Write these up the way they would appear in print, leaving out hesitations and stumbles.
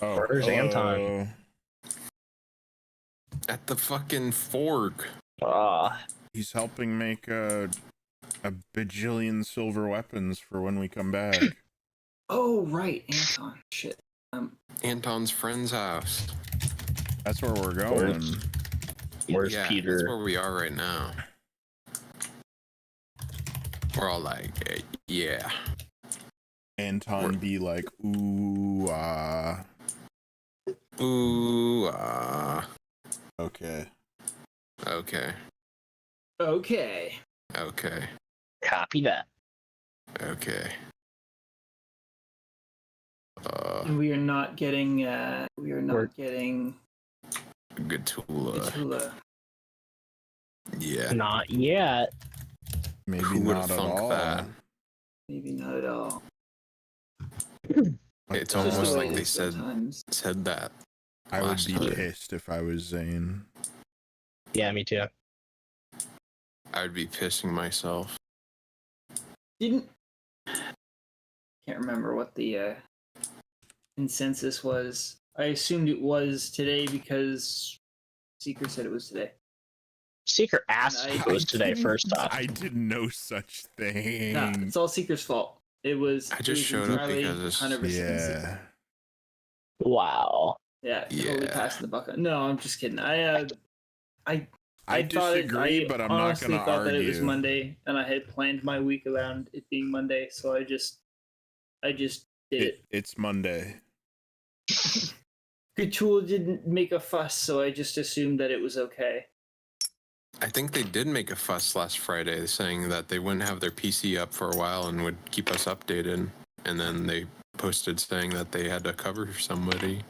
Oh, Where's Anton? At the fucking fork. He's helping make a bajillion silver weapons for when we come back. Oh, right, Anton. Shit. Anton's friend's house. That's where we're going. Where's Yeah, Peter? that's where we are right now. We're all like, yeah. Anton be like, ooh, Ooh, Okay. Okay. Okay. Okay. Copy that. Okay. And we are not getting. Getting Khutula. Yeah. Not yet. Maybe Who not would've at thunk all. that? Maybe not at all. It's Just almost the way like it they is said sometimes. that. I would last be time. pissed if I was Xane. Yeah, me too. I would be pissing myself. Can't remember what the consensus was. I assumed it was today because Seeker said it was today. Seeker asked if it was today first off. I did no such thing. Nah, it's all Seeker's fault. It was. I just it was showed up entirely because it's- 100% Yeah. Seeker. Wow. Yeah, totally Yeah. passing the buck. No, I'm just kidding. I disagree, but I'm not honestly going to thought argue. that it was Monday, and I had planned my week around it being Monday, so I just did it. It's Monday. Khutula didn't make a fuss, so I just assumed that it was okay. I think they did make a fuss last Friday saying that they wouldn't have their PC up for a while and would keep us updated. And then they posted saying that they had to cover somebody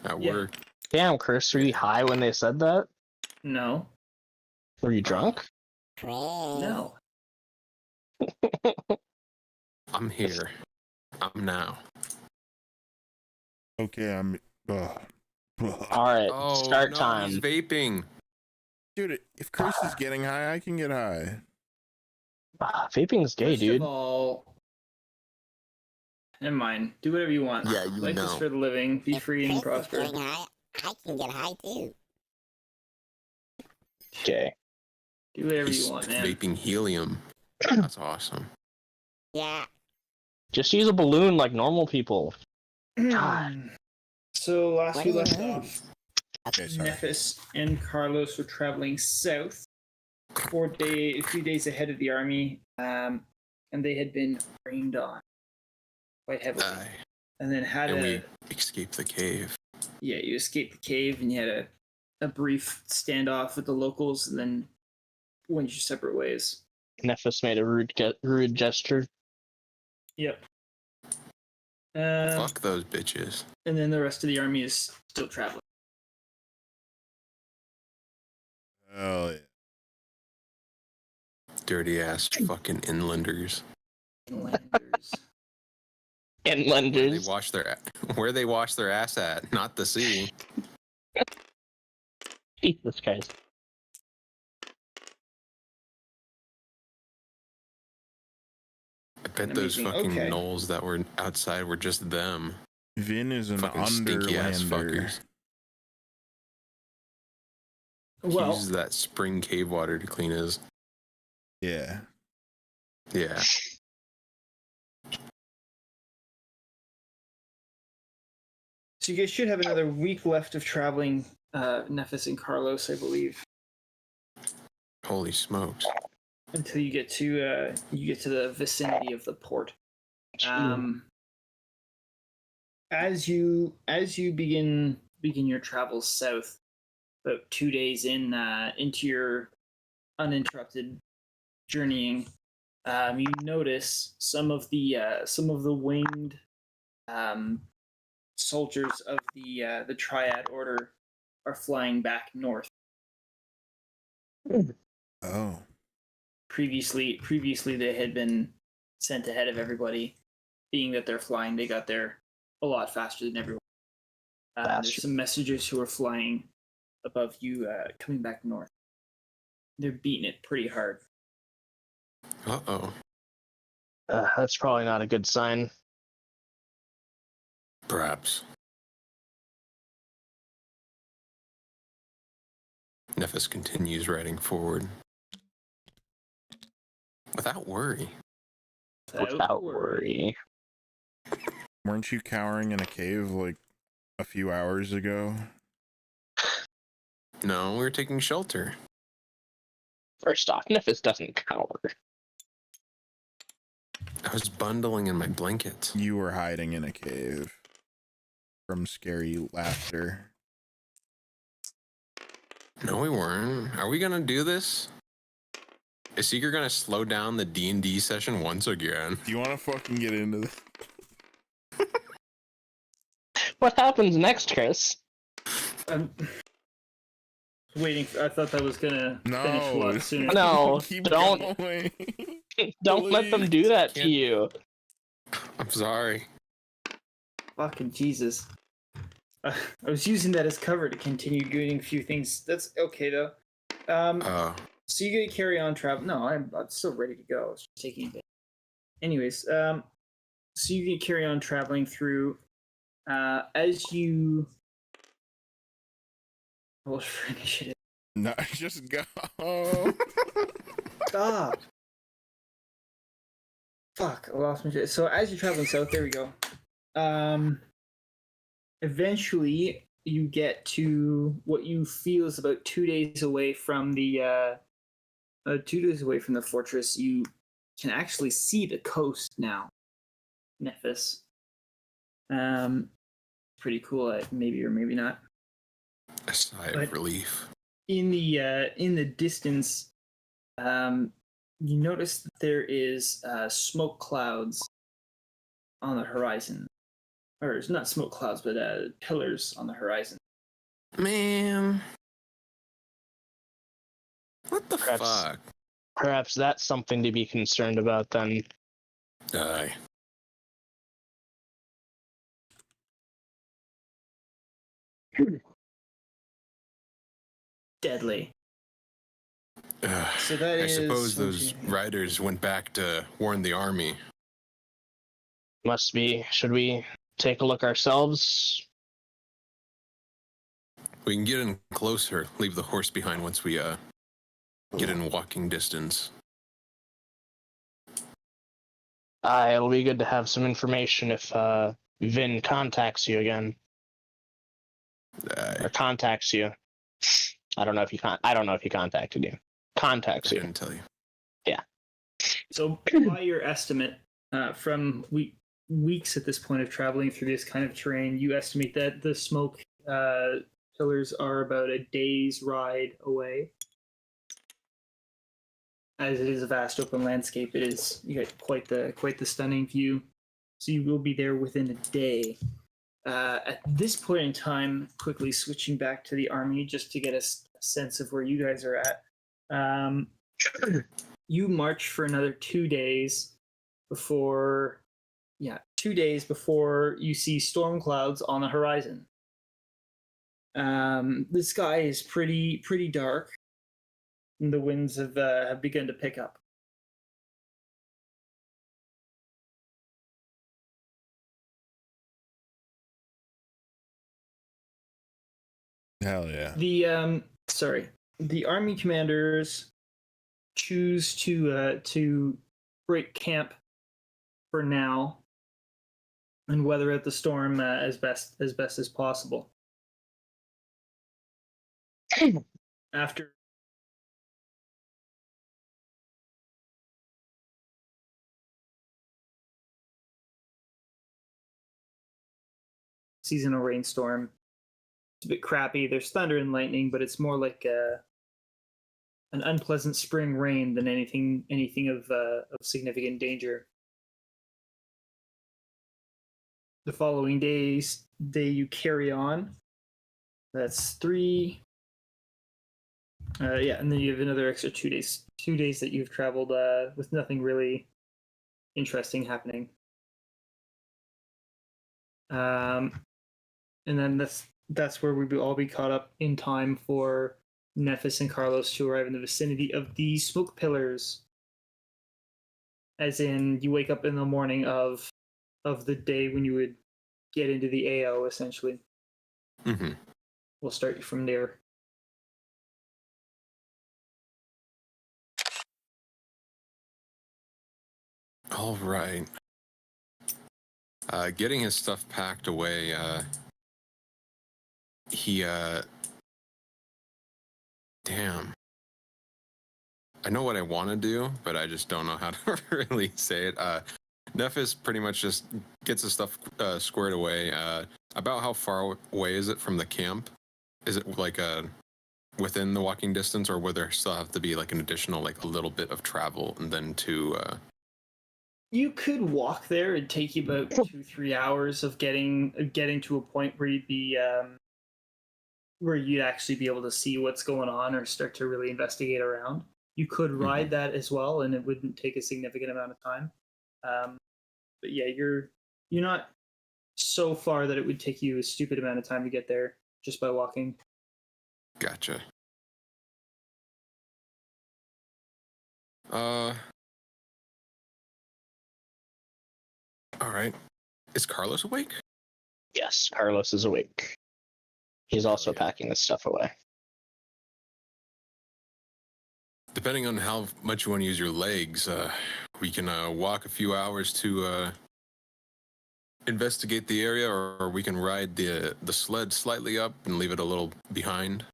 at work. Damn, Chris, were you high when they said that? No. Were you drunk? No. I'm here. I'm now. Okay, I'm... Alright, start no, time. He's vaping. Dude, if Chris is getting high, I can get high. Vaping's gay, First dude. of all, never mind. Do whatever you want. Yeah, you Life know. is for the living. Be free and Chris is prosper. getting high, I can get high too. Okay. Do whatever He's you want, man. vaping helium. That's awesome. Yeah. Just use a balloon like normal people. God. So last What we do you left mean? off, Okay, sorry. Nephis and Carlos were traveling south, a few days ahead of the army, and they had been rained on quite heavily. And then had And we escaped the cave. you escaped the cave and you had a brief standoff with the locals, and then went your separate ways. Nephis made a rude gesture. Yep. Fuck those bitches. And then the rest of the army is still traveling. Oh, yeah. Dirty ass fucking inlanders. Inlanders. Inlanders. Where they wash their ass at, not the sea. Jesus Christ. I bet those Amazing. fucking Okay. gnolls that were outside were just them. Vin is an Fucking stinky ass underlander. fuckers. He Well, uses that spring cave water to clean his. Yeah. Yeah. so you guys should have another week left of traveling, Nephis and Carlos, I believe, Holy smokes. until you get to the vicinity of the port. As you begin your travels south, about 2 days into your uninterrupted journeying, you notice some of the winged soldiers of the Triad Order are flying back north. Oh. Previously they had been sent ahead of everybody. Being that they're flying, they got there a lot faster than everyone. There's some messengers who are flying above you, coming back north. They're beating it pretty hard. Uh-oh. That's probably not a good sign. Perhaps. Nephis continues riding forward. Without worry. Without worry. Weren't you cowering in a cave like a few hours ago? No, we were taking shelter. First off, Nephis doesn't cower. I was bundling in my blankets. You were hiding in a cave from scary laughter. No, we weren't. Are we gonna do this? Is Seeker gonna slow down the D&D session once again? Do you want to fucking get into this? What happens next, Chris? I'm waiting. I thought that was gonna finish a No. lot sooner. No, Keep don't. going. Don't let them do that to Can't- you. I'm sorry. Fucking Jesus. I was using that as cover to continue doing a few things. That's okay though. So you're gonna carry on travel? No, I'm still ready to go. It's just taking a bit. Anyways, so you're gonna carry on traveling through. As you roll for initiative. No, just go. Stop. Fuck, I lost my shit. So as you're traveling south, there we go. Eventually you get to what you feel is about 2 days away from the 2 days away from the fortress. You can actually see the coast now. Nephis. Pretty cool, maybe or maybe not. A sigh But- of relief. In the distance, you notice that there is smoke clouds on the horizon, or it's not smoke clouds, but pillars on the horizon. Man. What the Perhaps- fuck? Perhaps that's something to be concerned about then. Aye. Deadly. Ugh. So that I is. suppose those riders went back to warn the army. Must be. Should we take a look ourselves? We can get in closer, leave the horse behind once we get in walking distance. It'll be good to have some information if Vin contacts you again, Aye. or contacts you. I don't know if he contacted you. Contacts I you. didn't tell you. So by your estimate, from weeks at this point of traveling through this kind of terrain, you estimate that the smoke pillars are about a day's ride away. As it is a vast open landscape, you get quite the stunning view. So you will be there within a day. At this point in time, quickly switching back to the army just to get a sense of where you guys are at. You march for another 2 days before, 2 days before you see storm clouds on the horizon. The sky is pretty dark. And the winds have begun to pick up. Hell yeah. The army commanders choose to break camp for now and weather out the storm as best as possible. After seasonal rainstorm, it's a bit crappy. There's thunder and lightning, but it's more like an unpleasant spring rain than anything of significant danger. The following day you carry on. That's 3. And then you have another extra 2 days. 2 days that you've traveled with nothing really interesting happening. And then that's where we will all be caught up in time for Nephis and Carlos to arrive in the vicinity of the smoke pillars. As in, you wake up in the morning of the day when you would get into the AO, essentially. Mm-hmm. We'll start you from there. All right. Getting his stuff packed away, he, damn. I know what I want to do, but I just don't know how to really say it. Nephis pretty much just gets his stuff squared away. About how far away is it from the camp? Is it like within the walking distance, or would there still have to be like an additional like a little bit of travel and then to? You could walk there. It'd take you about 2-3 hours of getting to a point where you'd be where you'd actually be able to see what's going on or start to really investigate around. You could ride that as well, and it wouldn't take a significant amount of time. But yeah, you're not so far that it would take you a stupid amount of time to get there just by walking. Gotcha. All right. Is Carlos awake? Yes, Carlos is awake. He's also packing his stuff away. Depending on how much you want to use your legs, we can walk a few hours to investigate the area, or we can ride the sled slightly up and leave it a little behind.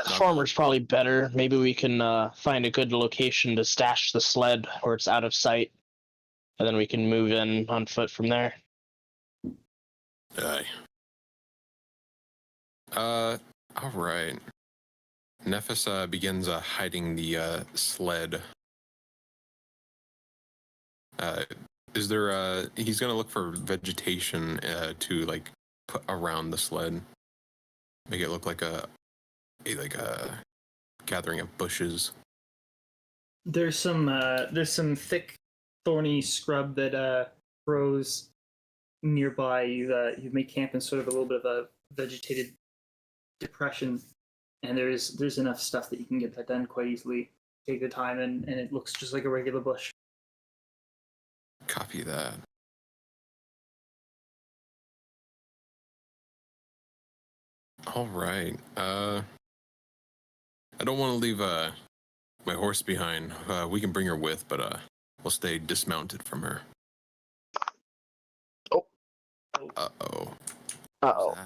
The former's probably better. Maybe we can find a good location to stash the sled where it's out of sight, and then we can move in on foot from there. Aye. All right. Nephis begins hiding the sled. Is there he's gonna look for vegetation to like put around the sled, make it look like a gathering of bushes. There's some thick, thorny scrub that grows nearby. You've made camp in sort of a little bit of a vegetated depression, and there's enough stuff that you can get that done quite easily. Take the time, and it looks just like a regular bush. Copy that. All right. I don't want to leave my horse behind. We can bring her with, but we'll stay dismounted from her. Oh. Uh-oh. Uh-oh.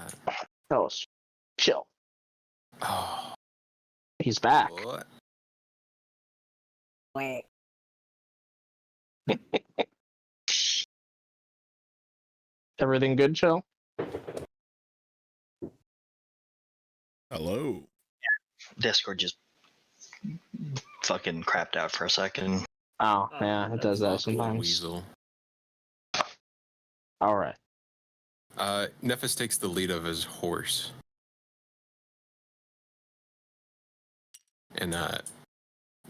Oh, chill. Oh. He's back. What? Wait. Everything good, Chill? Hello. Discord just fucking crapped out for a second. Oh, yeah, it does that sometimes. Weasel. All right. Nephis takes the lead of his horse. And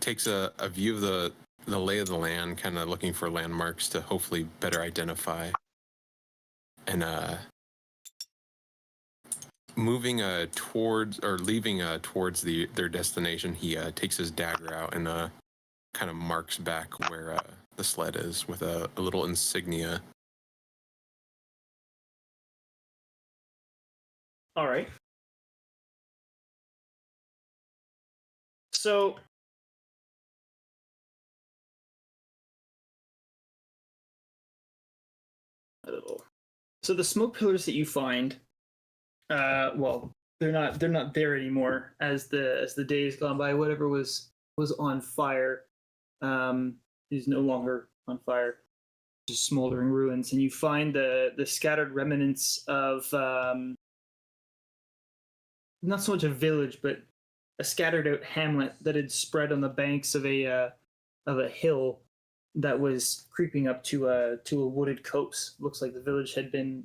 takes a view of the lay of the land, kind of looking for landmarks to hopefully better identify. And moving towards, or leaving towards their destination, he takes his dagger out and kind of marks back where the sled is with a little insignia. All right. So the smoke pillars that you find, well, they're not there anymore as the days gone by. Whatever was on fire is no longer on fire, just smoldering ruins, and you find the scattered remnants of not so much a village, but a scattered out hamlet that had spread on the banks of a hill that was creeping up to a wooded copse. Looks like the village had been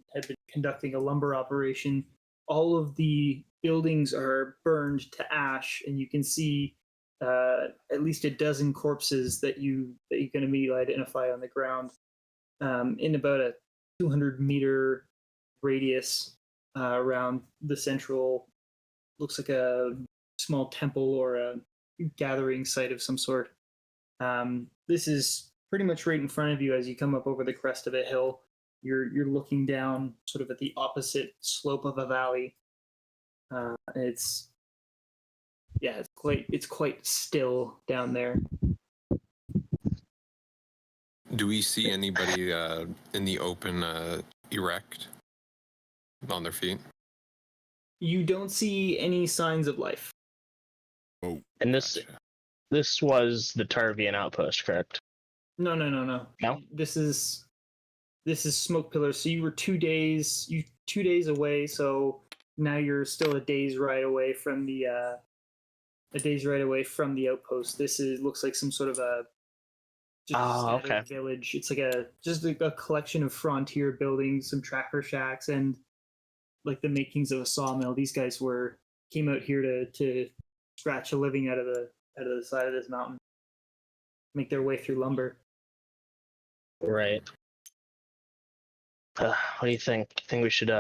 conducting a lumber operation. All of the buildings are burned to ash, and you can see at least a dozen corpses that you can immediately identify on the ground in about a 200-meter radius around the central. Looks like a small temple or a gathering site of some sort. This is pretty much right in front of you as you come up over the crest of a hill. You're looking down sort of at the opposite slope of a valley. It's quite still down there. Do we see anybody in the open erect on their feet? You don't see any signs of life. Oh, And this was the Tarvian outpost, correct? No. No? This is Smoke Pillar. So you were 2 days away. So now you're still a day's ride away from the outpost. This looks like some sort of a scattered village. It's like a collection of frontier buildings, some tracker shacks, and like the makings of a sawmill. These guys came out here to scratch a living out of the side of this mountain, make their way through lumber. Right. What do you think? Think we should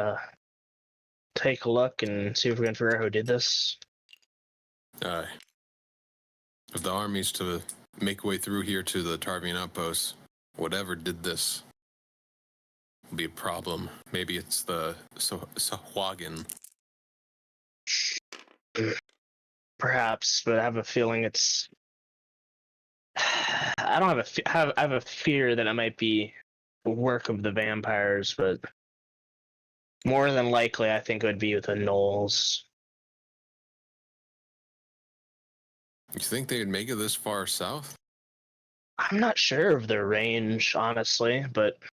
take a look and see if we can figure out who did this? If the army's to make way through here to the Tarvian outpost, whatever did this will be a problem. Maybe it's the Sahuagin. Perhaps, but I have a feeling it's. I don't have I have a fear that it might be work of the vampires, but more than likely, I think it would be with the gnolls. You think they'd make it this far south? I'm not sure of their range, honestly, but if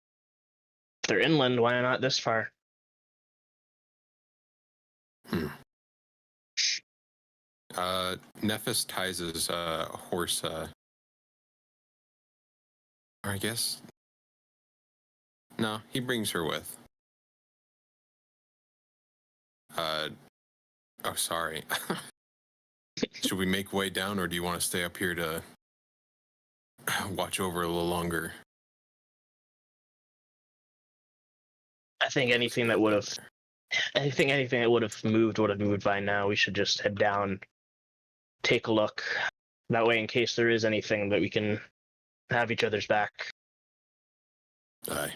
they're inland, why not this far? Nephis ties his horse, or I guess. No, he brings her with. Oh, sorry. Should we make way down, or do you want to stay up here to watch over a little longer? I think anything that would have moved by now. We should just head down, take a look. That way, in case there is anything, that we can have each other's back. Aye.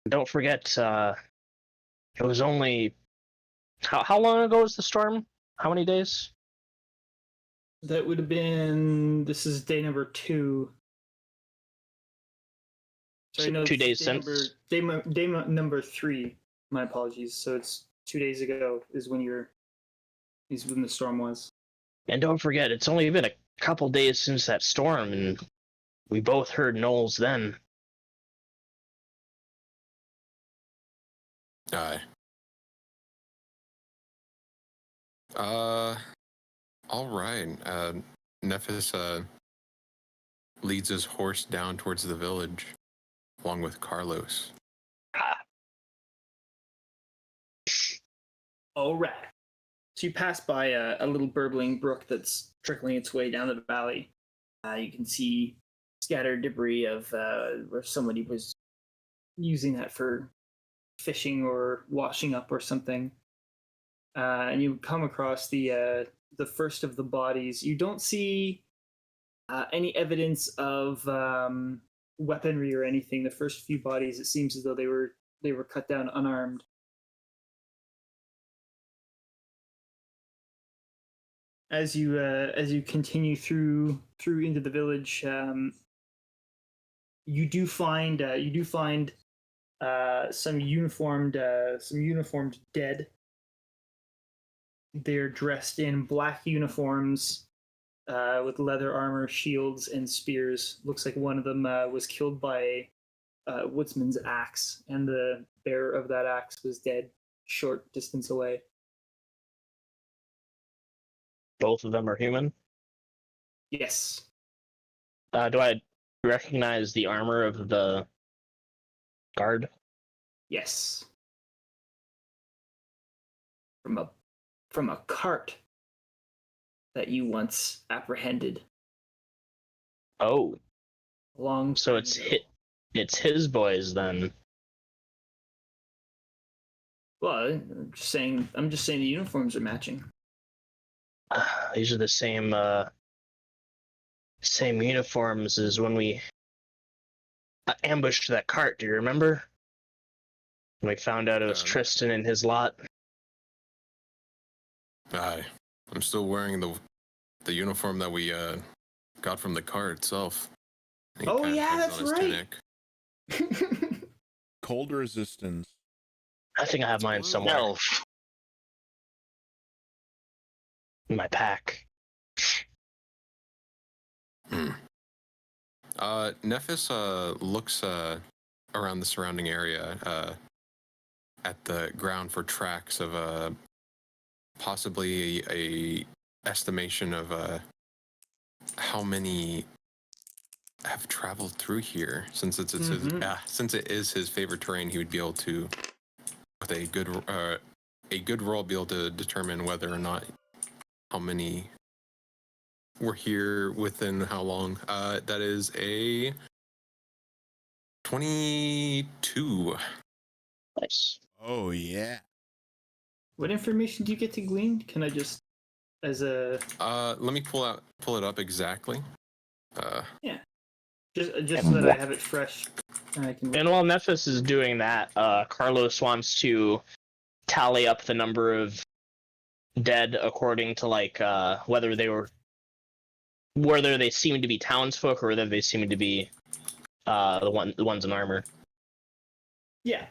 Don't forget, it was only how long ago was the storm? How many days? That would have been. This is day number 2. So I know 2 days day since. day number 3. My apologies. So it's 2 days ago is when the storm was. And don't forget, it's only been a couple days since that storm, and we both heard gnolls then. Aye. All right. Nephis leads his horse down towards the village, along with Carlos. All right. So you pass by a little burbling brook that's trickling its way down the valley. You can see scattered debris of where somebody was using that for fishing or washing up or something. And you come across the first of the bodies. You don't see any evidence of weaponry or anything. The first few bodies, it seems as though they were cut down unarmed. As you continue through into the village, you do find some uniformed dead. They're dressed in black uniforms with leather armor, shields, and spears. Looks like one of them was killed by a woodsman's axe, and the bearer of that axe was dead short distance away. Both of them are human. Yes. Do I recognize the armor of the guard? Yes. From a cart that you once apprehended. Oh. Long. So it's his boys then. Well, I'm just saying the uniforms are matching. These are the same uniforms as when we ambushed that cart. Do you remember? When we found out it was Tristan and his lot. Aye. I'm still wearing the uniform that we got from the car itself. He Oh, kinda yeah, hangs that's on his right. tunic. Cold resistance. I think I have mine somewhere No. in my pack. Nephis looks around the surrounding area at the ground for tracks of possibly a estimation of how many have traveled through here. Since it's since it is his favorite terrain, he would be able to, with a good roll, be able to determine whether or not how many were here within how long. That is a 22. Nice. Oh yeah. What information do you get to glean? Can I just, as a Let me pull it up exactly. just so that I have it fresh, and I can. And while Nephis is doing that, Carlos wants to tally up the number of dead according to whether they seem to be townsfolk or whether they seem to be the ones in armor. Yeah.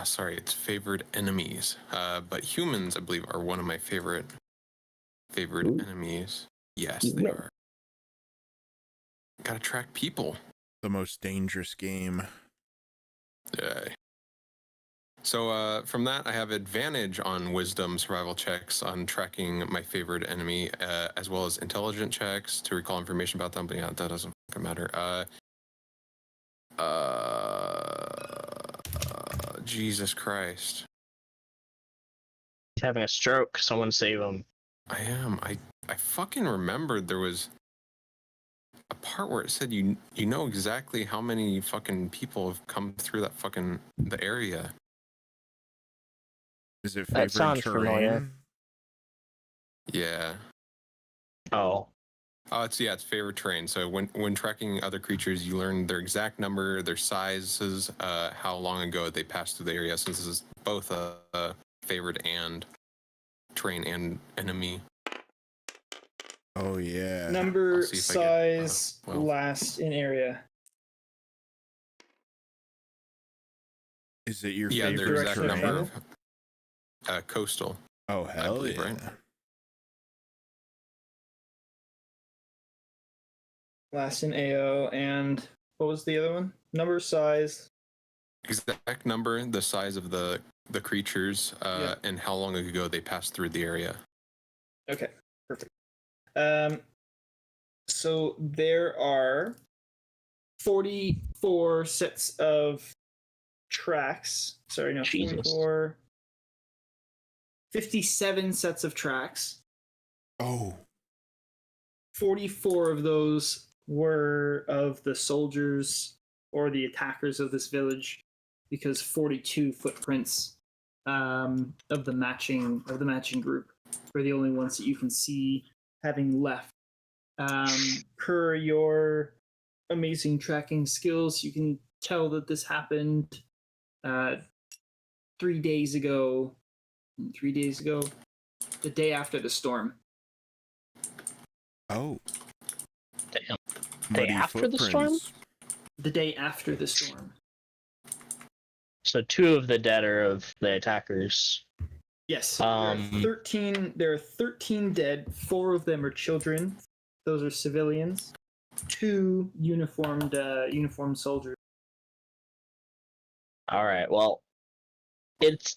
Sorry, it's favored enemies. But humans, I believe, are one of my favored enemies. Yes, they are. Gotta track people. The most dangerous game. Yeah. So from that, I have advantage on wisdom survival checks on tracking my favorite enemy, as well as intelligent checks to recall information about them. But yeah, that doesn't fucking matter. Jesus Christ. He's having a stroke. Someone save him. I am. I fucking remembered there was a part where it said you know exactly how many fucking people have come through that fucking the area. Is it That favored sounds terrain? familiar. Yeah. Oh. It's favorite terrain. So when tracking other creatures, you learn their exact number, their sizes, how long ago they passed through the area. Since this is both a favored and terrain and enemy. Oh yeah. Number, I'll see if I get, size, well. last in area. Is it your Yeah, favorite their exact Direction of number travel? of coastal. Oh hell believe, yeah. right? Last in AO, and what was the other one? Number, size. Exact number, the size of the creatures, Yeah. and how long ago they passed through the area. Okay, perfect. So there are 44 sets of tracks. Sorry, no, Jesus. 57 sets of tracks. Oh. 44 of those were of the soldiers or the attackers of this village, because 42 footprints of the matching group were the only ones that you can see having left. Per your amazing tracking skills, you can tell that this happened 3 days ago. 3 days ago, the day after the storm. Oh. Damn. Muddy after the storm? footprints. The day after the storm. So 2 of the dead are of the attackers. Yes. There are 13 dead. 4 of them are children. Those are civilians. 2 uniformed soldiers. All right. Well, it's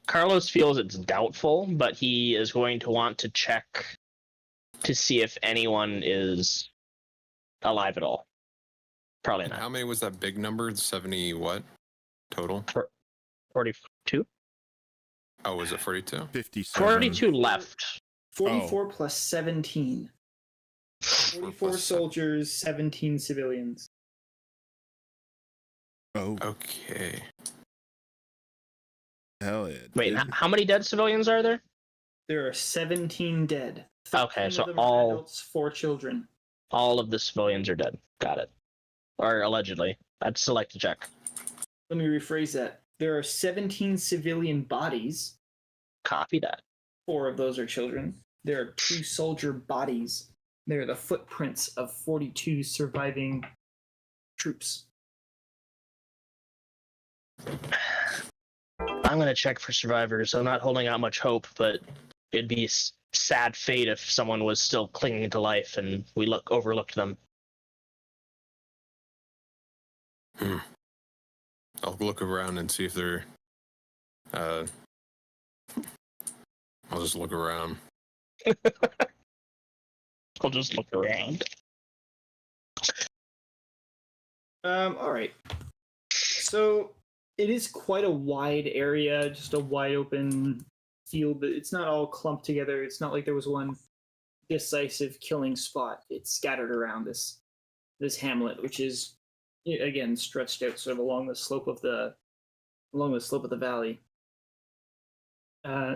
Carlos feels it's doubtful, but he is going to want to check to see if anyone is alive at all. Probably And not. how many was that big number? 70 what? Total? 42? Oh, was it 42? 57. 42 left. 44 plus 17. 44 plus soldiers, 17 civilians. Oh Okay. hell yeah. Wait, dude. how many dead civilians are there? There are 17 dead. Okay, 13 so of them are all- adults, 4 children. All of the civilians are dead. Got it. Or allegedly. I'd still like to check. Let me rephrase that. There are 17 civilian bodies. Copy that. 4 of those are children. There are 2 soldier bodies. They are the footprints of 42 surviving troops. I'm gonna check for survivors. I'm not holding out much hope, but it'd be a sad fate if someone was still clinging to life and we overlooked them. I'll look around and see if they're. I'll just look around. I'll just look around. All right. So it is quite a wide area, just a wide open field, but it's not all clumped together. It's not like there was one decisive killing spot. It's scattered around this hamlet, which is again stretched out sort of along the slope of the valley.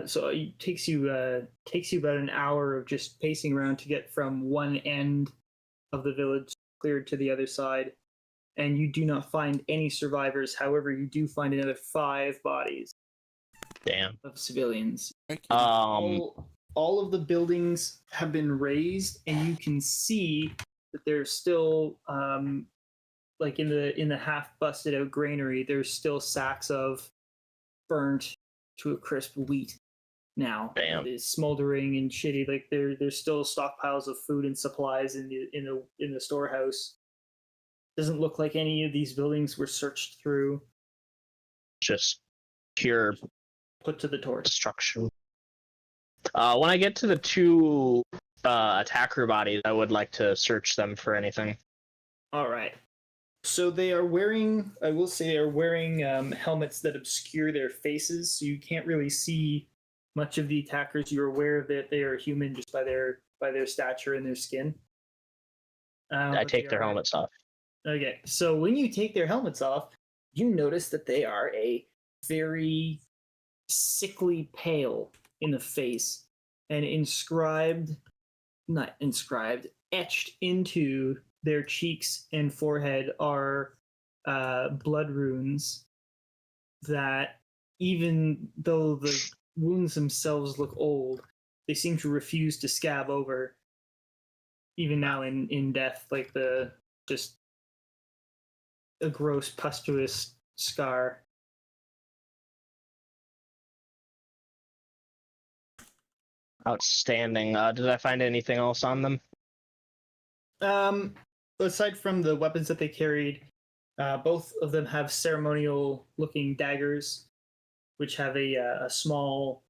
So it takes you about an hour of just pacing around to get from one end of the village cleared to the other side, and you do not find any survivors. However, you do find another 5 bodies. Damn. Of civilians. Thank you. All of the buildings have been razed, and you can see that there's still like in the half busted out granary, there's still sacks of burnt to a crisp wheat now. Damn. It's smoldering and shitty. Like there's still stockpiles of food and supplies in the storehouse. Doesn't look like any of these buildings were searched through. Just pure Put to the torch. destruction. When I get to the 2 attacker bodies, I would like to search them for anything. All right. So they are wearing, I will say, they are wearing helmets that obscure their faces, so you can't really see much of the attackers. You're aware that they are human just by their stature and their skin. I take their helmets off. Okay, so when you take their helmets off, you notice that they are a very sickly pale in the face, and etched into their cheeks and forehead are blood runes that, even though the wounds themselves look old, they seem to refuse to scab over, even now in death, like just a gross pustulous scar. Outstanding. Did I find anything else on them? Aside from the weapons that they carried, both of them have ceremonial-looking daggers, which have a small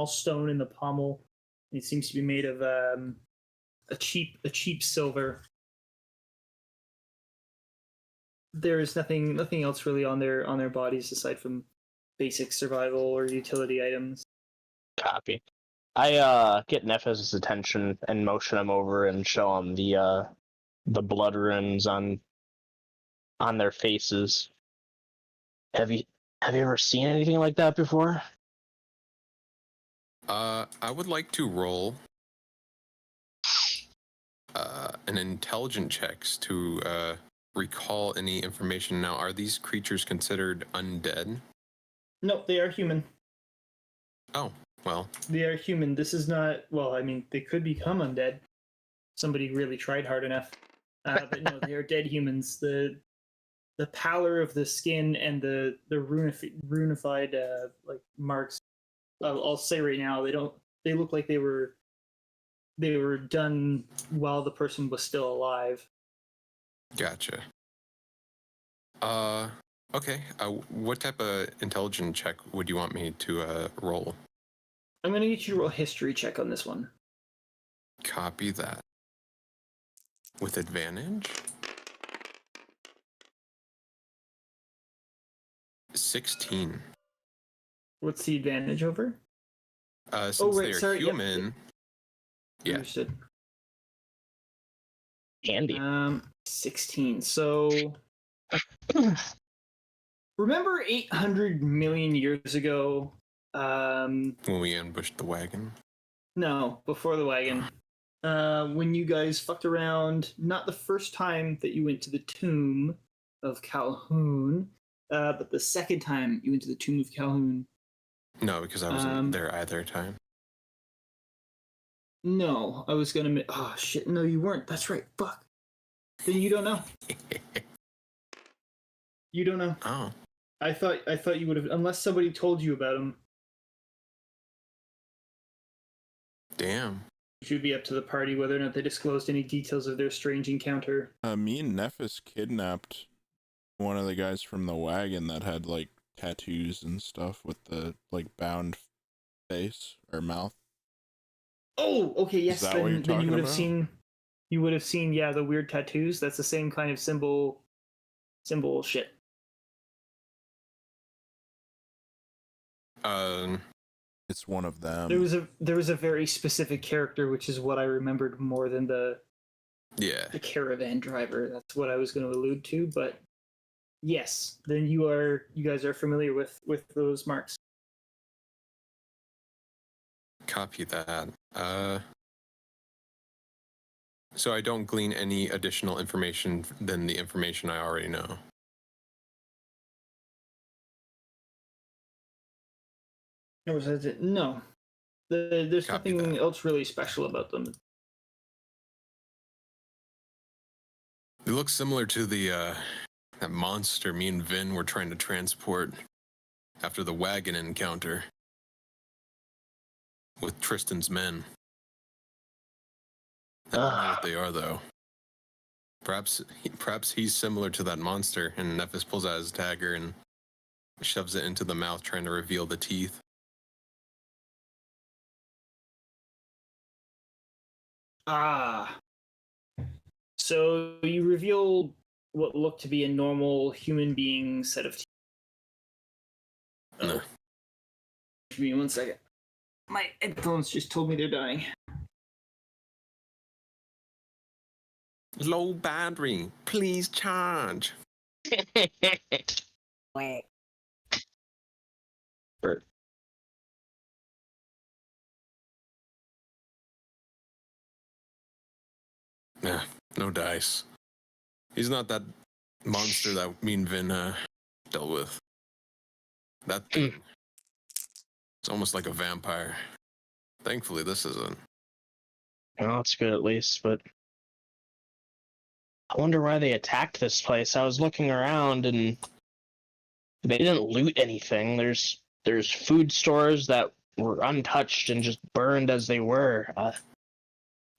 stone in the pommel. It seems to be made of a cheap silver. There is nothing else really on their bodies aside from basic survival or utility items. Copy. I get Nephis' attention and motion him over and show him the blood runes on their faces. Have you ever seen anything like that before? I would like to roll an intelligence checks to recall any information. Now, are these creatures considered undead? No, they are human. Oh, well. They are human. This is not... Well, I mean, they could become undead. Somebody really tried hard enough. But no, they are dead humans. The pallor of the skin and the runified like marks. I'll say right now, they look like they were done while the person was still alive. Gotcha. Okay. What type of intelligence check would you want me to roll? I'm gonna get you to roll a history check on this one. Copy that. With advantage? 16. What's the advantage over? Since they are human. Yeah. Understood. Andy. 16. So remember 800 million years ago, When we ambushed the wagon. No, before the wagon. When you guys fucked around, not the first time that you went to the tomb of Calhoun, but the second time you went to the tomb of Calhoun. No, because I wasn't there either time. No, I was gonna. Oh shit! No, you weren't. That's right. Fuck. Then you don't know. You don't know. Oh. I thought you would have, unless somebody told you about him. Damn. It should be up to the party whether or not they disclosed any details of their strange encounter. Me and Nephis kidnapped one of the guys from the wagon that had like tattoos and stuff with the like bound face or mouth. Oh, okay, yes. Is that what you're Then you would talking have about? seen. You would have seen, yeah, the weird tattoos. That's the same kind of symbol shit. It's one of them. There was a very specific character, which is what I remembered more than the caravan driver. That's what I was going to allude to. But yes, then you guys are familiar with those marks. Copy that. So I don't glean any additional information than the information I already know. No. There's Copy nothing that. else really special about them. It looks similar to the that monster me and Vin were trying to transport after the wagon encounter with Tristan's men. I don't know what they are, though. Perhaps he's similar to that monster, and Nephis pulls out his dagger and shoves it into the mouth, trying to reveal the teeth. So you reveal what looked to be a normal human being set of teeth. No. Give me 1 second. My headphones just told me they're dying. Low battery, please charge. Wait. Bert. Nah, no dice. He's not that monster that me and Vin dealt with. That thing. It's almost like a vampire. Thankfully, this isn't. Well, that's good at least, but I wonder why they attacked this place. I was looking around and they didn't loot anything. There's food stores that were untouched and just burned as they were.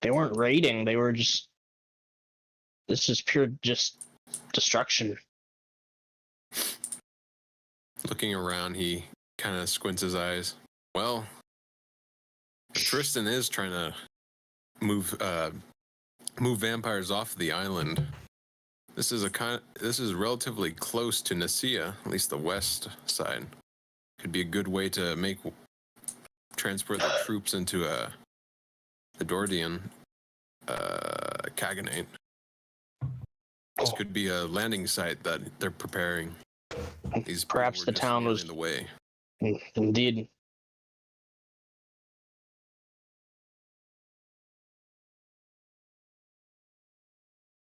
They weren't raiding. They were just. This is pure just destruction. Looking around, he kind of squints his eyes. Well, if Tristan is trying to move vampires off the island. This is relatively close to Nicaea, at least the west side. Could be a good way to transport the troops into the Dordian Kaganate. This could be a landing site that they're preparing. These Perhaps were the just town merely was in the way. Indeed.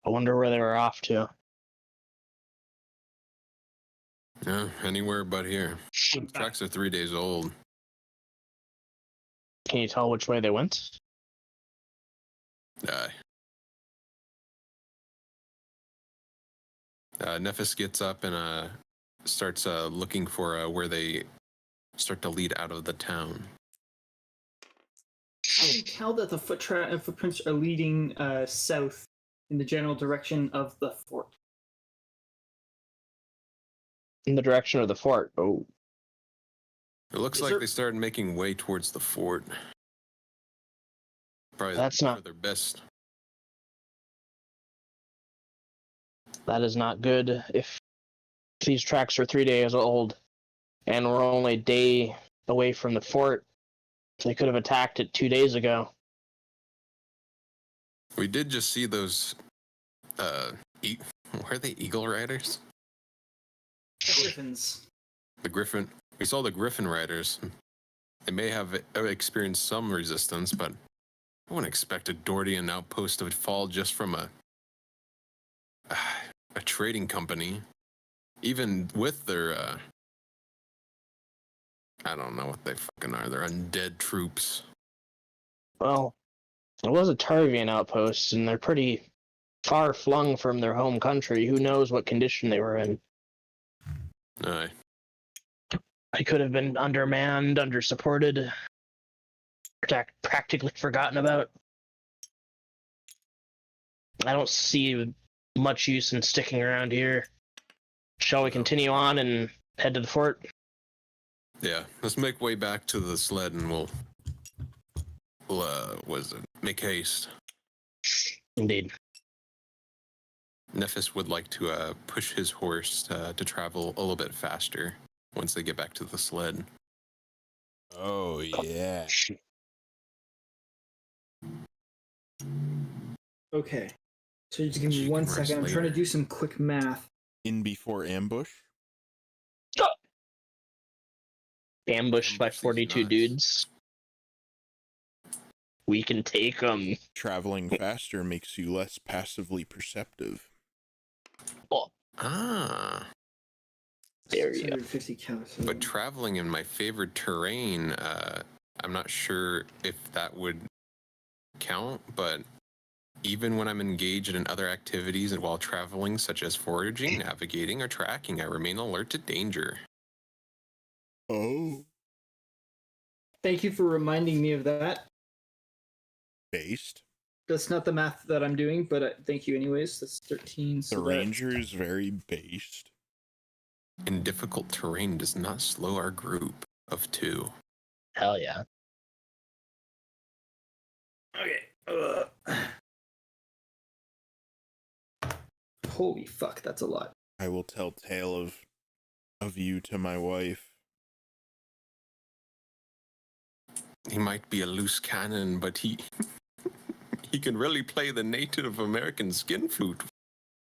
I wonder where they were off to. Yeah, anywhere but here. Tracks are 3 days old. Can you tell which way they went? Nephis gets up and starts looking for where they start to lead out of the town. I can tell that the footprints are leading south in the general direction of the fort. In the direction of the fort. Oh. It looks like they started making way towards the fort. Probably That's not for their best. That is not good. If these tracks are 3 days old and we're only a day away from the fort, they could have attacked it 2 days ago. We did just see those. Were they eagle riders? The Griffins. The griffin. We saw the griffin riders. They may have experienced some resistance, but I wouldn't expect a Dordian outpost to fall just from a trading company. Even with their, I don't know what they fucking are. They're undead troops. Well, it was a Tarvian outpost, and they're pretty far flung from their home country. Who knows what condition they were in? Aye. They could have been undermanned, undersupported, practically forgotten about. I don't see much use in sticking around here. Shall we continue on and head to the fort? Yeah, let's make way back to the sled and we'll make haste. Indeed. Nephis would like to push his horse to travel a little bit faster once they get back to the sled. Oh, yeah. Okay. So just give me You one can rest second. I'm trying to later. do some quick math. In before ambush? Ambushed by Ambush these 42 nuts. dudes. We can take them. Traveling faster makes you less passively perceptive. Ah, There you go. 650 counts. but traveling in my favorite terrain, I'm not sure if that would count, but even when I'm engaged in other activities and while traveling, such as foraging, navigating, or tracking, I remain alert to danger. Oh. Thank you for reminding me of that. Based. That's not the math that I'm doing, but thank you anyways. That's 13. The So that, ranger is very based. And difficult terrain does not slow our group of 2. Hell yeah. okay. Holy fuck, that's a lot. I will tell tale of you to my wife. He might be a loose cannon, but he can really play the Native American skin flute.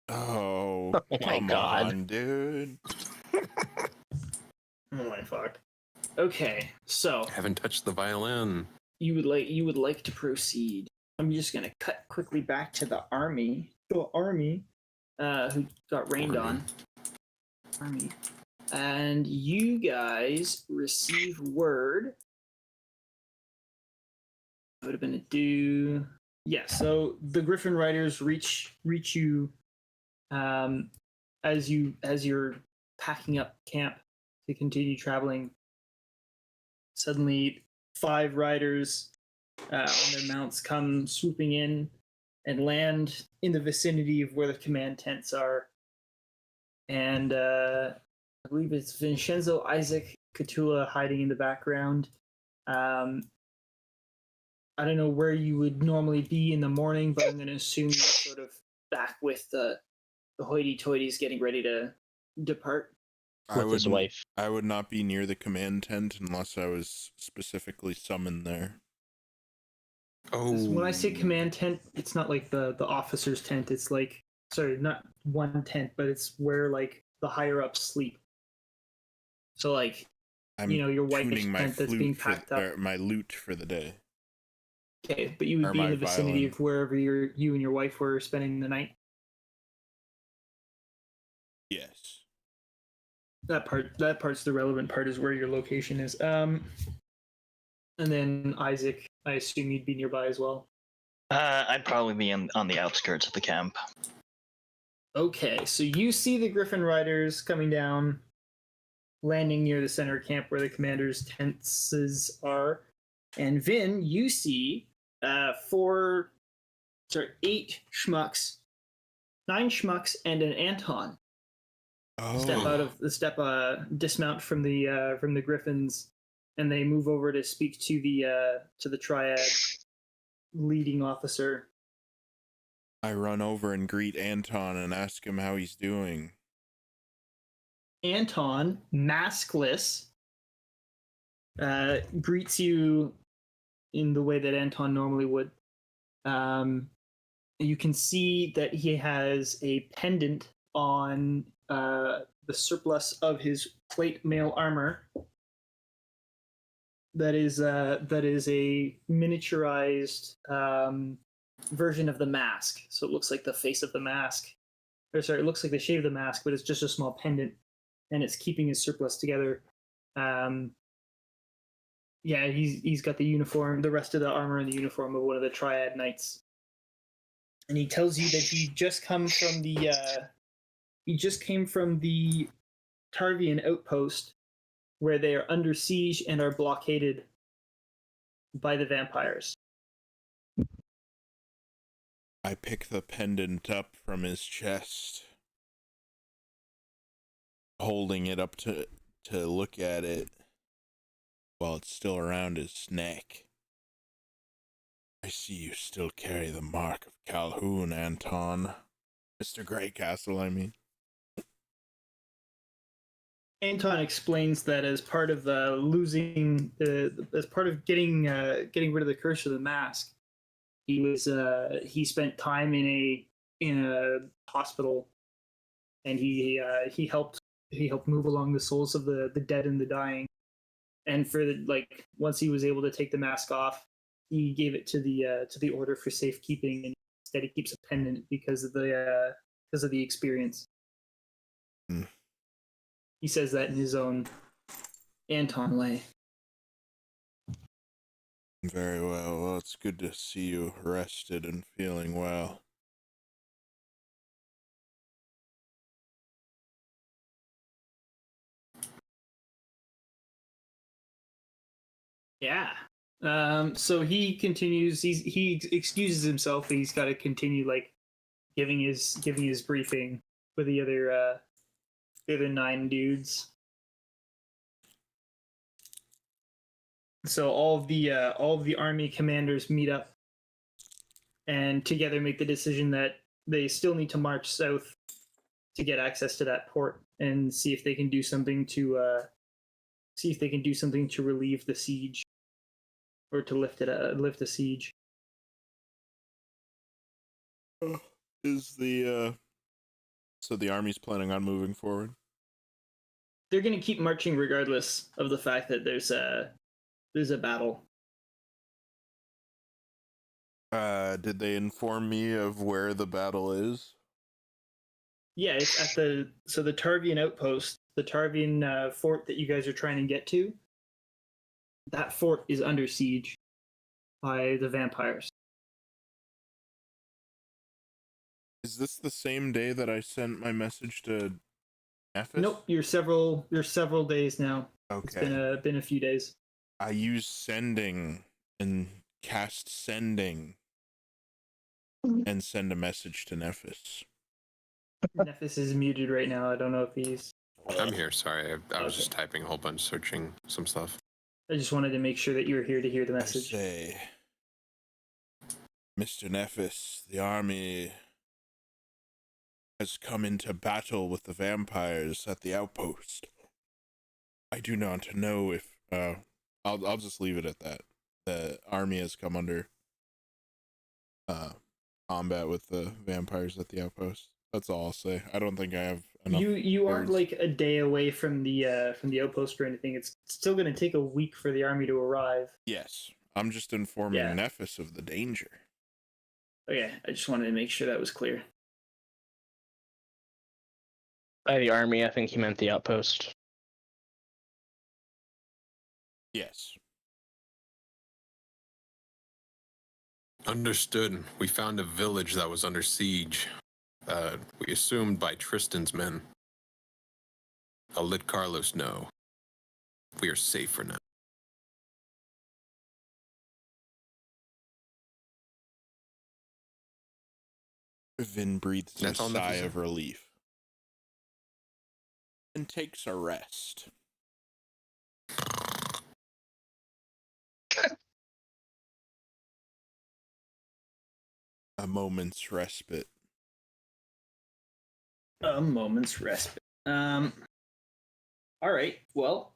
Oh, Oh my come God. on, dude. Oh my fuck. Okay, so Haven't touched the violin. you would like to proceed. I'm just gonna cut quickly back to the army. Who got rained on. Army. And you guys receive word. Would have been a do. Yeah, so the Griffin Riders reach you as you're packing up camp to continue traveling. Suddenly 5 riders on their mounts come swooping in and land in the vicinity of where the command tents are. And I believe it's Vinshenzo, Isaac, Khutula hiding in the background. I don't know where you would normally be in the morning, but I'm going to assume you're sort of back with the hoity-toities getting ready to depart. With his wife. I would not be near the command tent unless I was specifically summoned there. Oh, When I say command tent, it's not like the officer's tent. It's like, sorry, not one tent, but it's where like the higher ups sleep. So like, I'm your wife's tuning my tent that's being packed up. my loot for the day. Okay, but you would or be in my the vicinity violin. of wherever you and your wife were spending the night. Yes. That part's the relevant part, is where your location is. And then Isaac, I assume you'd be nearby as well. I'd probably be on the outskirts of the camp. Okay, so you see the Griffin Riders coming down, landing near the center camp where the commander's tents are. And Vin, you see 9 schmucks, and an Anton Oh. dismount from the Griffins, and they move over to speak to the Triad leading officer. I run over and greet Anton and ask him how he's doing. Anton, maskless, greets you in the way that Anton normally would. You can see that he has a pendant on the surplus of his plate mail armor that is a miniaturized version of the mask. So it looks like the face of the mask. Or sorry, it looks like the shape of the mask, but it's just a small pendant, and it's keeping his surplus together. Yeah, he's got the uniform, the rest of the armor and the uniform of one of the Triad Knights. And he tells you that he just came from the Tarvian outpost, where they are under siege and are blockaded by the vampires. I pick the pendant up from his chest, holding it up to look at it while it's still around his neck. I see you still carry the mark of Calhoun, Anton. Mr. Greycastle, I mean. Anton explains that as part of getting rid of the curse of the mask, he spent time in a hospital, and he helped move along the souls of the dead and the dying. And once he was able to take the mask off, he gave it to the order for safekeeping, and instead he keeps a pendant because of the experience. Mm. He says that in his own Anton way. Very well. Well, it's good to see you rested and feeling well. Yeah. So he continues. He excuses himself. He's got to continue giving his briefing with the other 9 dudes. So all of the army commanders meet up and together make the decision that they still need to march south to get access to that port and see if they can do something to relieve the siege, or to lift the siege. Is the so the army's planning on moving forward? They're going to keep marching regardless of the fact that there's a battle. Did they inform me of where the battle is? Yeah, it's at the Tarvian outpost, the Tarvian fort that you guys are trying to get to. That fort is under siege by the vampires. Is this the same day that I sent my message to Nephis? Nope, you're several days now. Okay. It's been a few days. I use sending and cast sending and send a message to Nephis. Nephis is muted right now. I don't know if he's... I'm here, sorry. I was just typing a whole bunch, searching some stuff. I just wanted to make sure that you were here to hear the message. I say, Mr. Nephis, the army has come into battle with the vampires at the outpost. I do not know if... I'll just leave it at that. The army has come under combat with the vampires at the outpost. That's all I'll say. I don't think I have enough. You aren't like a day away from the outpost or anything. It's still going to take a week for the army to arrive. Yes, I'm just informing Nephis of the danger. Okay, I just wanted to make sure that was clear. By the army, I think he meant the outpost. Yes. Understood. We found a village that was under siege. We assumed by Tristan's men. I'll let Carlos know. We are safe for now. Vin breathes That's a all that sigh is. of relief and takes a rest. A moment's respite. A moment's respite. All right. Well,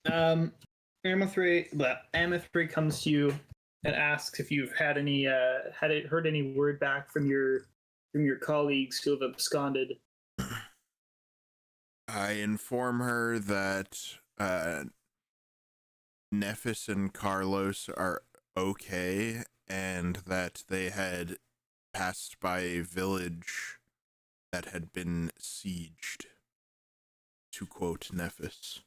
Amithray comes to you and asks if you've had any heard any word back from your colleagues who have absconded. I inform her that Nephis and Carlos are okay, and that they had passed by a village that had been sieged, to quote Nephis.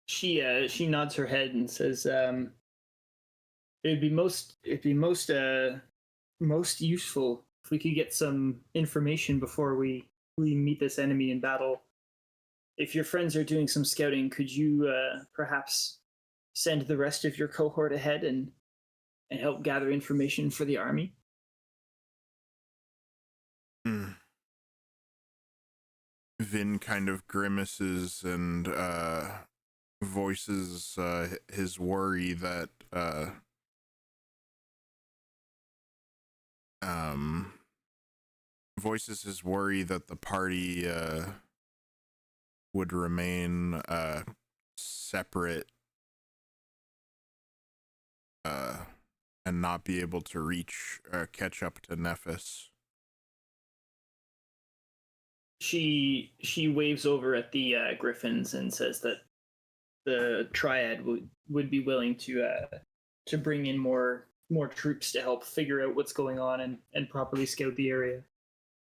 She nods her head and says, it'd be most useful if we could get some information before we meet this enemy in battle. If your friends are doing some scouting, could you perhaps send the rest of your cohort ahead and help gather information for the army? Vin kind of grimaces and voices his worry that the party would remain separate and not be able to catch up to Nephis. She waves over at the griffins and says that the triad would be willing to bring in more troops to help figure out what's going on and properly scout the area.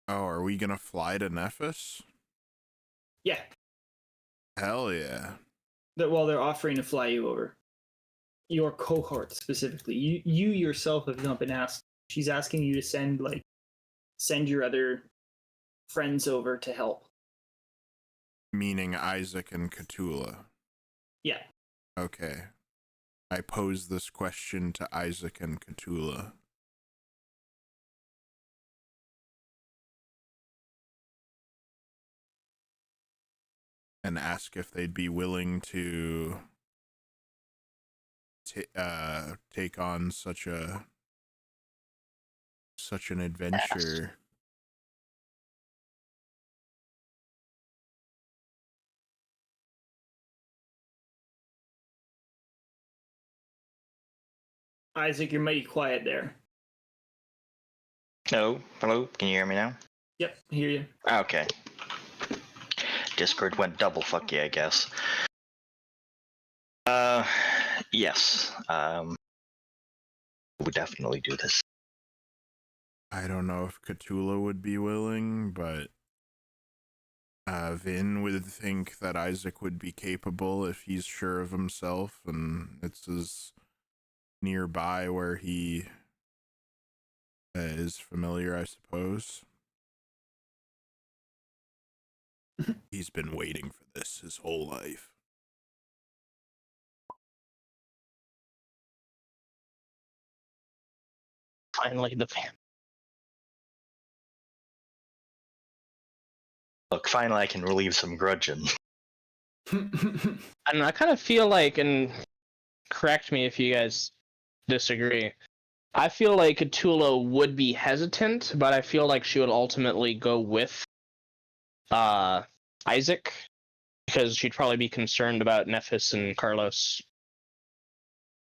Oh, are we gonna fly to Nephis? Yeah. Hell yeah. They're offering to fly you over. Your cohort specifically. You yourself have not been asked. She's asking you to send your other friends over to help. Meaning Isaac and Khutula. Yeah. Okay. I pose this question to Isaac and Khutula. And ask if they'd be willing to take on such an adventure. Isaac, you're mighty quiet there. Hello? Can you hear me now? Yep, I hear you. Okay. Discord went double fucky, I guess. Yes. Would definitely do this. I don't know if Khutula would be willing, but Vin would think that Isaac would be capable if he's sure of himself, and it's as nearby where he is familiar, I suppose. He's been waiting for this his whole life. Finally, the fan. Look, finally I can relieve some grudging. I kind of feel like, and correct me if you guys disagree, I feel like Khutula would be hesitant, but I feel like she would ultimately go with Isaac, because she'd probably be concerned about Nephis and Carlos.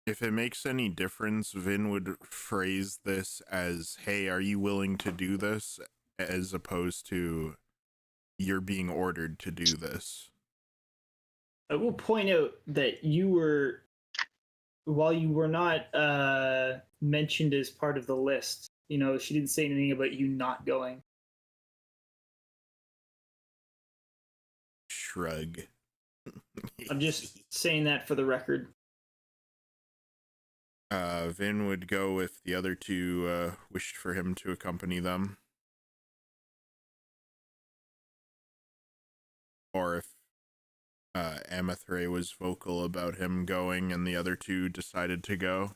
If it makes any difference, Vin would phrase this as, hey, are you willing to do this? As opposed to, you're being ordered to do this. I will point out that while you were not mentioned as part of the list, she didn't say anything about you not going. Shrug. I'm just saying that for the record. Vin would go if the other two wished for him to accompany them. Or if Amethray was vocal about him going and the other two decided to go.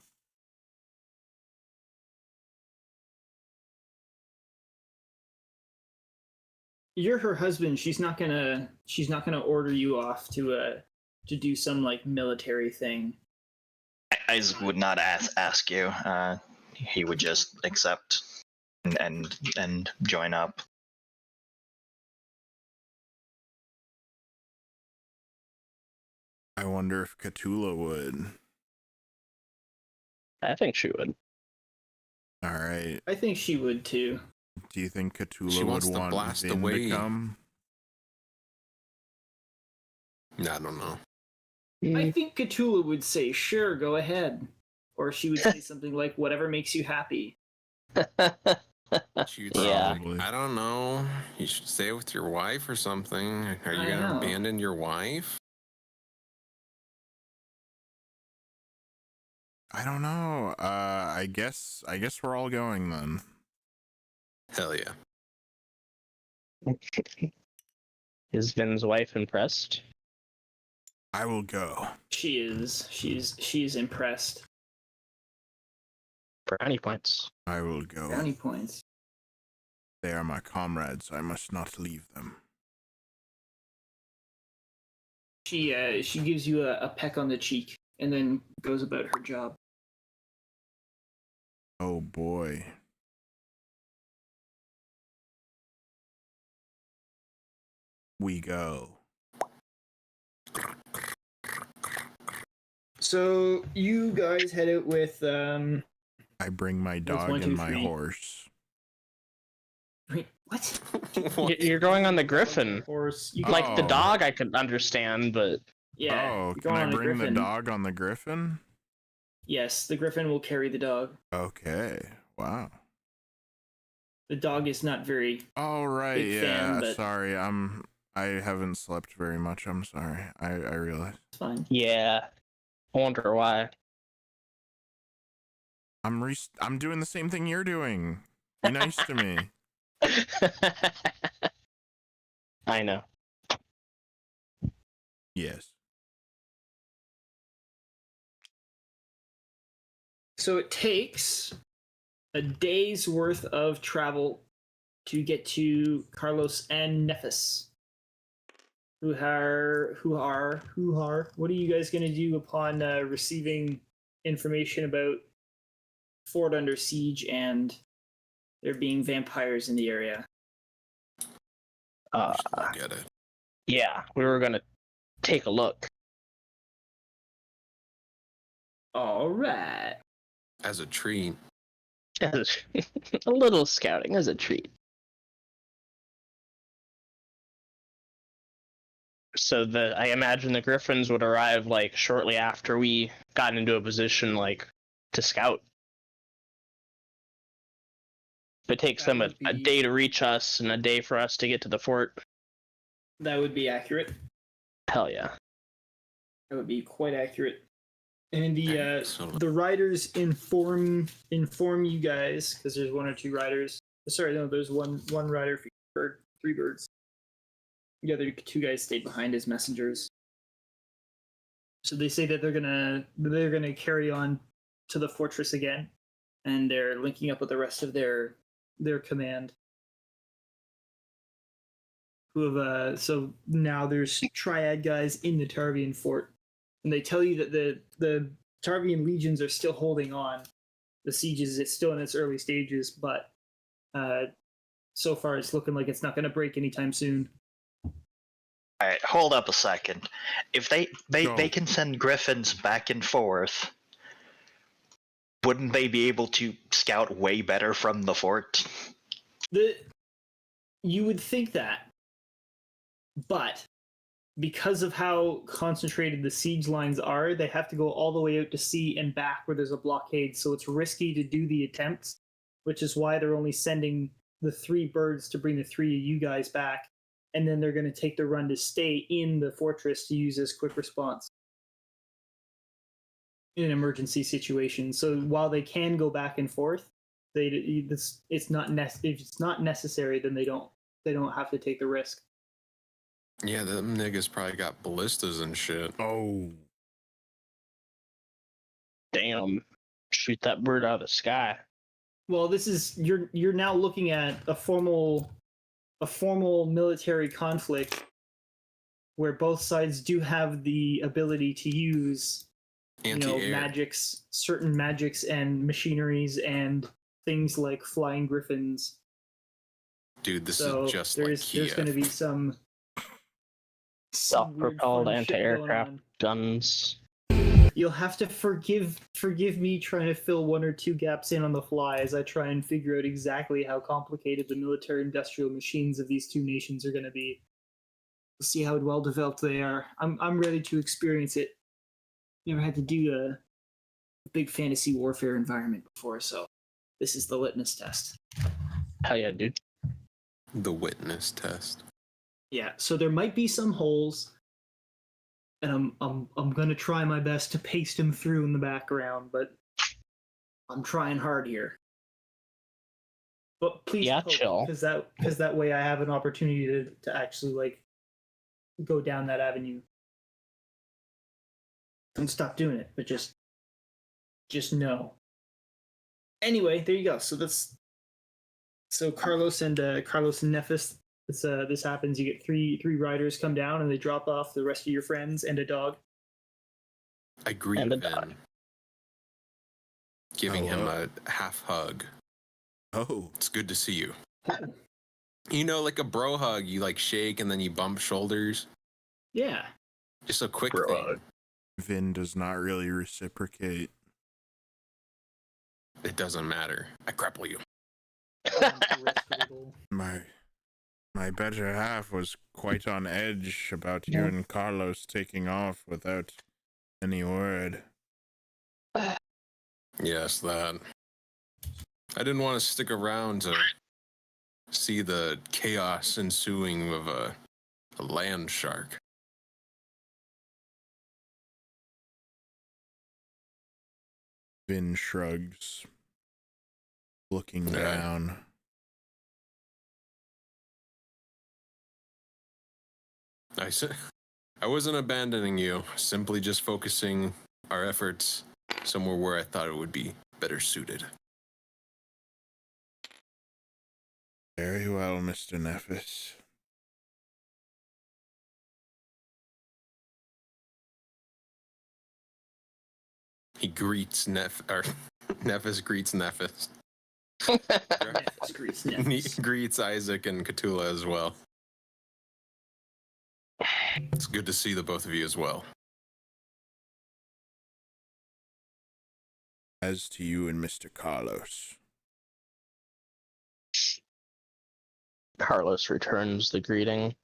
You're her husband. She's not gonna order you off to do some military thing. Isaac would not ask you. He would just accept and join up. I wonder if Khutula would. I think she would. All right. I think she would too. Do you think She Khutula wants would to want blast Vin away. to come? I don't know. I think Cthulhu would say, "Sure, go ahead," or she would say something like, "Whatever makes you happy." She'd Yeah. say, I don't know. You should stay with your wife or something. Are you I going to know. abandon your wife? I don't know. I guess we're all going then. Hell yeah. Is Vin's wife impressed? I will go. She is. She's impressed. Brownie points. I will go. Brownie points. They are my comrades. I must not leave them. She gives you a peck on the cheek and then goes about her job. Oh boy. We go. So you guys head out with I bring my dog one, two, and my three. horse. Wait, what? You're going on the Griffin. Horse. You Like the Oh. dog, I could understand, but Yeah. Oh, you're can going I on a bring the griffin. dog on the griffin? Yes, the griffin will carry the dog. Okay. Wow. The dog is not very. All right. Big Yeah. fan, but- Sorry. I haven't slept very much. I'm sorry. I realize. It's fine. yeah. I wonder why. I'm doing the same thing you're doing. Be nice to me. I know. Yes. So it takes a day's worth of travel to get to Carlos and Nephis. What are you guys going to do upon receiving information about Fort under siege and there being vampires in the area? Look at it. Yeah, we were gonna take a look. All right. As a treat. A little scouting as a treat. So I imagine the Griffins would arrive like shortly after we got into a position like to scout. If it takes That them would a be- day to reach us and a day for us to get to the fort, That would be accurate. hell yeah. That would be quite accurate. And Excellent. the riders inform you guys, because there's one or two riders. Sorry, no, there's one rider for each bird, 3 birds. The other 2 guys stayed behind as messengers. So they say that they're gonna carry on to the fortress again, and they're linking up with the rest of their command. Who have so now there's triad guys in the Tarvian fort, and they tell you that the Tarvian legions are still holding on. The siege is still in its early stages, but so far it's looking like it's not going to break anytime soon. All right, hold up a second. If they Go. can send griffins back and forth, wouldn't they be able to scout way better from the fort? You would think that, but because of how concentrated the siege lines are, they have to go all the way out to sea and back where there's a blockade, so it's risky to do the attempts, which is why they're only sending the 3 birds to bring the 3 of you guys back, and then they're going to take the run to stay in the fortress to use as quick response in an emergency situation. So while they can go back and forth, if it's not necessary, then they don't have to take the risk. Yeah, them niggas probably got ballistas and shit. Oh. Damn. Shoot that bird out of the sky. Well, this is you're now looking at a formal military conflict where both sides do have the ability to use Anti-air. certain magics and machineries and things like flying griffins. Dude, this So is just there's like going to Kiev. be some weird Self-propelled fun shit going anti-aircraft on. guns. You'll have to forgive me trying to fill one or two gaps in on the fly as I try and figure out exactly how complicated the military-industrial machines of these two nations are going to be. We'll see how well developed they are. I'm ready to experience it. Never had to do a big fantasy warfare environment before, so this is the litmus test. Hell yeah, dude. The witness test. Yeah, so there might be some holes, and I'm gonna try my best to paste them through in the background, but I'm trying hard here. But please, chill. because that way I have an opportunity to actually like go down that avenue. Don't stop doing it, but just know. Anyway, there you go. So Carlos and Nephis. This happens. You get three riders come down and they drop off the rest of your friends and a dog. I greet And a Vin, dog. giving him a half hug. Oh, It's good to see you. You know, like a bro hug, you like shake and then you bump shoulders. Yeah. Just a quick Bro thing. hug. Vin does not really reciprocate. It doesn't matter. I grapple you. My better half was quite on edge about you and Carlos taking off without any word. Yes, that. I didn't want to stick around to see the chaos ensuing of a land shark. Vin shrugs, looking Yeah. down. I wasn't abandoning you, simply just focusing our efforts somewhere where I thought it would be better suited. Very well, Mr. Nephis. He greets Nephis greets Nephis. Nephis greets He Nephis. greets Isaac and Khutula as well. It's good to see the both of you as well. As to you and Mr. Carlos. Carlos returns the greeting.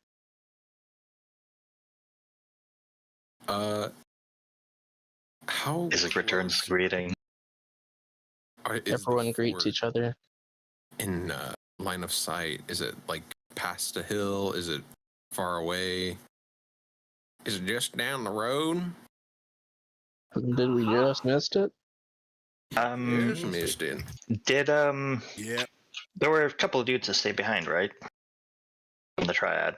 How Isaac returns close greeting. is the Everyone greets fort each other. in line of sight? Is it like past a hill? Is it far away? Is it just down the road? Did we just missed it? Yes, missed it. Did Yeah. there were a couple of dudes that stayed behind, right? From the triad.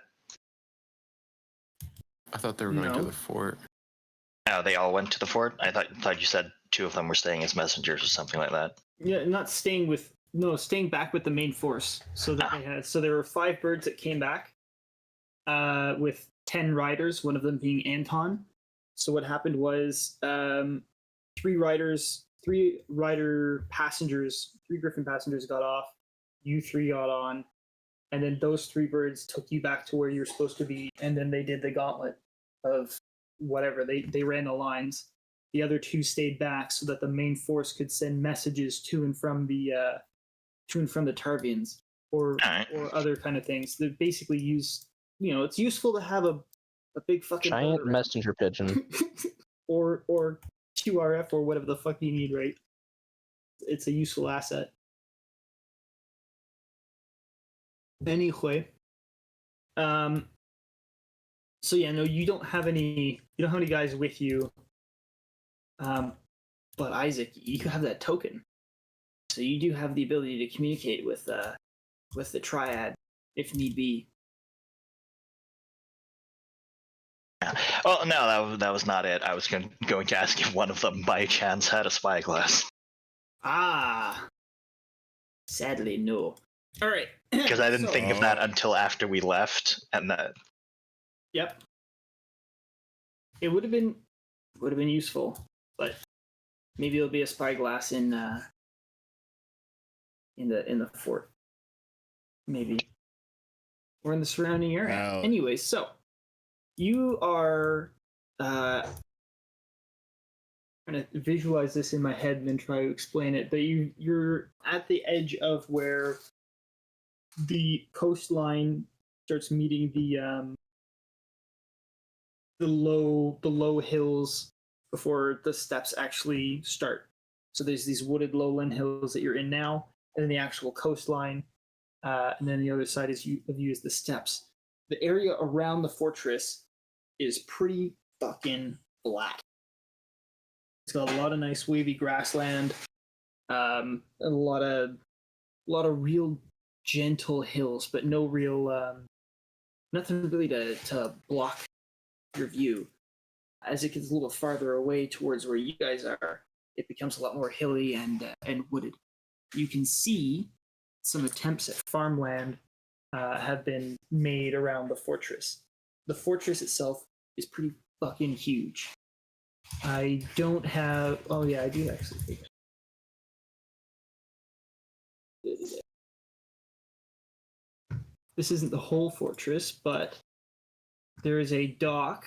I thought they were going to No. the fort. Oh, they all went to the fort? I thought you said two of them were staying as messengers or something like that. Yeah, not staying back with the main force. So that there were 5 birds that came back, with 10 riders. One of them being Anton. So what happened was, 3 Griffin passengers got off. You 3 got on, and then those 3 birds took you back to where you're supposed to be. And then they did the gauntlet of whatever they ran the lines. The other 2 stayed back so that the main force could send messages to and from the Tarvians or other kind of things. They basically use, it's useful to have a big fucking Giant bird messenger pigeon. or QRF or whatever the fuck you need, right? It's a useful asset. Anyway, so yeah, no, you don't have any guys with you. But Isaac, you have that token, so you do have the ability to communicate with the triad if need be. Yeah. Oh no, that was not it. I was going to ask if one of them by chance had a spyglass. Ah, sadly, no. All right, Because I didn't So- think of that until after we left, and that. Yep. It would have been useful, but maybe it'll be a spyglass in the fort, maybe, or in the surrounding area. Well- Anyway, so you are trying to visualize this in my head and then try to explain it. But you're at the edge of where the coastline starts meeting the low hills before the steps actually start. So there's these wooded lowland hills that you're in now, and then the actual coastline, and then the other side of you is the steppes. The area around the fortress is pretty fucking flat. It's got a lot of nice wavy grassland, and a lot of real gentle hills, but no real nothing really to block your view. As it gets a little farther away towards where you guys are, it becomes a lot more hilly and wooded. You can see some attempts at farmland have been made around the fortress. The fortress itself is pretty fucking huge. I don't have... Oh yeah, I do actually. This isn't the whole fortress, but there is a dock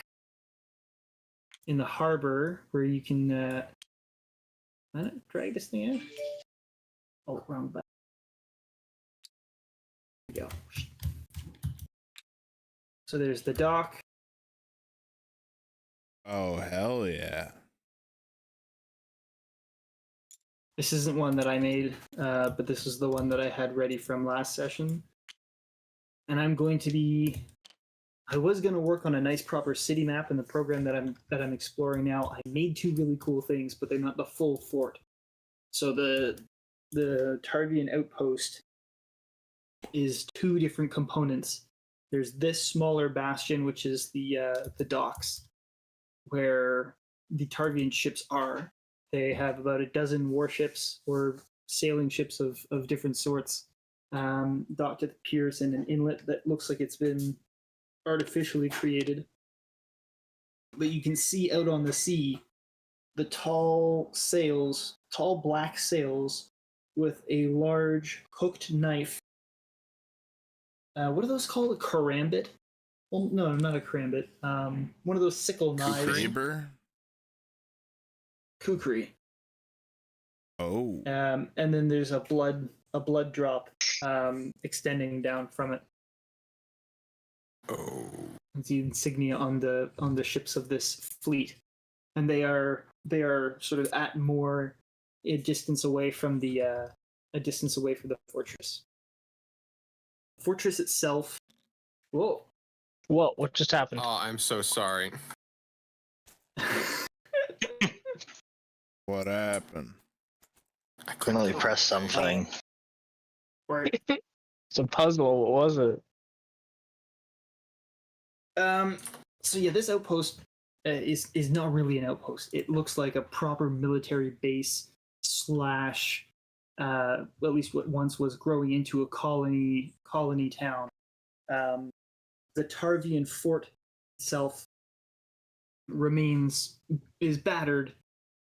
in the harbor where you can drag this thing out. Oh, wrong button. There we go. So there's the dock. Oh, hell yeah. This isn't one that I made, but this is the one that I had ready from last session. And I'm going to be... I was going to work on a nice proper city map in the program that I'm exploring now. I made two really cool things, but they're not the full fort. So the Tarvian outpost is two different components. There's this smaller bastion, which is the docks, where the Tarvian ships are. They have about a dozen warships or sailing ships of different sorts docked at the piers in an inlet that looks like it's been artificially created. But you can see out on the sea the tall black sails with a large hooked knife. What are those called? A karambit? Well, no, not a karambit. One of those sickle knives. Saber? Kukri. Oh. And then there's a blood drop extending down from it. Oh. It's the insignia on the ships of this fleet, and they are sort of at more a distance away from the fortress. The fortress itself. Whoa! What just happened? Oh, I'm so sorry. What happened? I Finally pressed something. Right. It's a puzzle. What was it? So yeah, this outpost is not really an outpost. It looks like a proper military base slash, at least what once was growing into a colony town. The Tarvian fort itself is battered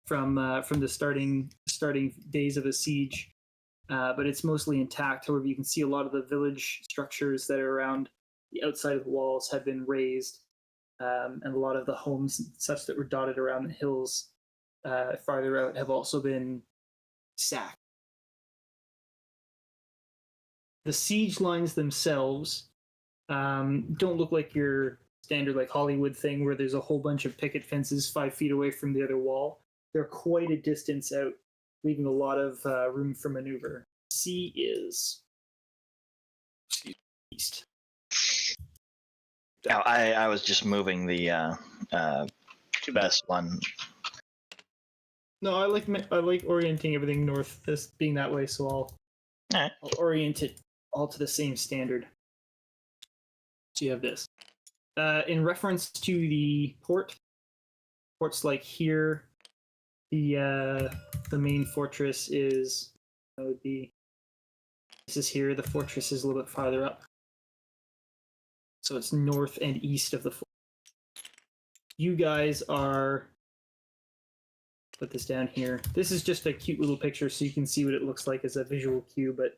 from the starting days of a siege, but it's mostly intact. However, you can see a lot of the village structures that are around the outside of the walls have been razed, and a lot of the homes and such that were dotted around the hills farther out have also been sacked. The siege lines themselves don't look like your standard like Hollywood thing where there's a whole bunch of picket fences 5 feet away from the other wall. They're quite a distance out, leaving a lot of room for maneuver. Sea is east. Oh, I was just moving the this one. No, I like orienting everything north, this being that way, so I'll orient it all to the same standard. So you have this. In reference to the port's like here. The main fortress is this is here. The fortress is a little bit farther up. So it's north and east of the fort. You guys are... Put this down here. This is just a cute little picture so you can see what it looks like as a visual cue, but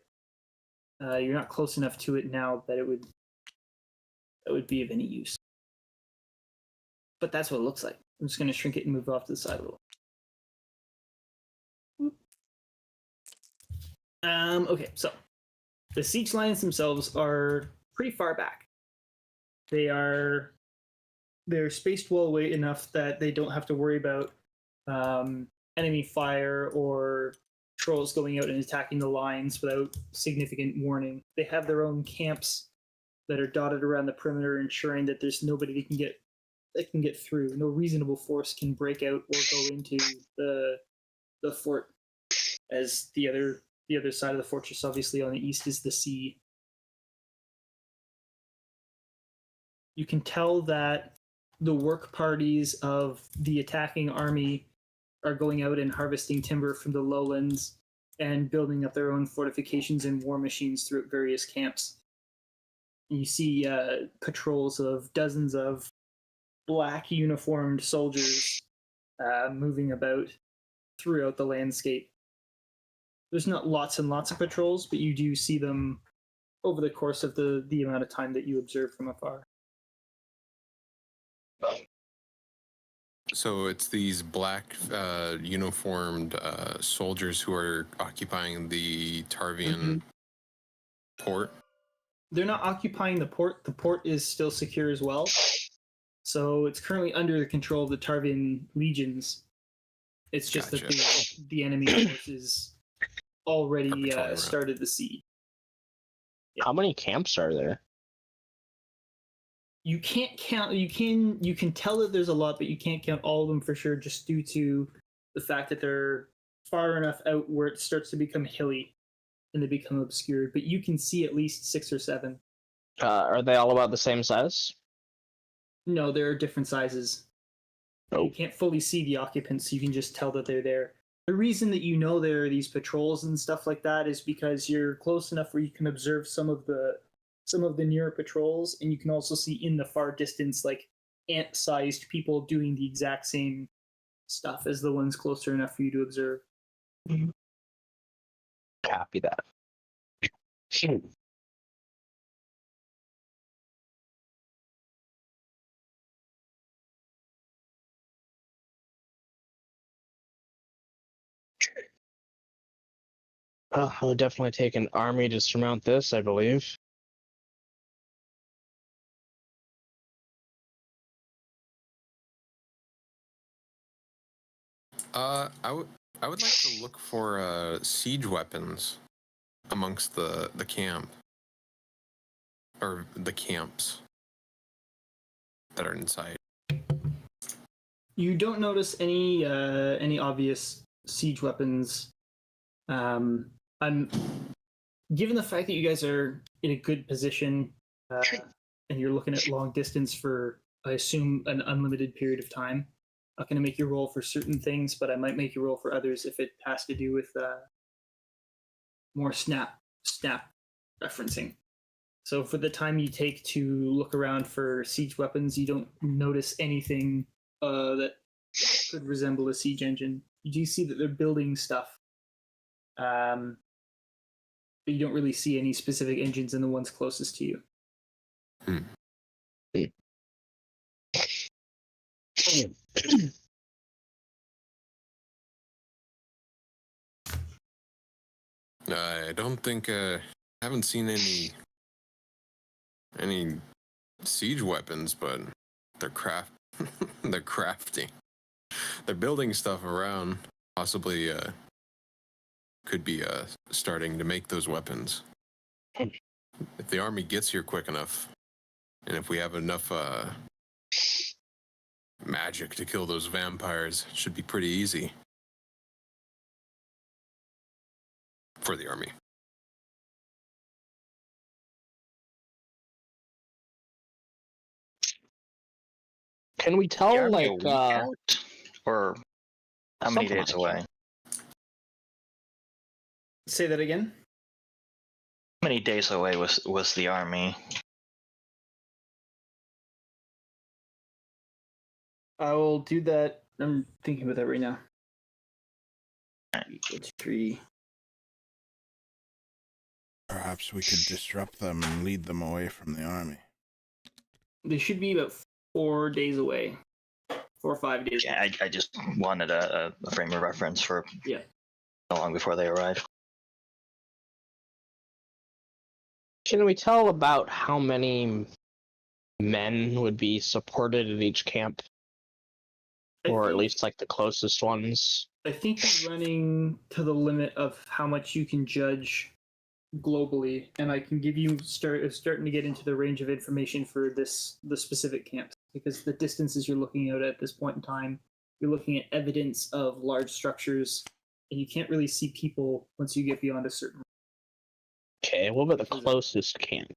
you're not close enough to it now that it would be of any use. But that's what it looks like. I'm just going to shrink it and move off to the side a little. Okay, so the siege lines themselves are pretty far back. They're spaced well away enough that they don't have to worry about enemy fire or trolls going out and attacking the lines without significant warning. They have their own camps that are dotted around the perimeter, ensuring that there's nobody that can get through. No reasonable force can break out or go into the fort, as the other side of the fortress, obviously on the east, is the sea. You can tell that the work parties of the attacking army are going out and harvesting timber from the lowlands and building up their own fortifications and war machines throughout various camps. You see patrols of dozens of black uniformed soldiers moving about throughout the landscape. There's not lots and lots of patrols, but you do see them over the course of the amount of time that you observe from afar. So it's these black uniformed soldiers who are occupying the Tarvian port? They're not occupying the port. The port is still secure as well. So it's currently under the control of the Tarvian legions. It's just Gotcha. that the enemy forces already patrolling started the siege. How many camps are there? You can't count. You can tell that there's a lot, but you can't count all of them for sure, just due to the fact that they're far enough out where it starts to become hilly and they become obscured. But you can see at least 6 or 7. Are they all about the same size? No, there are different sizes. Oh. You can't fully see the occupants, so you can just tell that they're there. The reason that you know there are these patrols and stuff like that is because you're close enough where you can observe some of the nearer patrols, and you can also see in the far distance like ant-sized people doing the exact same stuff as the ones closer enough for you to observe. Copy that. I'll definitely take an army to surmount this, I believe. I would like to look for siege weapons amongst the camp, or the camps that are inside. You don't notice any obvious siege weapons. I'm given the fact that you guys are in a good position and you're looking at long distance for, I assume, an unlimited period of time. I'm not going to make you roll for certain things, but I might make you roll for others if it has to do with more snap referencing. So for the time you take to look around for siege weapons, you don't notice anything that could resemble a siege engine. You do see that they're building stuff, but you don't really see any specific engines in the ones closest to you. I don't think I haven't seen any siege weapons, but they're they're crafting. They're building stuff around. Possibly could be starting to make those weapons. If the army gets here quick enough, and if we have enough magic to kill those vampires, it should be pretty easy for the army. Can we tell, The army a like, week out? Or how many something days like away? Say that again? How many days away was the army? I will do that. I'm thinking about that right now. Right. 3. Perhaps we could disrupt them and lead them away from the army. They should be about 4 days away. 4 or 5 days. Yeah, I just wanted a frame of reference for Yeah. how long before they arrive. Can we tell about how many men would be supported at each camp? Or at least like the closest ones? I think you're running to the limit of how much you can judge globally, and I can give you starting to get into the range of information for the specific camps, because the distances you're looking at this point in time, you're looking at evidence of large structures, and you can't really see people once you get beyond a certain. Okay, what about the closest camp?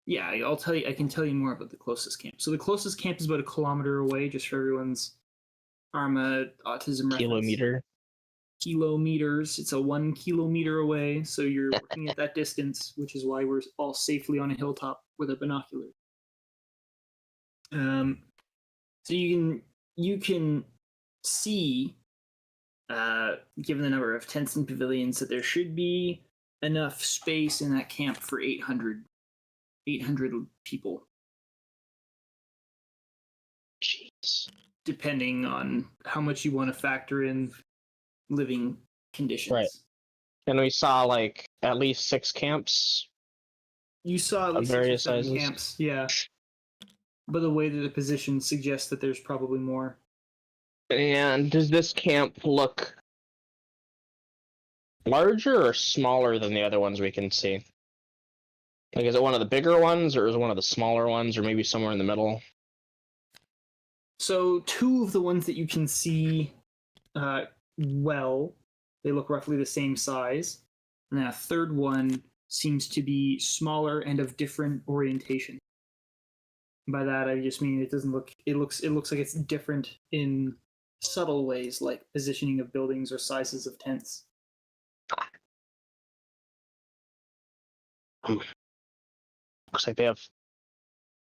Yeah, I'll tell you. I can tell you more about the closest camp. So the closest camp is about 1 kilometer away, just for everyone's Arma autism reference. Kilometers. It's a 1 kilometer away, so you're looking at that distance, which is why we're all safely on a hilltop with a binocular. So you can see, given the number of tents and pavilions, that there should be enough space in that camp for 800 people. Jeez. Depending on how much you want to factor in living conditions. Right. And we saw like at least 6 camps. You saw at least various 6 or 7 sizes. camps, yeah. But the way that the position suggests that there's probably more. And does this camp look larger or smaller than the other ones we can see? Like, is it one of the bigger ones, or is it one of the smaller ones, or maybe somewhere in the middle? So 2 of the ones that you can see they look roughly the same size. And then a third one seems to be smaller and of different orientation. By that I just mean it looks like it's different in subtle ways, like positioning of buildings or sizes of tents. Looks like they have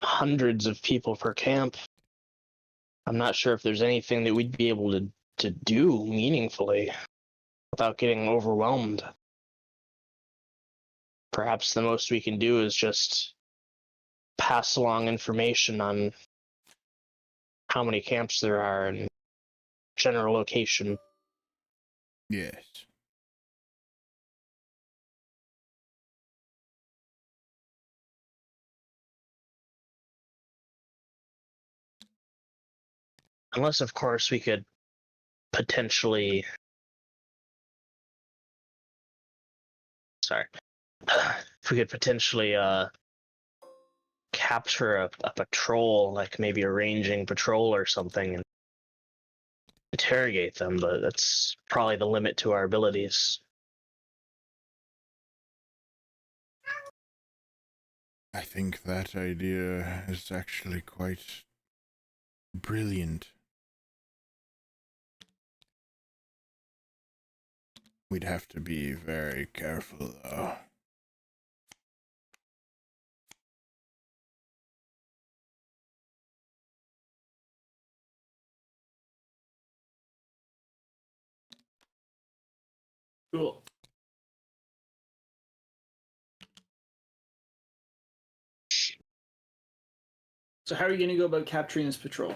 hundreds of people per camp. I'm not sure if there's anything that we'd be able to do meaningfully without getting overwhelmed. Perhaps the most we can do is just pass along information on how many camps there are and general location. Yes. Unless, of course, we could potentially... if we could potentially capture a patrol, like maybe a ranging patrol or something, and interrogate them, but that's probably the limit to our abilities. I think that idea is actually quite brilliant. We'd have to be very careful, though. Cool. So how are you going to go about capturing this patrol?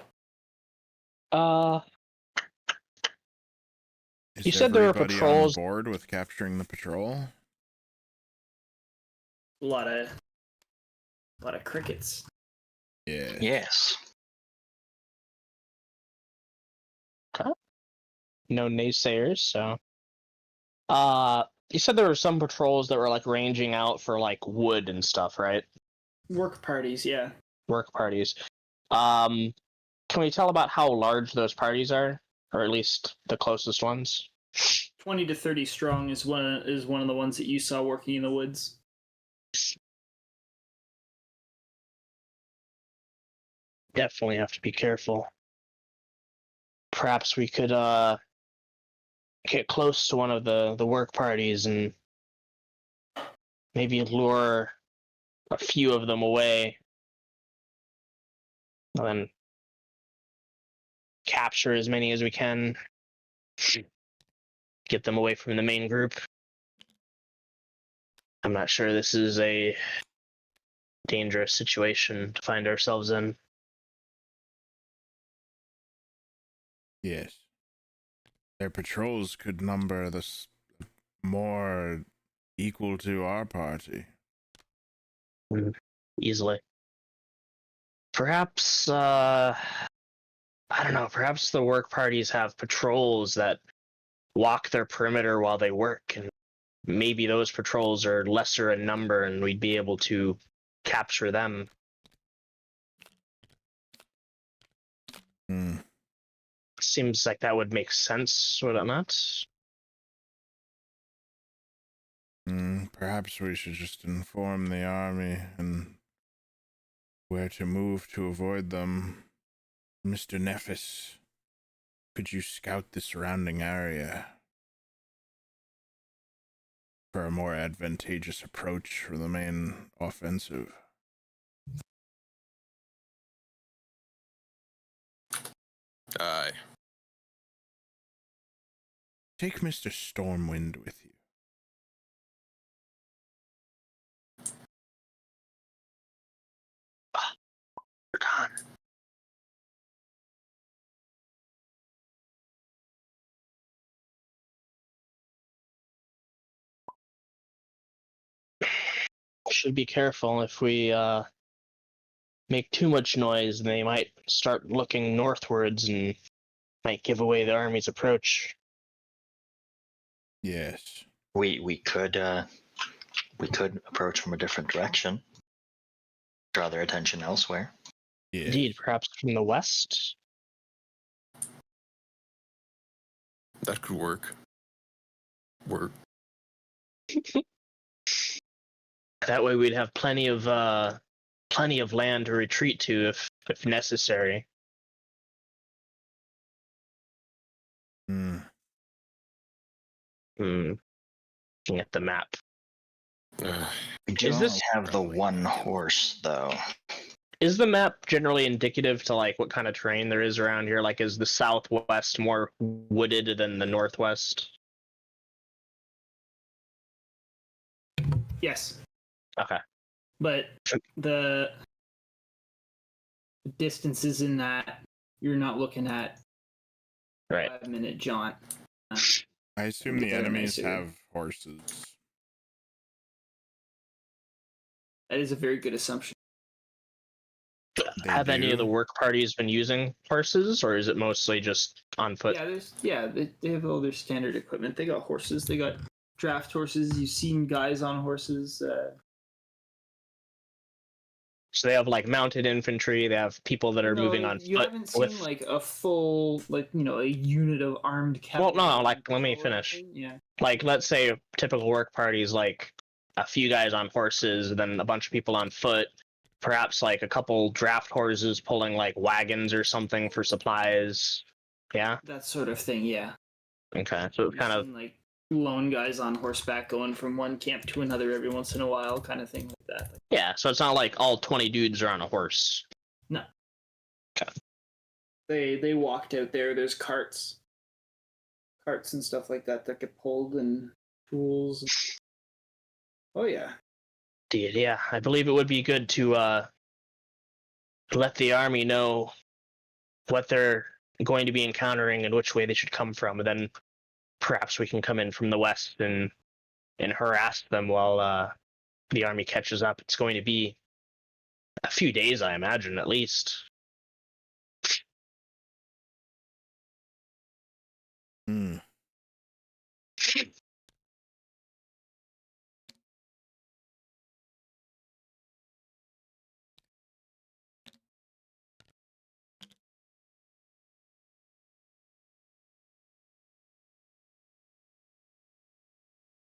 Is You said there were everybody patrols. on board with capturing the patrol? A lot of crickets. Yeah. Yes. No naysayers, so. You said there were some patrols that were like ranging out for like wood and stuff, right? Work parties, yeah. Work parties. Can we tell about how large those parties are, or at least the closest ones? 20 to 30 strong is one of the ones that you saw working in the woods. Definitely have to be careful. Perhaps we could get close to one of the work parties and maybe lure a few of them away, and then capture as many as we can. Get them away from the main group. I'm not sure this is a dangerous situation to find ourselves in. Yes. Their patrols could number this more equal to our party. easily. Perhaps, I don't know, perhaps the work parties have patrols that walk their perimeter while they work, and maybe those patrols are lesser in number and we'd be able to capture them. Seems like that would make sense, would it not? Perhaps we should just inform the army and where to move to avoid them. Mr. Nephis, could you scout the surrounding area for a more advantageous approach for the main offensive? Aye. Take Mr. Stormwind with you. We're gone. Should be careful. If we make too much noise, they might start looking northwards and might give away the army's approach. Yes. We could approach from a different direction. Draw their attention elsewhere. Yes. Indeed, perhaps from the west? That could work. That way we'd have plenty of land to retreat to if necessary. Looking at the map. We do Is only this have the one horse, though. Is the map generally indicative to like what kind of terrain there is around here? Like, is the southwest more wooded than the northwest? Yes, Okay. but the distances in that you're not looking at Right. 5-minute jaunt. I assume the They're enemies nicer. have horses. That is a very good assumption. They Have any of do? the work parties been using horses, or is it mostly just on foot? They have all their standard equipment. They got horses. They got draft horses. You've seen guys on horses. So they have like mounted infantry. They have people that are moving on You foot. haven't seen like a full a unit of armed cavalry. Well, no, like let me patrol or finish. anything. Yeah. Like, let's say a typical work party is like a few guys on horses, then a bunch of people on foot. Perhaps like a couple draft horses pulling like wagons or something for supplies. Yeah. That sort of thing. Yeah. Okay. So it's You've kind of seen, like lone guys on horseback going from one camp to another every once in a while, kind of thing like that. yeah. So it's not like all 20 dudes are on a horse. No. Okay. They walked out there. There's carts and stuff like that get pulled and tools. Oh yeah. Indeed, yeah. I believe it would be good to let the army know what they're going to be encountering and which way they should come from, and then perhaps we can come in from the west and harass them while the army catches up. It's going to be a few days, I imagine, at least.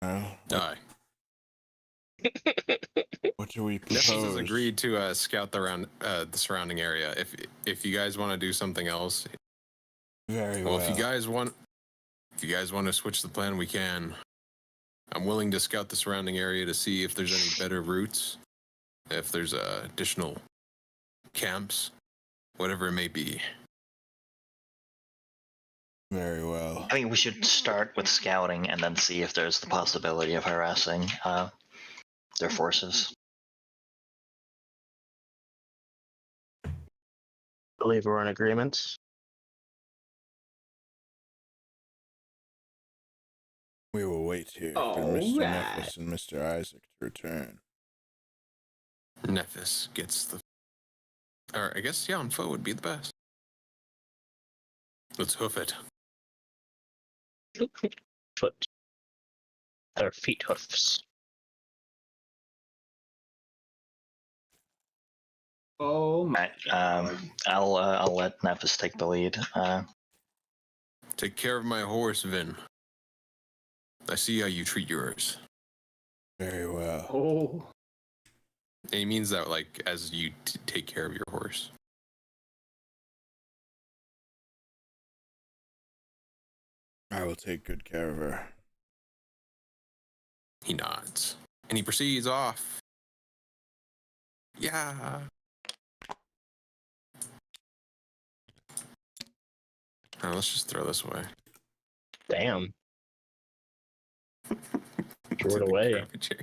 Well, Aye. what do we Nephis has propose? agreed to scout the surrounding area. If you guys want to do something else, Very well. if you guys want to switch the plan, we can. I'm willing to scout the surrounding area to see if there's any better routes, if there's additional camps, whatever it may be. Very well. I mean, we should start with scouting and then see if there's the possibility of harassing their forces. I believe we're in agreement. We will wait here for All Mr. right. Nephis and Mr. Isaac to return. Nephis gets the... Or I guess, yeah, on foot would be the best. Let's hoof it. Foot. Their feet hoofs. Oh my Alright, I'll let Nephis take the lead. Take care of my horse, Vin. I see how you treat yours. Very well. Oh. And he means that, like, as you take care of your horse. I will take good care of her. He nods. And he proceeds off. Yeah. Let's just throw this away. Damn. To Throw it the away. garbager.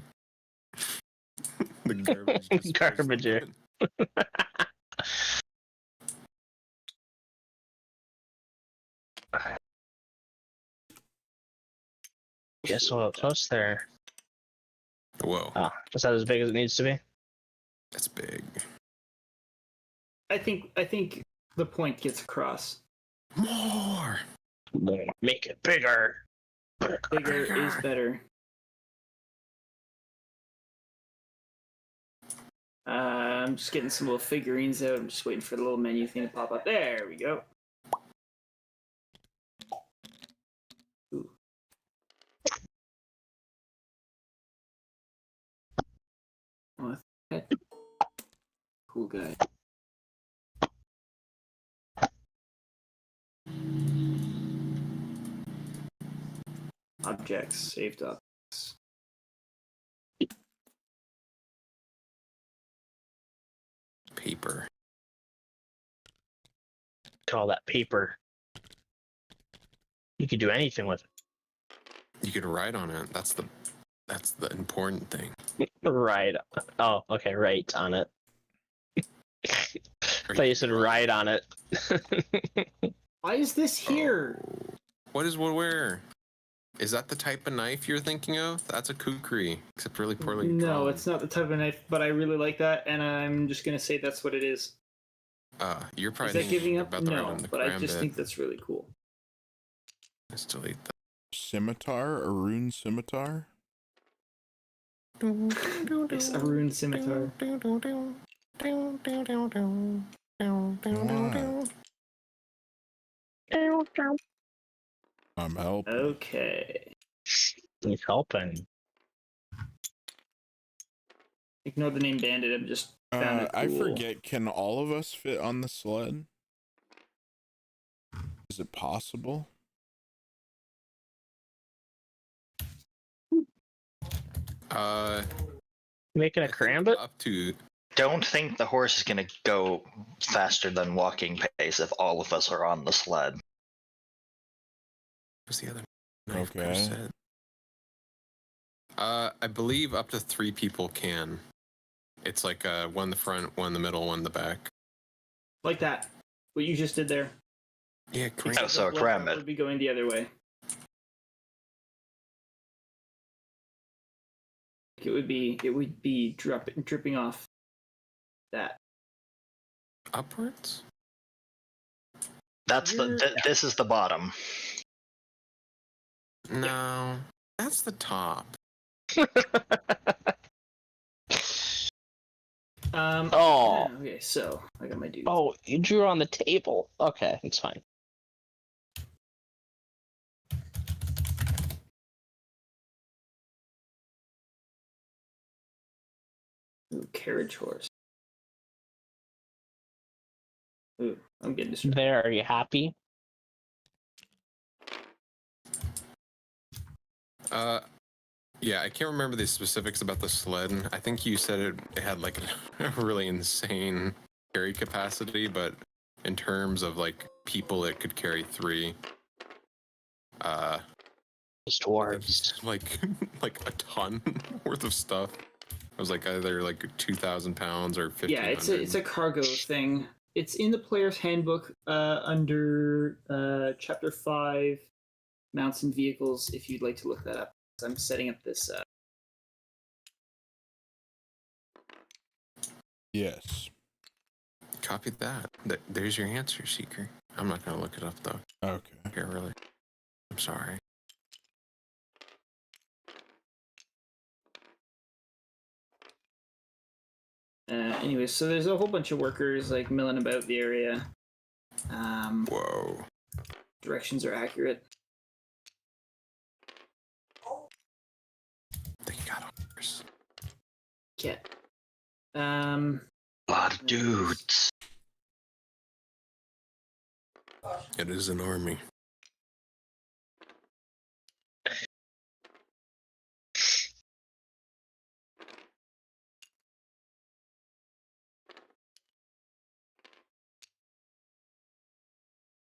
The garbage disposal Garbager. bin. Guess what? Close there. Whoa, Oh, is that as big as it needs to be? that's big. I think the point gets across. More. Make it bigger. Bigger is better. I'm just getting some little figurines out. I'm just waiting for the little menu thing to pop up. There we go. Ooh. Oh, that cool guy. Objects, saved objects. Paper. Call that paper. You could do anything with You could write on it. That's the important thing. it. Right. Oh, okay, right on it. I thought you said right on it. Why is this here? What is where? Is that the type of knife you're thinking of? That's a kukri, except really poorly No, drawn. it's not the type of knife, but I really like that, and I'm just gonna say that's what it is. You're Is probably that thinking giving up? about the right No, one, the but I just Karambit. think that's really cool. Let's delete that. Scimitar? A rune scimitar? It's a rune scimitar. I'm helping. Okay. He's helping. Ignore the name Bandit. I'm just found it cool. I forget, can all of us fit on the sled? Is it possible? Making a Karambit? Up to Don't think the horse is gonna go faster than walking pace if all of us are on the sled. what's the other knife per Okay. set? I believe up to 3 people can. It's like one in the front, one in the middle, one in the back. Like that. What you just did there. Yeah, great. Oh, so a Left Karambit. would be going the other way. It would be dripping off that. Upwards? That's this is the bottom. No, that's the top. Oh. yeah, okay, so I got my dude. Oh, you drew on the table. Okay, it's fine. Ooh, carriage horse. Ooh, I'm getting distracted. There, are you happy? Yeah, I can't remember the specifics about the sled. I think you said it had like a really insane carry capacity, but in terms of like people, it could carry 3. It's dwarves. Like like a ton worth of stuff. It was like either like 2,000 pounds or 1,500. Yeah, it's a cargo thing. It's in the player's handbook under chapter 5, mounts and vehicles. If you'd like to look that up, I'm setting up this. Yes. Copy that. There's your answer, Seeker. I'm not gonna look it up though. Okay. Here, really. I'm sorry. Anyway, so there's a whole bunch of workers like milling about the area. Whoa. Directions are accurate. They got ours. Yeah. A lot of dudes. It is an army.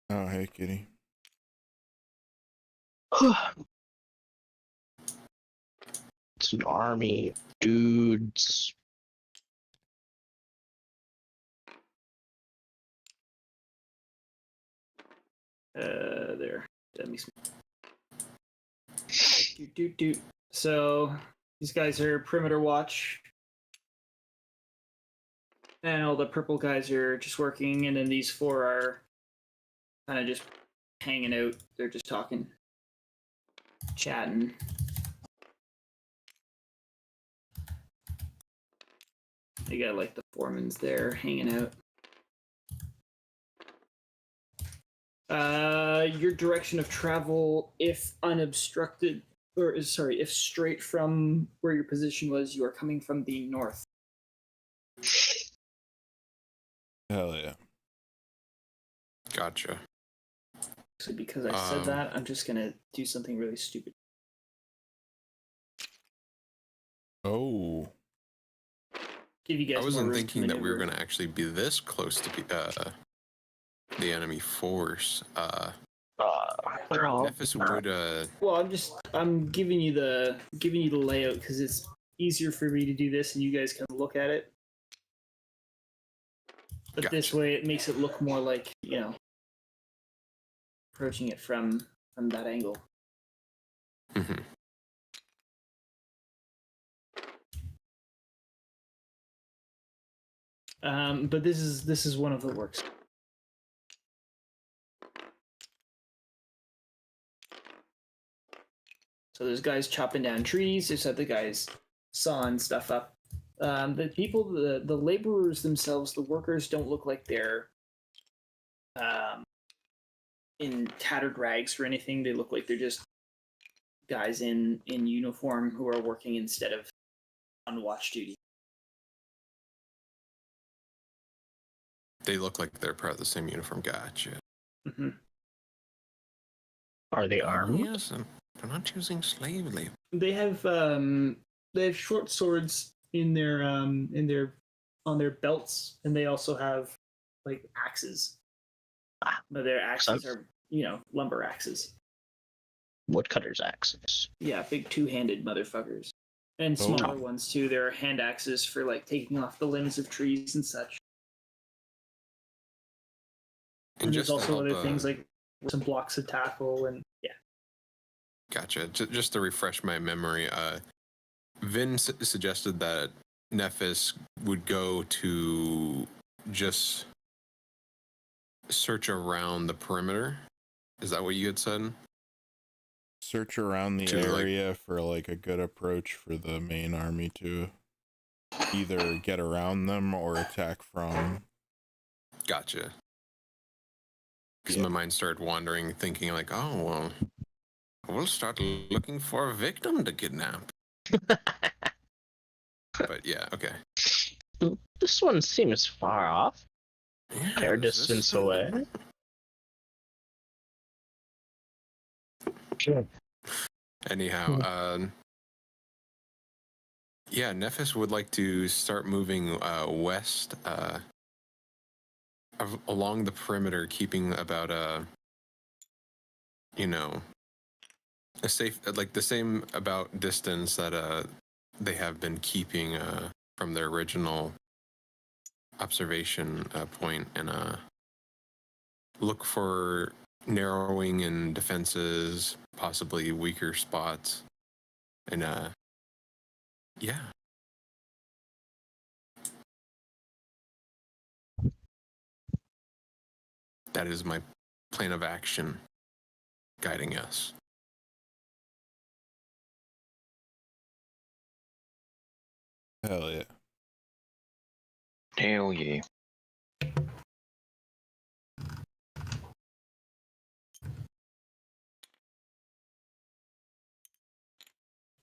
Oh, hey, kitty. It's an army of dudes. There. Let me. Do. So these guys are perimeter watch, and all the purple guys are just working, and then these four are kind of just hanging out. They're just talking, chatting. They got like the foremans there hanging out. Your direction of travel, if unobstructed, or sorry, if straight from where your position was, you are coming from the north. Hell yeah. Gotcha. So because I said that, I'm just gonna do something really stupid. Oh. Give you guys. I wasn't more room thinking to that we were maneuver. going to actually be this close to the enemy force. They're all Nephis would Well, I'm giving you the layout because it's easier for me to do this, and you guys can look at it. But this Gotcha. way, it makes it look more like approaching it from that angle. mhm. But this is one of the works. So there's guys chopping down trees. There's other guys sawing stuff up. The people, the laborers themselves, the workers don't look like they're in tattered rags or anything. They look like they're just guys in uniform who are working instead of on watch duty. They look like they're part of the same uniform. Gotcha. Mm-hmm. are they armed? Yes, and they're not using slave labor. They have short swords in their on their belts, and they also have like axes. But their axes are lumber axes. Woodcutter's axes. Yeah, big two-handed motherfuckers, and smaller ones too. There are hand axes for like taking off the limbs of trees and such. And there's also other things like some blocks of tackle and Gotcha. Just to refresh my memory, Vin suggested that Nephis would go to just search around the perimeter. Is that what you had said? Search around the area for like a good approach for the main army to either get around them or attack from. Gotcha. Because my mind started wandering, thinking like, oh, well, we'll start looking for a victim to kidnap. But yeah, okay. This one seems far off. Yeah, Fair distance away. Sure. Anyhow, yeah, Nephis would like to start moving west along the perimeter, keeping about a safe, like the same about distance that they have been keeping from their original observation point, and look for narrowing in defenses, possibly weaker spots, and yeah. that is my plan of action guiding us. Hell yeah. Hell yeah.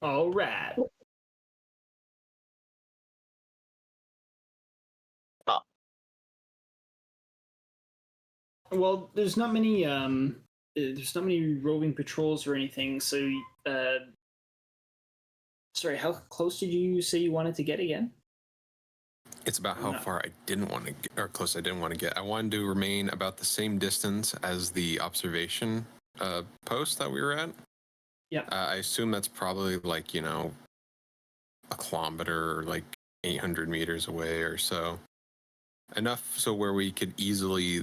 All right. Well, there's not many roving patrols or anything. So, sorry, how close did you say you wanted to get again? It's about how far I didn't want to get, or close I didn't want to get. I wanted to remain about the same distance as the observation post that we were at. Yeah. I assume that's probably like, you know, a kilometer or like 800 meters away or so. Enough so where we could easily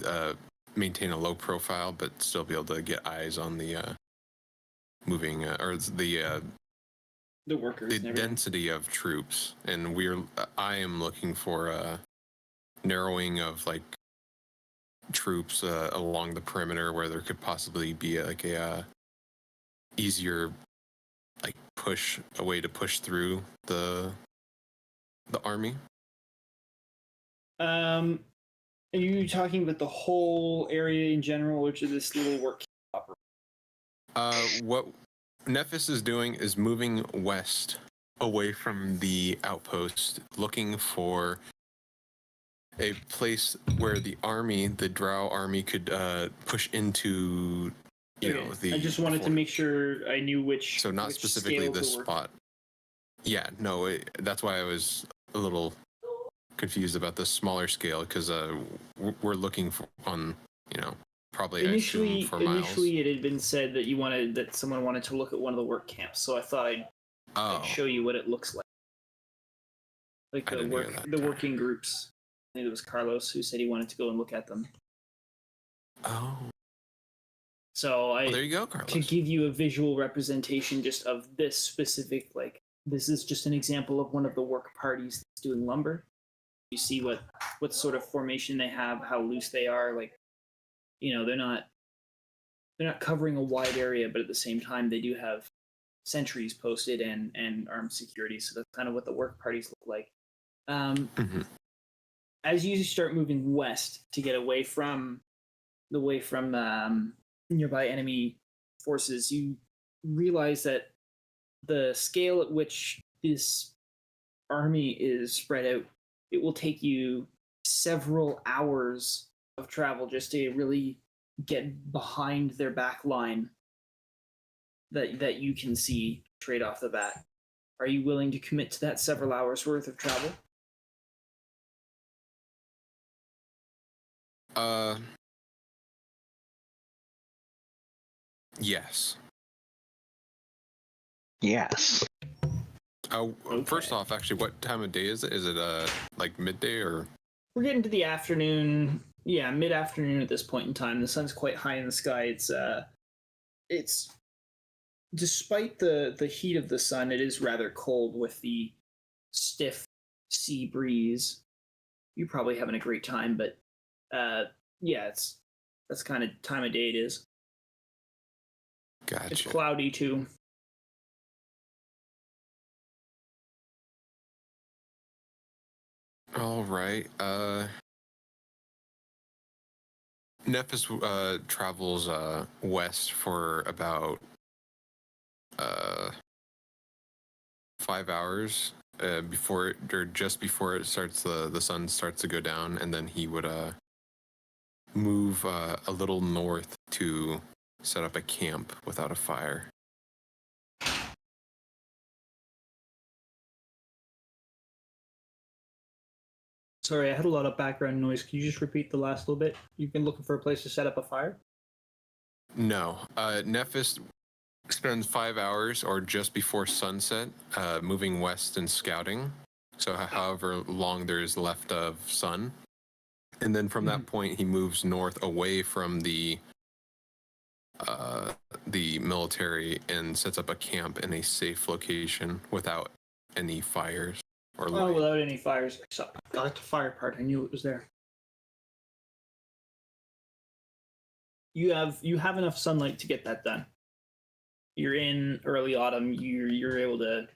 maintain a low profile, but still be able to get eyes on the moving or the workers. the density of troops. And I am looking for a narrowing of like troops along the perimeter where there could possibly be like a easier like a way to push through the army. Are you talking about the whole area in general, or just this little work camp? What Nephis is doing is moving west away from the outpost, looking for a place where the Drow army could push into, you know, the I just wanted to make sure I knew which. So not which specifically this scale to work. spot. Yeah, no, that's why I was a little confused about the smaller scale, because we're looking for on, you know, probably Initially, for miles. it had been said that someone wanted to look at one of the work camps, so I thought I'd show you what it looks like. Like the working groups. I think it was Carlos who said he wanted to go and look at them. Oh. So Well, there you go, Carlos. to give you a visual representation just of this specific, like, this is just an example of one of the work parties that's doing lumber. You see what sort of formation they have, how loose they are. Like, you know, they're not covering a wide area, but at the same time they do have sentries posted and armed security. So that's kind of what the work parties look like. As you start moving west to get away from nearby enemy forces, you realize that the scale at which this army is spread out, it will take you several hours of travel just to really get behind their back line that you can see straight off the bat. Are you willing to commit to that several hours worth of travel? Yes. Yes. First off, actually, what time of day is it? Is it like midday or? We're getting to the afternoon. Yeah, mid-afternoon at this point in time. The sun's quite high in the sky. It's despite the heat of the sun, it is rather cold with the stiff sea breeze. You're probably having a great time, but yeah, that's kind of time of day it is. Gotcha. It's cloudy too. All right. Nephis travels west for about 5 hours just before it starts the sun starts to go down, and then he would move a little north to set up a camp without a fire. Sorry, I had a lot of background noise. Can you just repeat the last little bit? You've been looking for a place to set up a fire? No. Nephis spends 5 hours or just before sunset moving west and scouting. So however long there is left of sun. And then from that point, he moves north away from the military and sets up a camp in a safe location without any fires or light. Oh, without any fires. Got the fire part. I knew it was there. you have enough sunlight to get that done. You're in early autumn. You're able to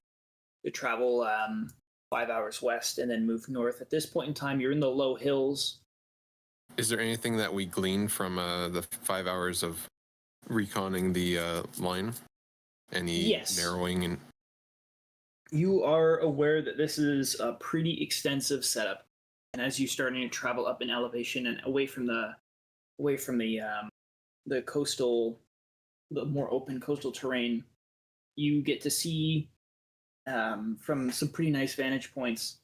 travel 5 hours west and then move north. At this point in time, you're in the low hills. Is there anything that we glean from the 5 hours of reconning the line? Any narrowing? And you are aware that this is a pretty extensive setup, and as you're starting to travel up in elevation and away from the coastal, the more open coastal terrain, you get to see from some pretty nice vantage points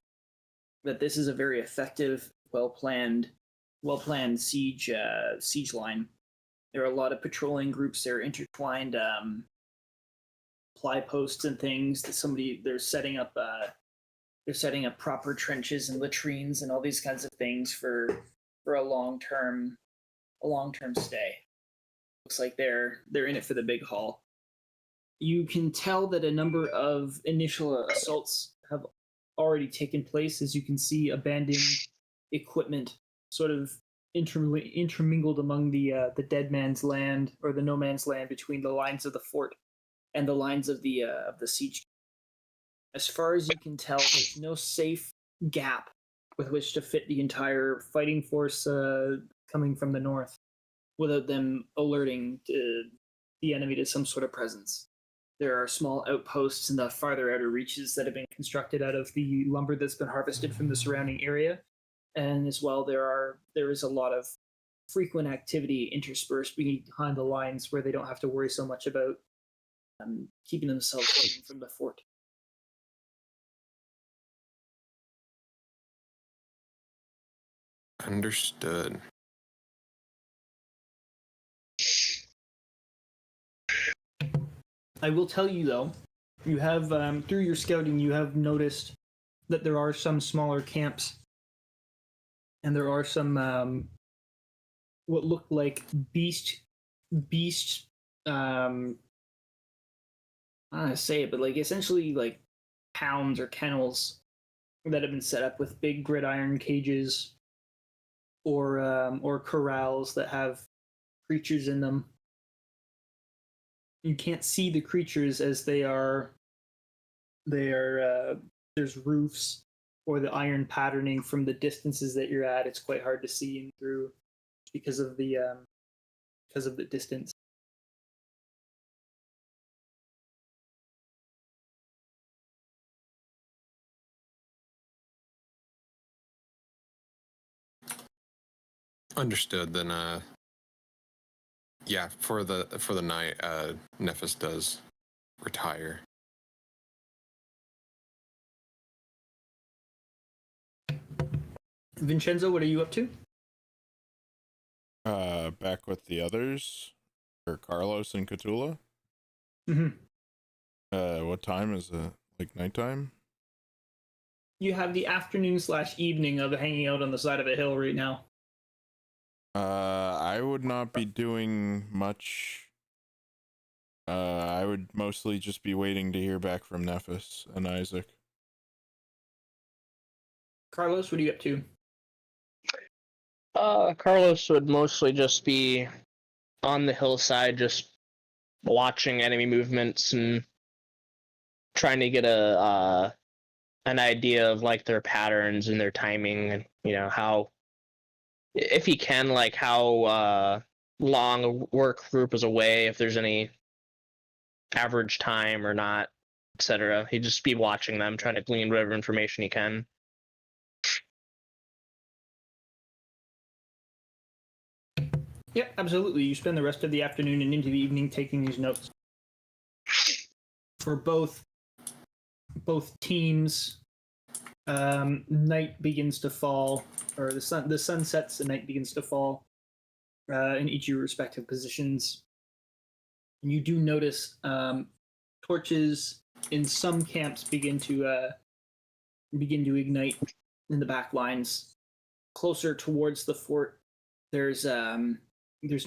that this is a very effective, well planned siege line. There are a lot of patrolling groups. They're intertwined ply posts and things. They're setting up proper trenches and latrines and all these kinds of things for a long term stay. Looks like they're in it for the big haul. You can tell that a number of initial assaults have already taken place. As you can see, abandoned equipment sort of intermingled among the dead man's land, or the no man's land, between the lines of the fort and the lines of the siege. As far as you can tell, there's no safe gap with which to fit the entire fighting force coming from the north without them alerting the enemy to some sort of presence. There are small outposts in the farther outer reaches that have been constructed out of the lumber that's been harvested from the surrounding area. And as well, there is a lot of frequent activity interspersed behind the lines where they don't have to worry so much about keeping themselves hidden from the fort. Understood. I will tell you, though, you have, through your scouting, you have noticed that there are some smaller camps, and there are some what look like beast I don't know how to say it, but like essentially like pounds or kennels that have been set up with big gridiron cages or corrals that have creatures in them. You can't see the creatures as there's roofs or the iron patterning from the distances that you're at. It's quite hard to see in through because of the distance. Understood. Then yeah, for the night, Nephis does retire. Vinshenzo, what are you up to? Back with the others, or Carlos and Khutula. Mm-hmm. What time is it? Like nighttime? You have the afternoon/evening of hanging out on the side of a hill right now. I would not be doing much. I would mostly just be waiting to hear back from Nephis and Isaac. Carlos, what are you up to? Carlos would mostly just be on the hillside, just watching enemy movements and trying to get an idea of like their patterns and their timing, and how, if he can, like how long a work group is away, if there's any average time or not, etc. He'd just be watching them, trying to glean whatever information he can. Yeah, absolutely. You spend the rest of the afternoon and into the evening taking these notes. For both teams, night begins to fall, or the sun sets, the night begins to fall in each of your respective positions. And you do notice torches in some camps begin to ignite in the back lines. Closer towards the fort, there's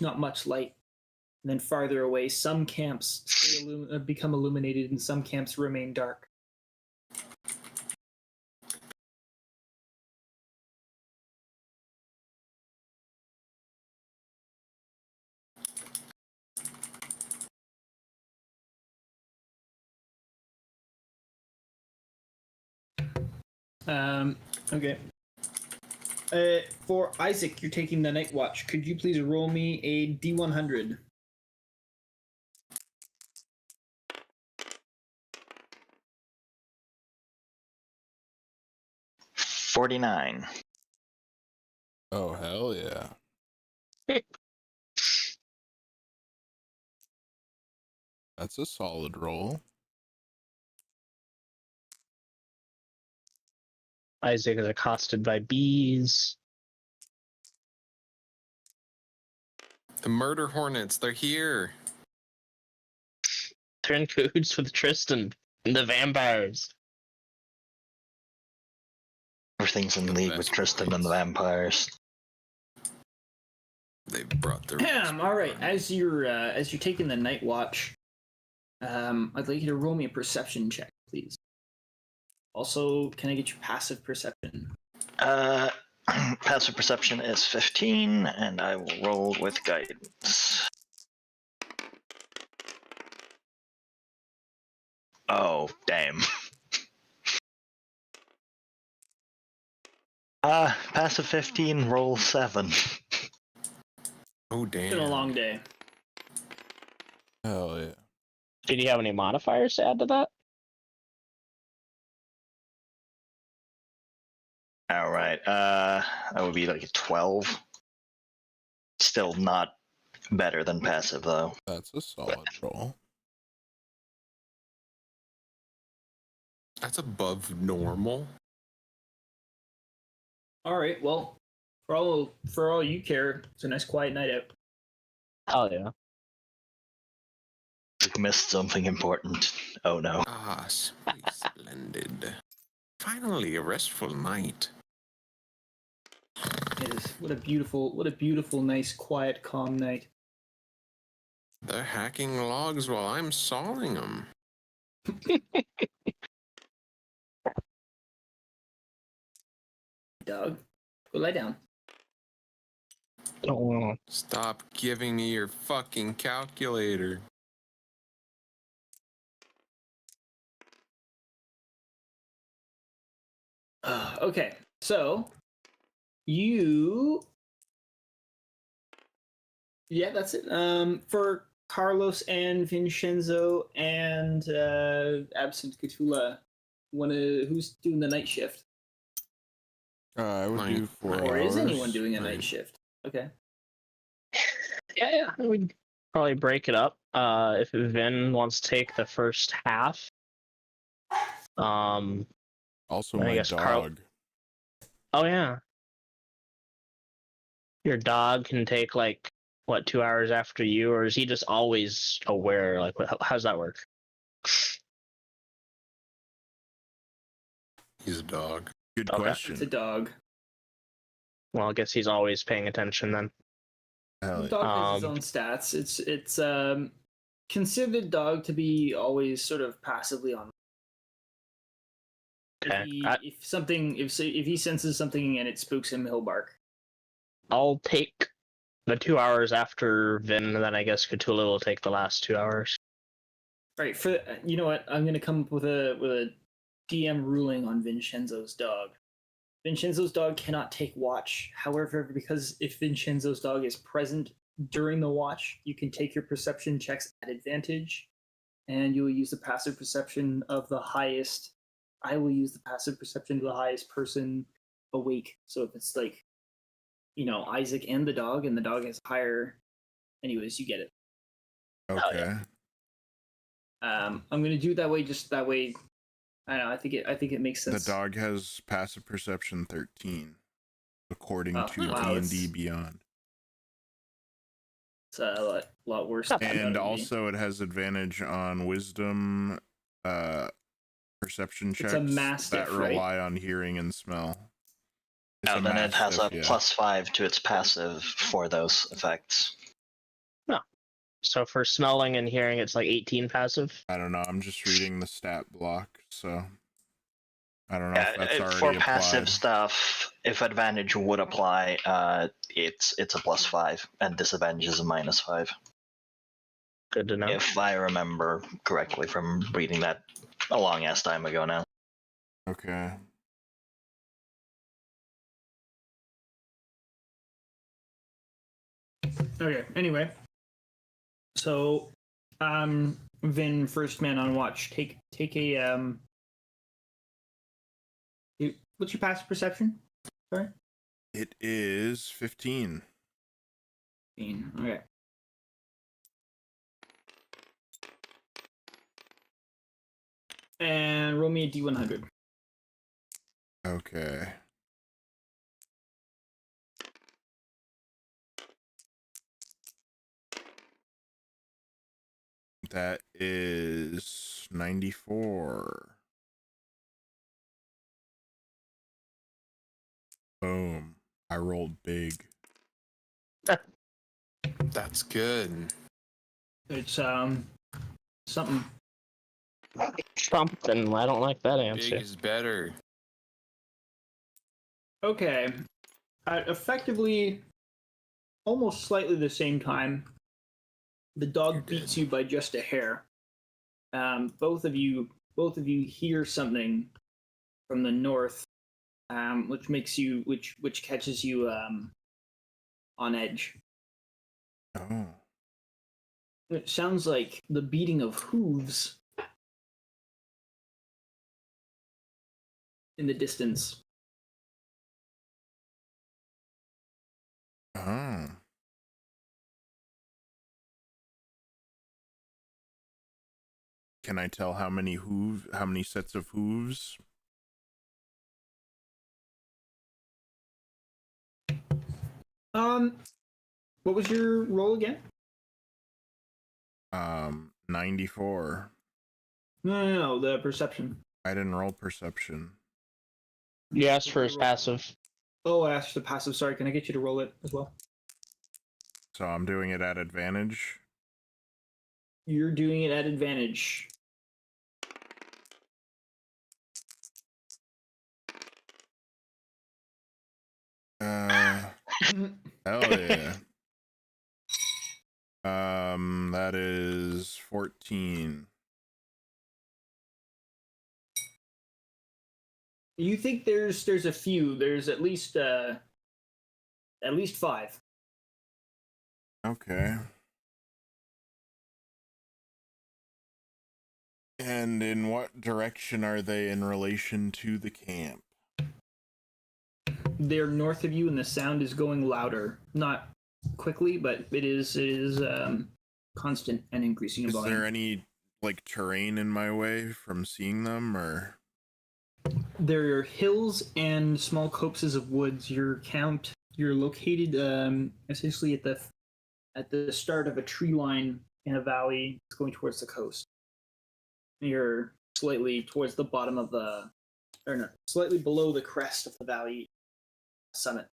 not much light. And then farther away, some camps become illuminated and some camps remain dark. Okay. For Isaac, you're taking the night watch. Could you please roll me a D100? $49. Oh, hell yeah. That's a solid roll. Isaac is accosted by bees. The murder hornets, they're here. They're in cahoots with Tristan and the vampires. Everything's in The league with best Tristan and the vampires. They brought their. All right. As you're taking the night watch, I'd like you to roll me a perception check, please. Also, can I get your passive perception? Passive perception is 15, and I will roll with guidance. Oh, damn. Passive 15, roll 7. Oh It's damn! been a long day. Hell yeah. Did you have any modifiers to add to that? Alright, that would be like a 12. Still not better than passive, though. That's a solid roll. That's above normal. All right. Well, for all you care, it's a nice quiet night out. Oh yeah. We missed something important. Oh no. Ah, splendid. Finally, a restful night. It is. What a beautiful, nice, quiet, calm night. They're hacking logs while I'm sawing them. Dog, go lie down. Oh, Stop giving me your fucking calculator. Okay, so you, yeah, that's it. For Carlos and Vinshenzo and absent Khutula, who's doing the night shift? I would do 4 Or is hours. anyone doing a Right. night shift? Okay. yeah. We'd probably break it up. If Vin wants to take the first half. Also, I my guess Carl- dog. Oh yeah. Your dog can take like what 2 hours after you, or is he just always aware? Like, how's that work? He's a dog. Good Okay. question. It's a dog. Well, I guess he's always paying attention then. Hell The yeah. dog has his own stats. It's considered dog to be always sort of passively on. Okay. If he senses something and it spooks him, he'll bark. I'll take the 2 hours after Vin, and then I guess Khutula will take the last 2 hours. Right. For you know what, I'm gonna come up with a DM ruling on Vinshenzo's dog. Vinshenzo's dog cannot take watch. However, because if Vinshenzo's dog is present during the watch, you can take your perception checks at advantage, and you will use the passive perception of the highest. I will use the passive perception of the highest person awake. So if it's like, Isaac and the dog is higher, anyways, you get it. Okay. I'm gonna do it that way. Just that way. I don't know. I think it makes sense. The dog has passive perception 13, according to wow, D&D Beyond. It's a lot worse. Not than And that would be. also, it has advantage on wisdom perception checks a mastiff, that right? rely on hearing and smell. It's And then it has a mastiff, yeah. +5 to its passive for those effects. So for smelling and hearing, it's like 18 passive. I don't know. I'm just reading the stat block, so I don't know if that's Yeah, already for applied. passive stuff, if advantage would apply, it's a +5, and disadvantage is a -5. Good to know. If I remember correctly from reading that a long ass time ago now. Okay. Okay. Anyway, so Vin, first man on watch. Take a what's your passive perception? Sorry. It is 15. Okay. And roll me a D100. Okay. That is 94. Boom. I rolled big. That's good. It's something. Something. I don't like that Big answer. is better. Okay. At effectively almost slightly the same time, the dog beats you by just a hair. Both of you hear something from the north, which catches you on edge. Oh. It sounds like the beating of hooves in the distance. Oh. Can I tell how many sets of hooves? What was your roll again? 94. No, the perception. I didn't roll perception. You asked for his passive. Oh, I asked the passive. Sorry, can I get you to roll it as well? So I'm doing it at advantage. You're doing it at advantage. Hell yeah. That is 14. You think there's a few? There's at least 5. Okay. And in what direction are they in relation to the camp? They're north of you, and the sound is going louder. Not quickly, but it is constant and increasing in Is volume. there any like terrain in my way from seeing them, or? There are hills and small copses of woods. You're located essentially at the start of a tree line in a valley. It's going towards the coast. You're slightly towards the bottom of slightly below the crest of the valley summit.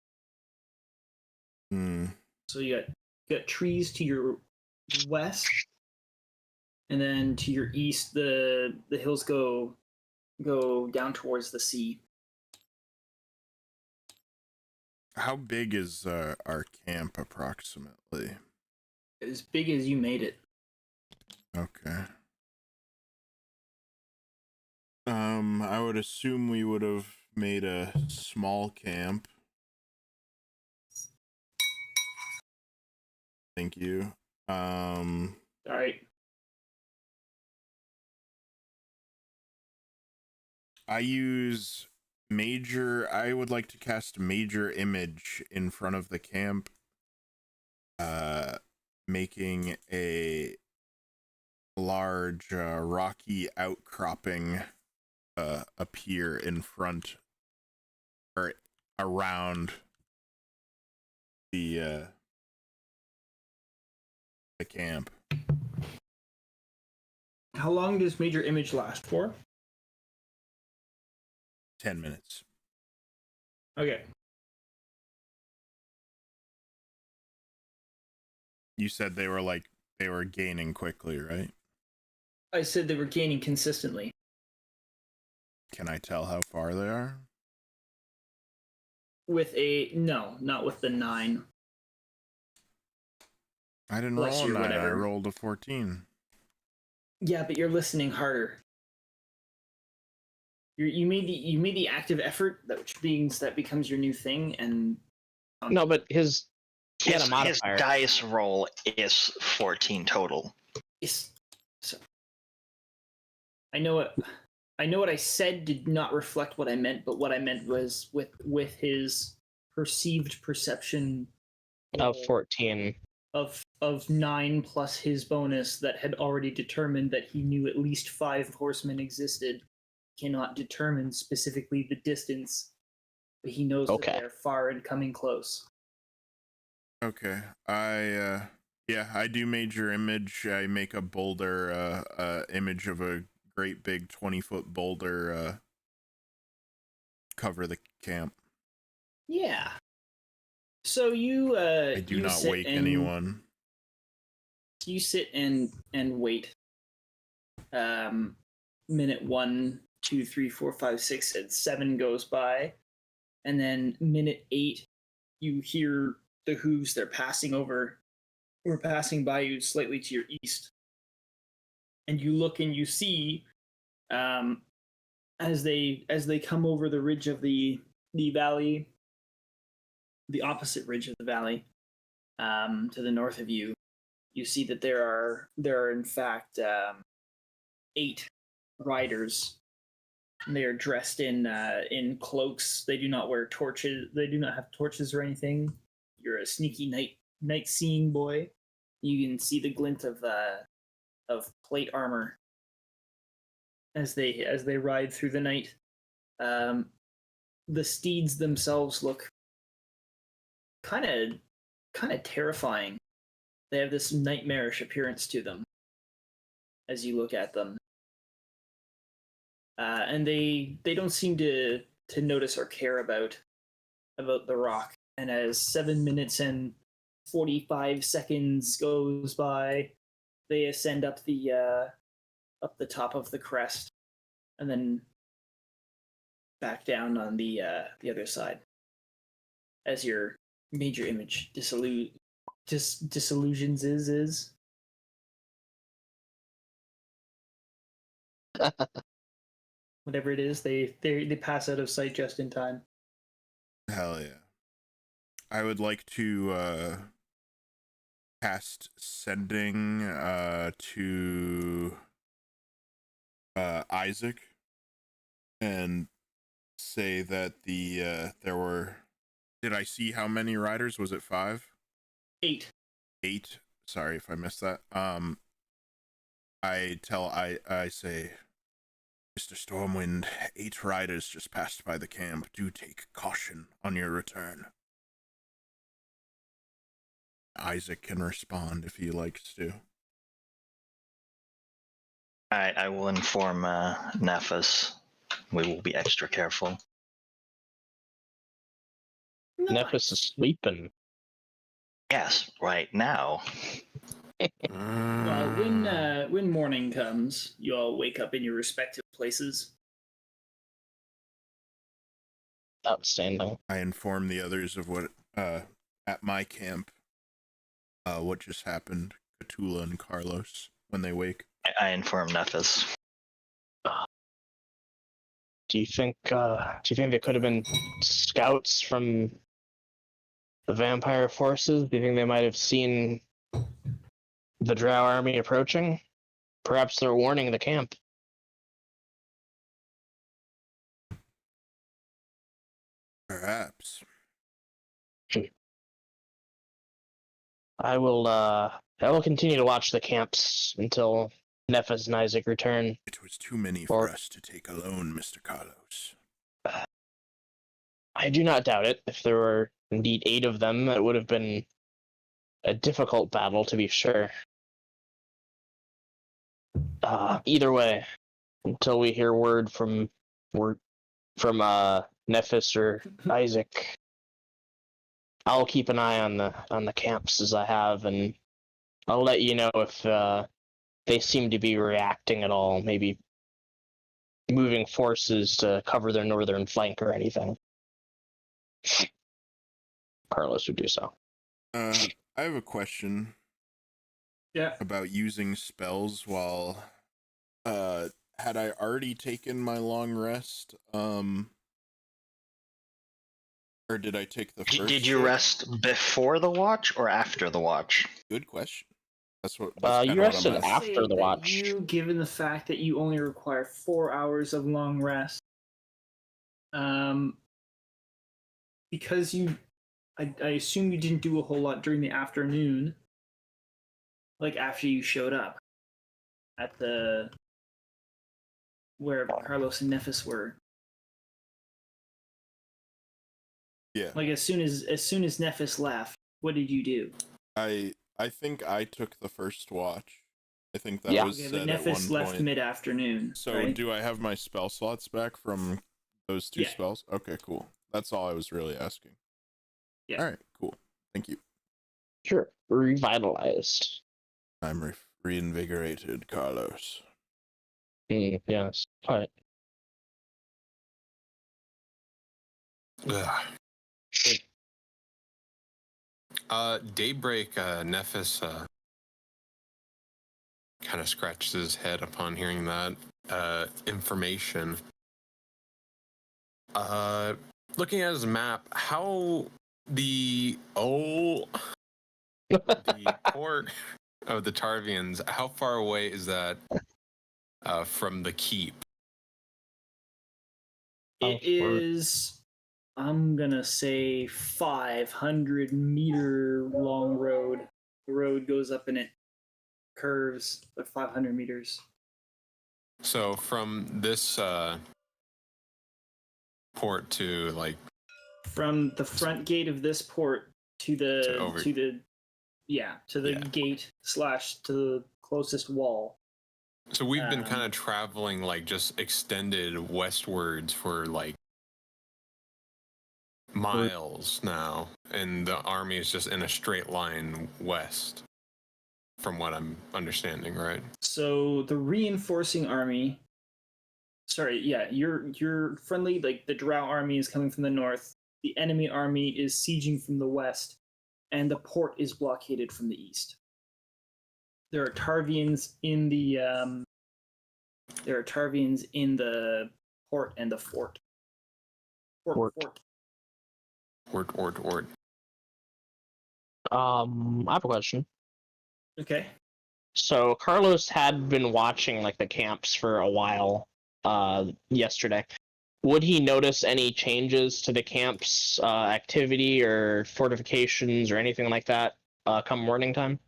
So you got trees to your west, and then to your east, the hills go down towards the sea. How big is our camp approximately? As big as you made it. Okay. I would assume we would have made a small camp. Thank you. All right. I would like to cast major image in front of the camp, making a large rocky outcropping appear in front or around the camp. How long does major image last for? 10 minutes. Okay. You said they were gaining quickly, right? I said they were gaining consistently. Can I tell how far they are? Not with the 9. I didn't Bless roll a you, 9, I whatever. rolled a 14. Yeah, but you're listening harder. You made the active effort, which means that becomes your new thing, and No, but his He had a His modifier. dice roll is 14 total. It's, so, I know what I said did not reflect what I meant, but what I meant was with his perceived perception Of 14. of 9 plus his bonus that had already determined that he knew at least 5 horsemen existed, cannot determine specifically the distance, but he knows Okay. that they're far and coming close. Okay. I do major image. I make a boulder, image of a great big 20-foot boulder, cover the camp. Yeah. So you I do not wake anyone. You sit and wait. Minute 1, 2, 3, 4, 5, 6, and 7 goes by, and then minute 8, you hear the hooves. They're passing over. We're passing by you slightly to your east, and you look and you see, as they come over the ridge of the valley, the opposite ridge of the valley, to the north of you. You see that there are in fact 8 riders. They are dressed in cloaks. They do not wear torches. They do not have torches or anything. You're a sneaky night seeing boy. You can see the glint of plate armor as they ride through the night. The steeds themselves look kind of terrifying. They have this nightmarish appearance to them as you look at them. And they don't seem to notice or care about the rock. And as 7 minutes and 45 seconds goes by, they ascend up the top of the crest, and then back down on the other side. As your major image disillusions is. Whatever it is, they pass out of sight just in time. Hell yeah. I would like to cast sending to Isaac and say that there were, did I see how many riders? Was it 5? 8. 8. Sorry if I missed that. I say, Mr. Stormwind, 8 riders just passed by the camp. Do take caution on your return. Isaac can respond if he likes to. Alright, I will inform Nephis. We will be extra careful. Nephis is sleeping. Yes, right now. Well, when morning comes, you all wake up in your respective places. Outstanding. I inform the others of what, at my camp, what just happened. Khutula and Carlos, when they wake. I inform Nephis. Do you think there could have been scouts from the vampire forces? Do you think they might have seen the Drow army approaching? Perhaps they're warning the camp. Perhaps. I will continue to watch the camps until Nephis and Isaac return. It was too many for us to take alone, Mr. Carlos. I do not doubt it. If there were indeed 8 of them, it would have been a difficult battle, to be sure. Either way, until we hear word from Nephis or Isaac, I'll keep an eye on the camps as I have, and I'll let you know if they seem to be reacting at all, maybe moving forces to cover their northern flank or anything. Carlos would do so. I have a question. Yeah. About using spells while, had I already taken my long rest, Or did I take the first? Did you shift? rest before the watch or after the watch? Good question. That's You kinda rested what I'm asking. after the watch. You, given the fact that you only require 4 hours of long rest, because I assume you didn't do a whole lot during the afternoon, like after you showed up at the where Carlos and Nephis were. Yeah. Like as soon as Nephis left, what did you do? I think I took the first watch. I think that Yeah. was Okay, said but at Nephis one left point. mid-afternoon. So right? do I have my spell slots back from those two Yeah. spells? Okay, cool. That's all I was really asking. Yeah. All right, cool. Thank you. Sure. Revitalized. I'm reinvigorated, Carlos. Yes. Alright. Daybreak, Nephis kind of scratches his head upon hearing that information. Looking at his map, how the port of the Tarvians, how far away is that from the keep? It is, I'm gonna say, 500-meter long road. The road goes up and it curves like 500 meters. So from this port to like From the front gate of this port to the Yeah. gate / to the closest wall. So we've been kind of traveling like just extended westwards for like miles now, and the army is just in a straight line west, from what I'm understanding, right? So the reinforcing army, your friendly, like the Drow army is coming from the north, the enemy army is sieging from the west, and the port is blockaded from the east. There are Tarvians in the port and the fort. Fort. Ort. I have a question. Okay. So Carlos had been watching like the camps for a while yesterday. Would he notice any changes to the camp's activity or fortifications or anything like that come morning time?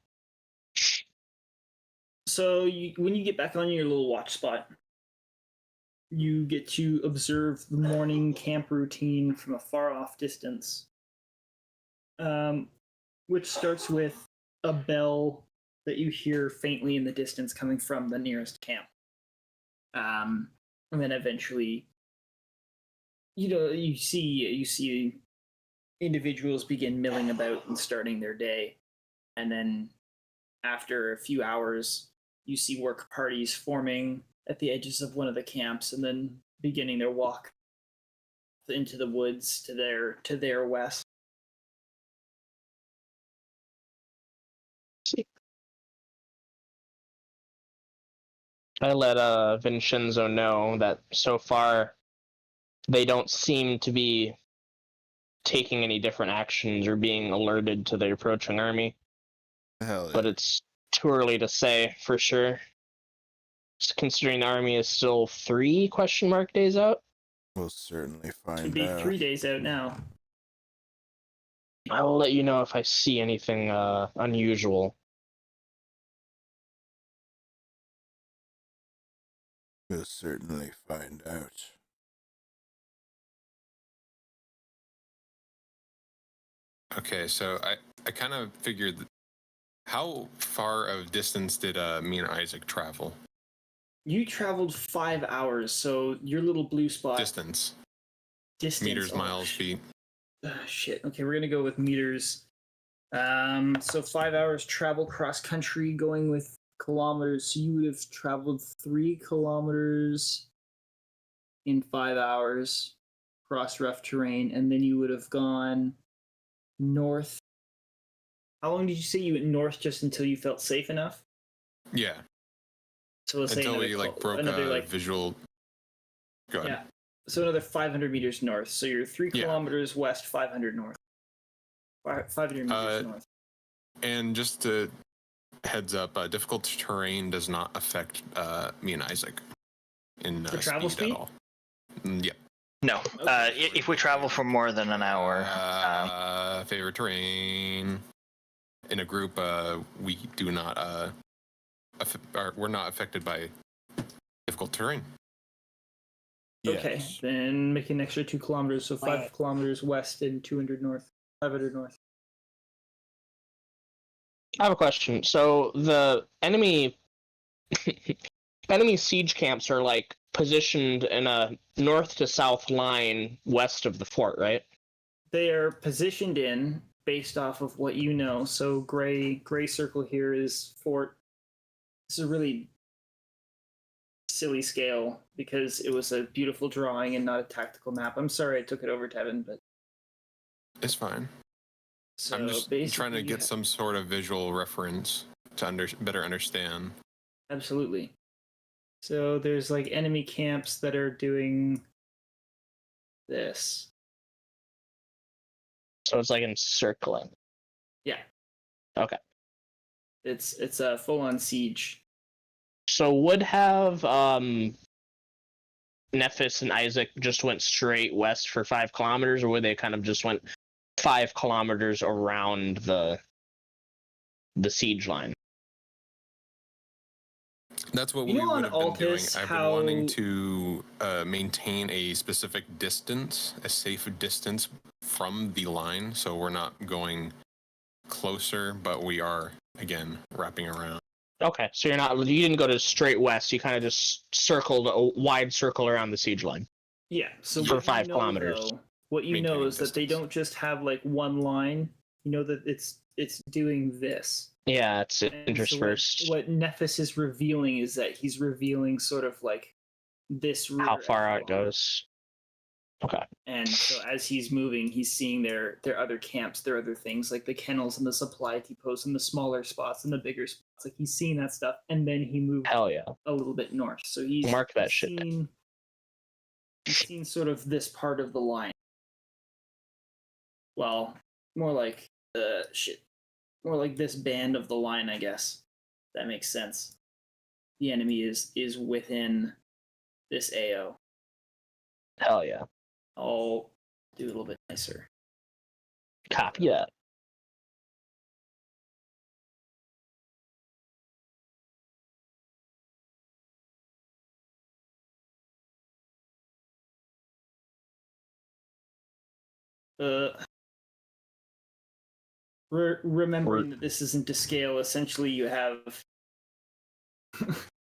So when you get back on your little watch spot, you get to observe the morning camp routine from a far off distance, which starts with a bell that you hear faintly in the distance coming from the nearest camp. And then eventually, you see individuals begin milling about and starting their day. And then after a few hours, you see work parties forming at the edges of one of the camps and then beginning their walk into the woods to their west. I let Vinshenzo know that so far they don't seem to be taking any different actions or being alerted to the approaching army. Hell yeah. But it's too early to say for sure. Considering the army is still 3 days out. We'll certainly find out. Should be 3 days out now. I will let you know if I see anything unusual. We'll certainly find out. Okay, so I kind of figured, how far of distance did me and Isaac travel? You traveled 5 hours, so your little blue spot. Distance. Meters, miles, feet. Shit. Okay, we're gonna go with meters. So 5 hours travel cross country, going with kilometers. So you would have traveled 3 kilometers in 5 hours across rough terrain, and then you would have gone north. How long did you say you went north just until you felt safe enough? Yeah. So let's say until we broke another visual. Go ahead. Yeah. So another 500 meters north. So you're 3 Yeah. kilometers west, 500 north. 500 meters north. And just to heads up, difficult terrain does not affect me and Isaac in For travel speed? at all. Yep. No. If we travel for more than an hour, Favorite terrain in a group, we do not. We're not affected by difficult terrain. Okay, Yes. then make an extra 2 kilometers, so 5 Wait. kilometers west and 200 north. 500 north. I have a question. So the enemy enemy siege camps are like positioned in a north to south line west of the fort, right? They are positioned in based off of what you know. So gray circle here is fort. This is a really silly scale because it was a beautiful drawing and not a tactical map. I'm sorry I took it over, Devon, but It's fine. so I'm just trying to get some sort of visual reference to better understand. Absolutely. So there's like enemy camps that are doing this. So it's like encircling. Yeah. Okay. It's a full-on siege. So would have Nephis and Isaac just went straight west for 5 kilometers, or would they kind of just went 5 kilometers around the siege line? That's what You we know would on have been doing. Altus I've been how- wanting to maintain a specific distance, a safe distance from the line, so we're not going closer, but we are again wrapping around. Okay, so you didn't go to straight west. You kind of just circled a wide circle around the siege line. Yeah. So For what you 5 know, kilometers. though, what you know Maintaining is that they distance. don't just have like one line. You know that it's doing this. Yeah, it's And so interspersed. what Nephis is revealing is that he's revealing sort of like this rear How far out it echelon. goes. Okay. And so as he's moving, he's seeing their other camps, their other things like the kennels and the supply depots and the smaller spots and the bigger spots. Like he's seeing that stuff, and then he moves Hell yeah. a little bit north. So he's Mark that he's shit down. seen, he's seen sort of this part of the line. Well, more like more like this band of the line, I guess. That makes sense. The enemy is within this AO. Hell yeah. I'll do a little bit nicer. Copy that. Remembering that this isn't to scale, essentially you have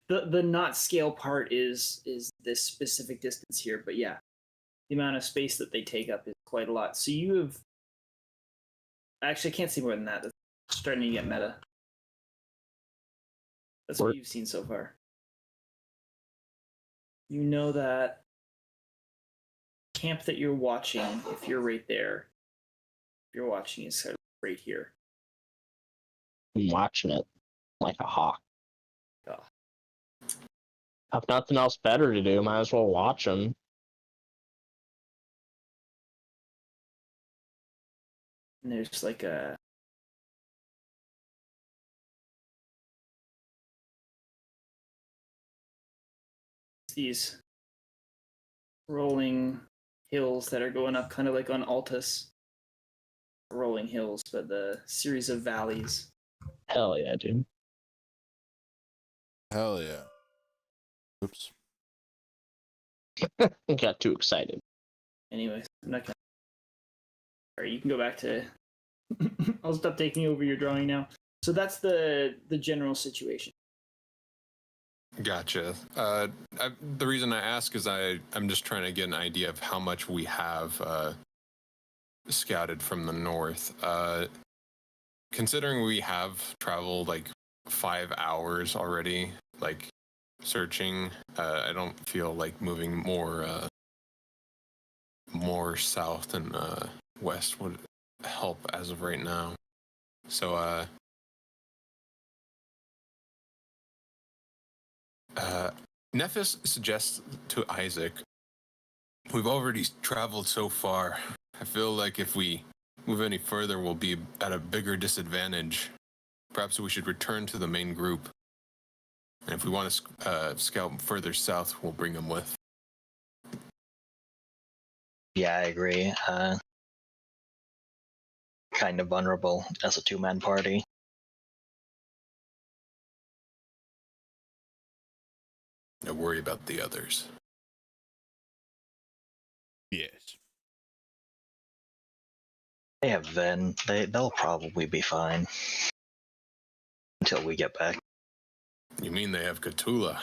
the not scale part is this specific distance here, but yeah, the amount of space that they take up is quite a lot. So you have actually I can't see more than that. That's starting to get meta. That's what you've seen so far. You know that camp that you're watching, if you're right there, if you're watching is sort of right here. I'm watching it like a hawk. Oh. Have nothing else better to do. Might as well watch them. And there's like a these rolling hills that are going up kind of like on Altus. Rolling hills, but the series of valleys. Hell yeah, dude. Hell yeah. Oops. Got too excited. Anyways, I'm not gonna. Alright, you can go back to. I'll stop taking over your drawing now. So that's the general situation. Gotcha. The reason I ask is I'm just trying to get an idea of how much we have scouted from the north. Considering we have traveled like 5 hours already, like searching, I don't feel like moving more south and west would help as of right now. So Nephis suggests to Isaac We've already traveled so far. I feel like if we move any further, we'll be at a bigger disadvantage. Perhaps we should return to the main group. And if we want to scout further south, we'll bring them with. Yeah, I agree. Kind of vulnerable as a two-man party. I worry about the others. Yes. They have Ven. They'll probably be fine. Until we get back. You mean they have Khutula?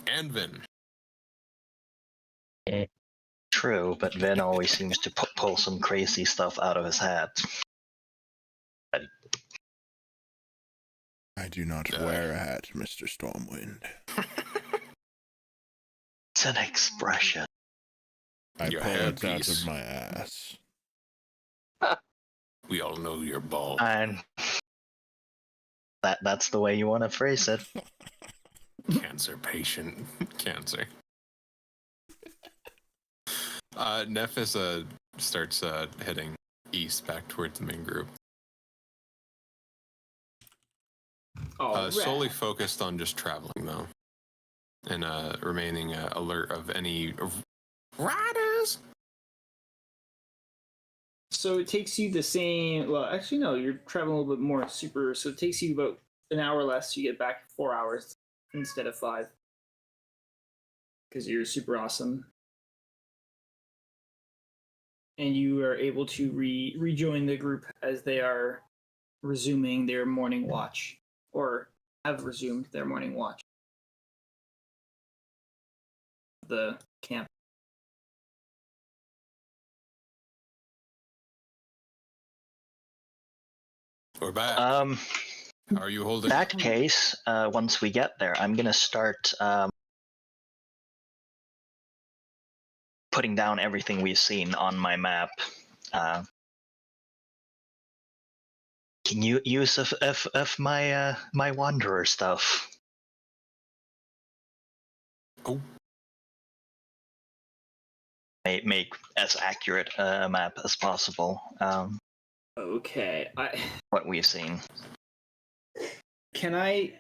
And Vin. True, but Ven always seems to pull some crazy stuff out of his hat. I do not wear a hat, Mr. Stormwind. It's an expression. I Your pull it out hairpiece. of my ass. We all know you're bald. And that's the way you want to phrase it. Cancer patient. Cancer. Nephis starts heading east back towards the main group. Solely focused on just traveling, though. And remaining alert of any riders. So it takes you the same. Well, actually, no. You're traveling a little bit more super. So it takes you about an hour less. You get back 4 hours instead of 5 because you're super awesome, and you are able to rejoin the group as they are resuming their morning watch, or have resumed their morning watch. The camp. We're back. How are you holding? In that case, once we get there, I'm gonna start putting down everything we've seen on my map. Can you use of my my wanderer stuff? Oh. Make as accurate a map as possible. Okay, What we've seen. can I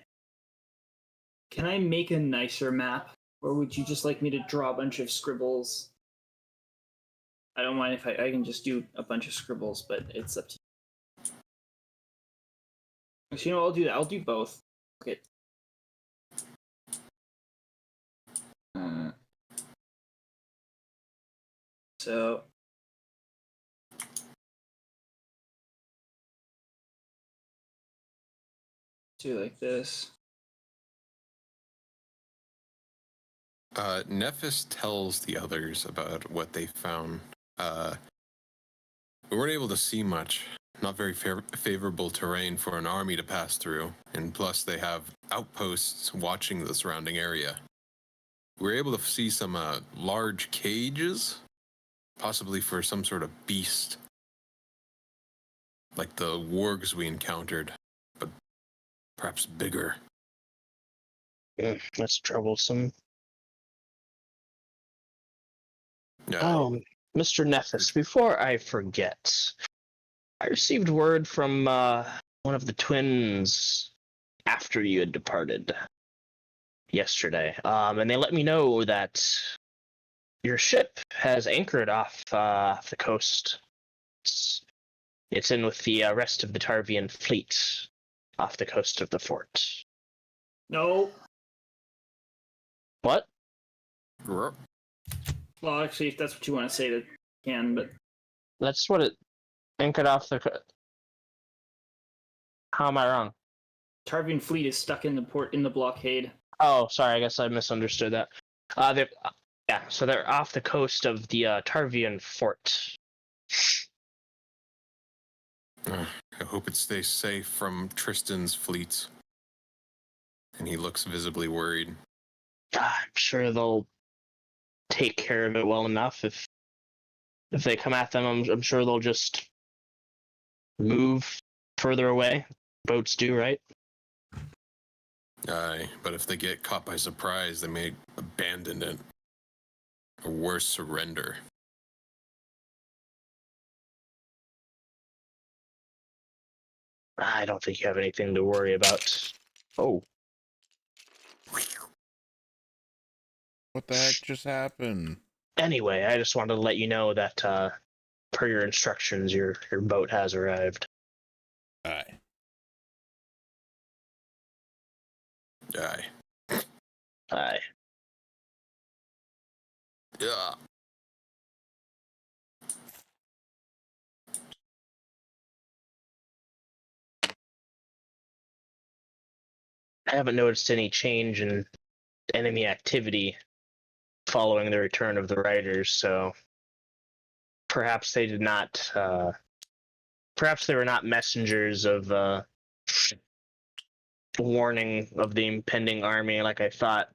make a nicer map, or would you just like me to draw a bunch of scribbles? I don't mind if I can just do a bunch of scribbles, but it's up to you. Actually, you know, I'll do that. I'll do both. Okay. So. Do like this. Nephis tells the others about what they found. We weren't able to see much. Not very favorable terrain for an army to pass through, and plus they have outposts watching the surrounding area. We were able to see some large cages, possibly for some sort of beast, like the wargs we encountered, but perhaps bigger. That's troublesome. Yeah. Oh, Mr. Nephis, before I forget, I received word from one of the twins after you had departed yesterday, and they let me know that your ship has anchored off the coast. It's in with the rest of the Tarvian fleet off the coast of the fort. No. What? Grr. Well, actually, if that's what you want to say, that can. But That's what it anchored off the. How am I wrong? Tarvian fleet is stuck in the port in the blockade. Oh, sorry. I guess I misunderstood that. So they're off the coast of the Tarvian fort. I hope it stays safe from Tristan's fleets. And he looks visibly worried. I'm sure they'll take care of it well enough. If they come at them, I'm sure they'll just move further away. Boats do, right? Aye, but if they get caught by surprise, they may abandon it. Or worse, surrender. I don't think you have anything to worry about. Oh, What the heck just happened? anyway, I just wanted to let you know that, per your instructions, your boat has arrived. Aye. Aye. Aye. Yeah. I haven't noticed any change in enemy activity following the return of the riders, so perhaps they did not. Perhaps they were not messengers of warning of the impending army, like I thought.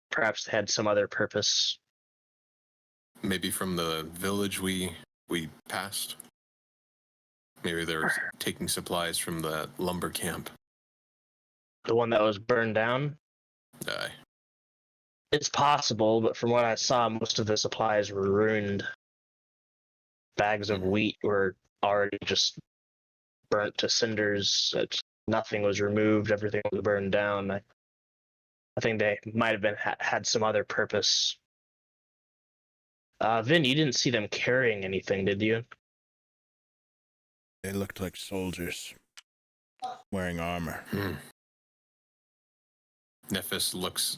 Perhaps they had some other purpose. Maybe from the village we passed. Maybe they're taking supplies from the lumber camp. The one that was burned down? Aye. It's possible, but from what I saw, most of the supplies were ruined. Bags of wheat were already just burnt to cinders. Nothing was removed. Everything was burned down. I think they might have been had some other purpose. Vin, you didn't see them carrying anything, did you? They looked like soldiers wearing armor. Nephis looks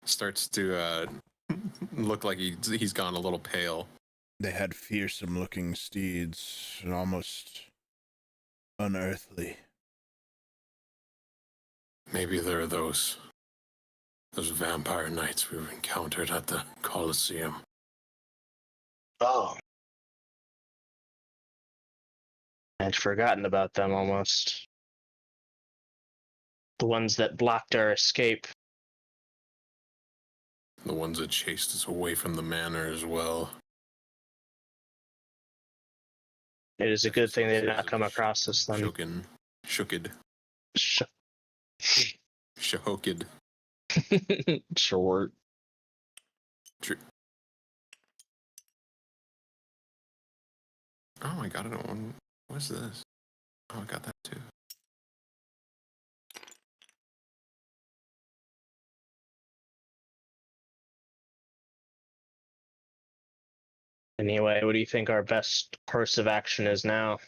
starts to look like he's gone a little pale. They had fearsome looking steeds and almost unearthly. Maybe they're those vampire knights we've encountered at the Colosseum. Oh. I'd forgotten about them almost. The ones that blocked our escape. The ones that chased us away from the manor as well. It is a good thing they did not come across us then. Shooked. Shahoked. Short. Oh, I got it on. What's this? Oh, I got that too. Anyway, what do you think our best course of action is now?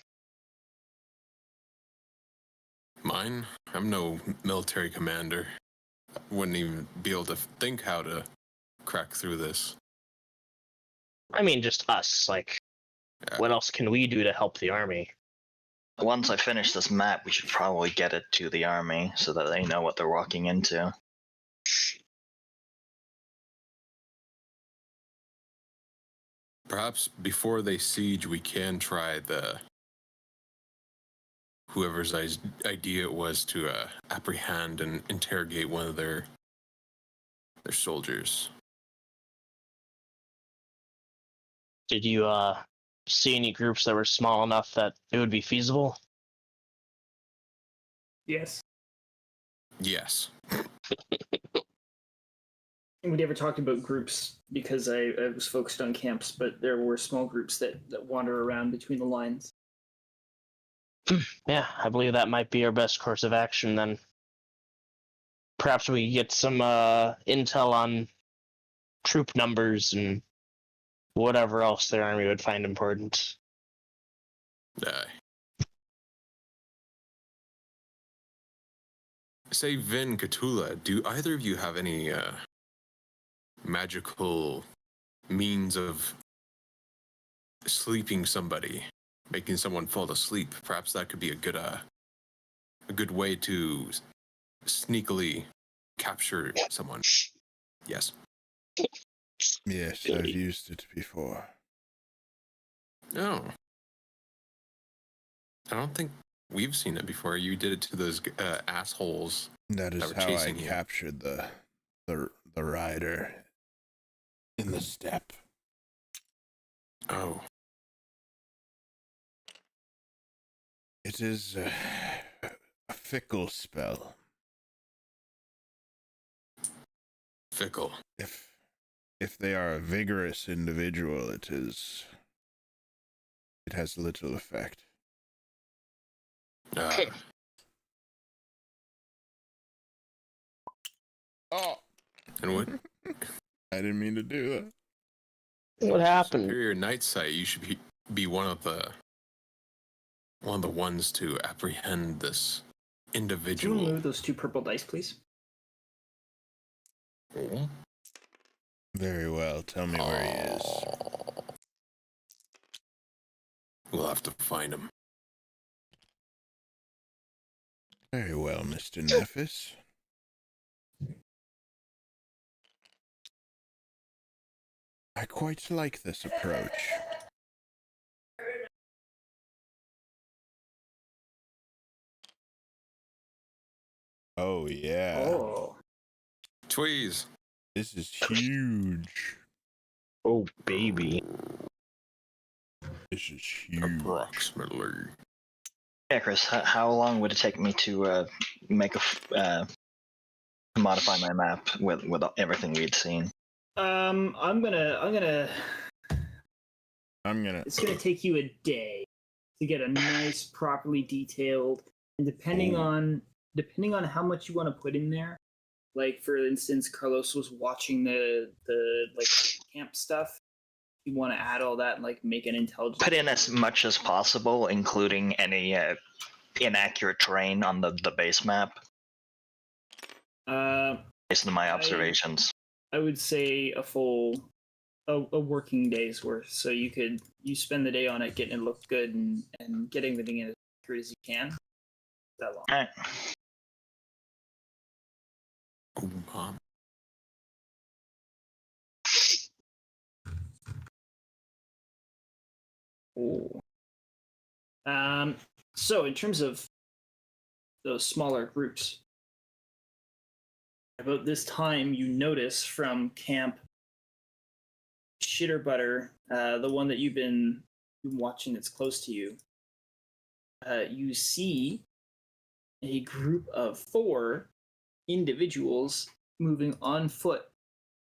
Mine? I'm no military commander. I wouldn't even be able to think how to crack through this. I mean, just us. Like, what else can we do to help the army? Once I finish this map, we should probably get it to the army so that they know what they're walking into. Perhaps before they siege, we can try whoever's idea it was to apprehend and interrogate one of their soldiers. Did you see any groups that were small enough that it would be feasible? Yes. Yes. We never talked about groups because I was focused on camps, but there were small groups that wander around between the lines. Yeah, I believe that might be our best course of action then. Perhaps we get some intel on troop numbers and whatever else their army would find important. Say, Vin, Khutula, do either of you have any magical means of sleeping somebody, making someone fall asleep? Perhaps that could be a good way to sneakily capture someone. Yes. Yes, I've used it before. No. I don't think we've seen it before. You did it to those assholes. That is that were how I chasing you. captured the rider in the steppe. Oh. It is a fickle spell. Fickle. If they are a vigorous individual, it has little effect. Oh, And what? I didn't mean to do that. What happened? Superior Night Sight. You should be one of the ones to apprehend this Can you individual. remove those 2 purple dice, please? Oh. Very well. Tell me where he is. We'll have to find him. Very well, Mr. Nephis. I quite like this approach. Oh, yeah. Oh. Tweeze. This is huge. Oh, baby. This is huge. Approximately. Yeah, Chris. How long would it take me to make modify my map with everything we'd seen? I'm gonna. It's gonna take you a day to get a nice, properly detailed, and depending on how much you want to put in there. Like for instance, Carlos was watching the like camp stuff. You want to add all that and like make an intelligence. Put in as much as possible, including any inaccurate terrain on the base map. Based on my observations. I would say a working day's worth. So you spend the day on it, getting it look good and get everything in as accurate as you can. That long. All right. Oh, Mom. Ooh. So in terms of those smaller groups, about this time you notice from Camp Shitter Butter, the one that you've been watching that's close to you, you see a group of 4 individuals moving on foot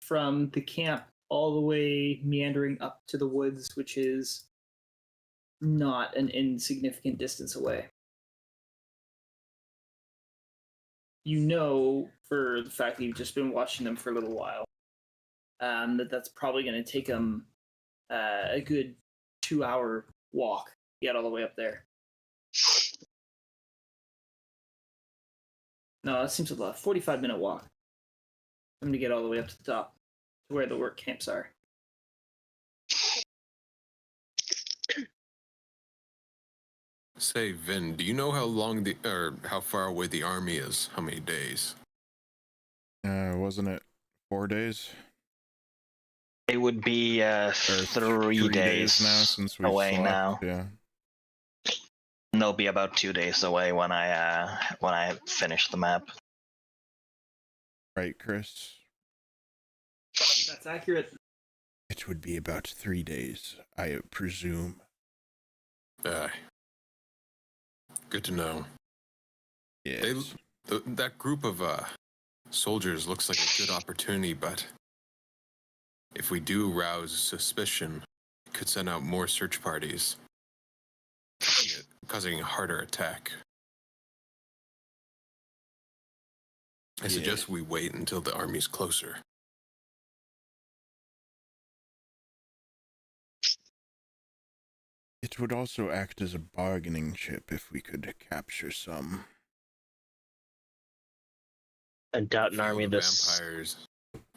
from the camp all the way meandering up to the woods, which is not an insignificant distance away. You know, for the fact that you've just been watching them for a little while, that's probably going to take them a good 2-hour walk to get all the way up there. No, that seems a lot. 45-minute walk. I'm going to get all the way up to the top to where the work camps are. Say, Vin, do you know how long how far away the army is? How many days? Wasn't it 4 days? It would be 3 days now since we away swapped, now. Yeah. And they'll be about 2 days away when I finish the map. Right, Chris? That's accurate. It would be about 3 days, I presume. Good to know. Yes. That group of soldiers looks like a good opportunity, but if we do rouse suspicion, it could send out more search parties, causing a harder attack. I suggest we wait until the army's closer. It would also act as a bargaining chip if we could capture some. I doubt an army Field this. vampires.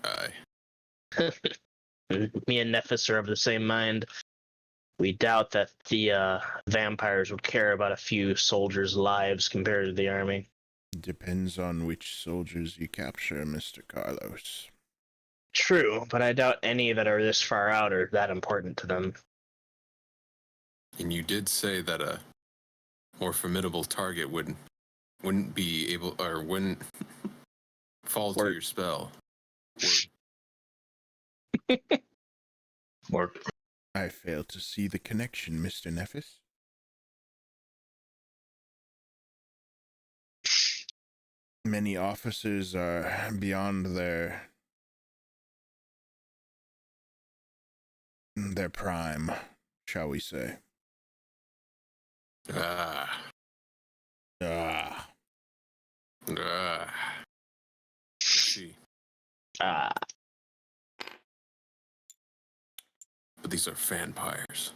Aye. Me and Nephis are of the same mind. We doubt that the vampires would care about a few soldiers' lives compared to the army. Depends on which soldiers you capture, Mr. Carlos. True, but I doubt any that are this far out are that important to them. And you did say that a more formidable target wouldn't be able or wouldn't fall to your spell. Or I fail to see the connection, Mr. Nephis. many officers are beyond their prime, shall we say. Ah. Ah. Ah. See. Ah, But these are vampires.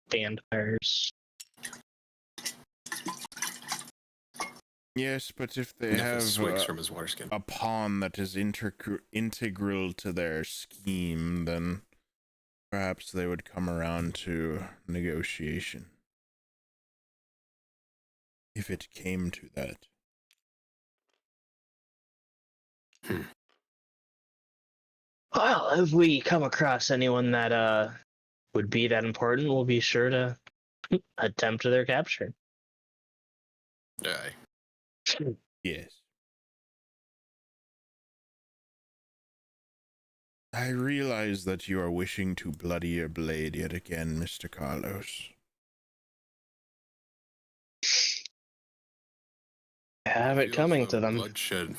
vampires. Yes, but if they Nephis have swigs from his water skin. a pawn that is integral to their scheme, then perhaps they would come around to negotiation. If it came to that. Well, if we come across anyone that would be that important, we'll be sure to attempt their capture. Aye. Yes. I realize that you are wishing to bloody your blade yet again, Mr. Carlos. Have it Feels coming though to them. Bloodshed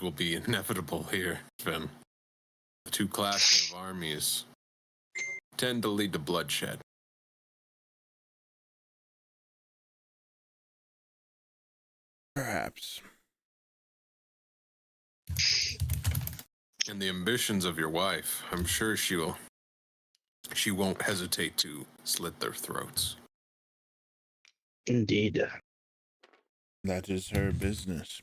will be inevitable here, Sven. The two clashes of armies tend to lead to bloodshed. Perhaps. And the ambitions of your wife, I'm sure she won't hesitate to slit their throats. Indeed. That is her business.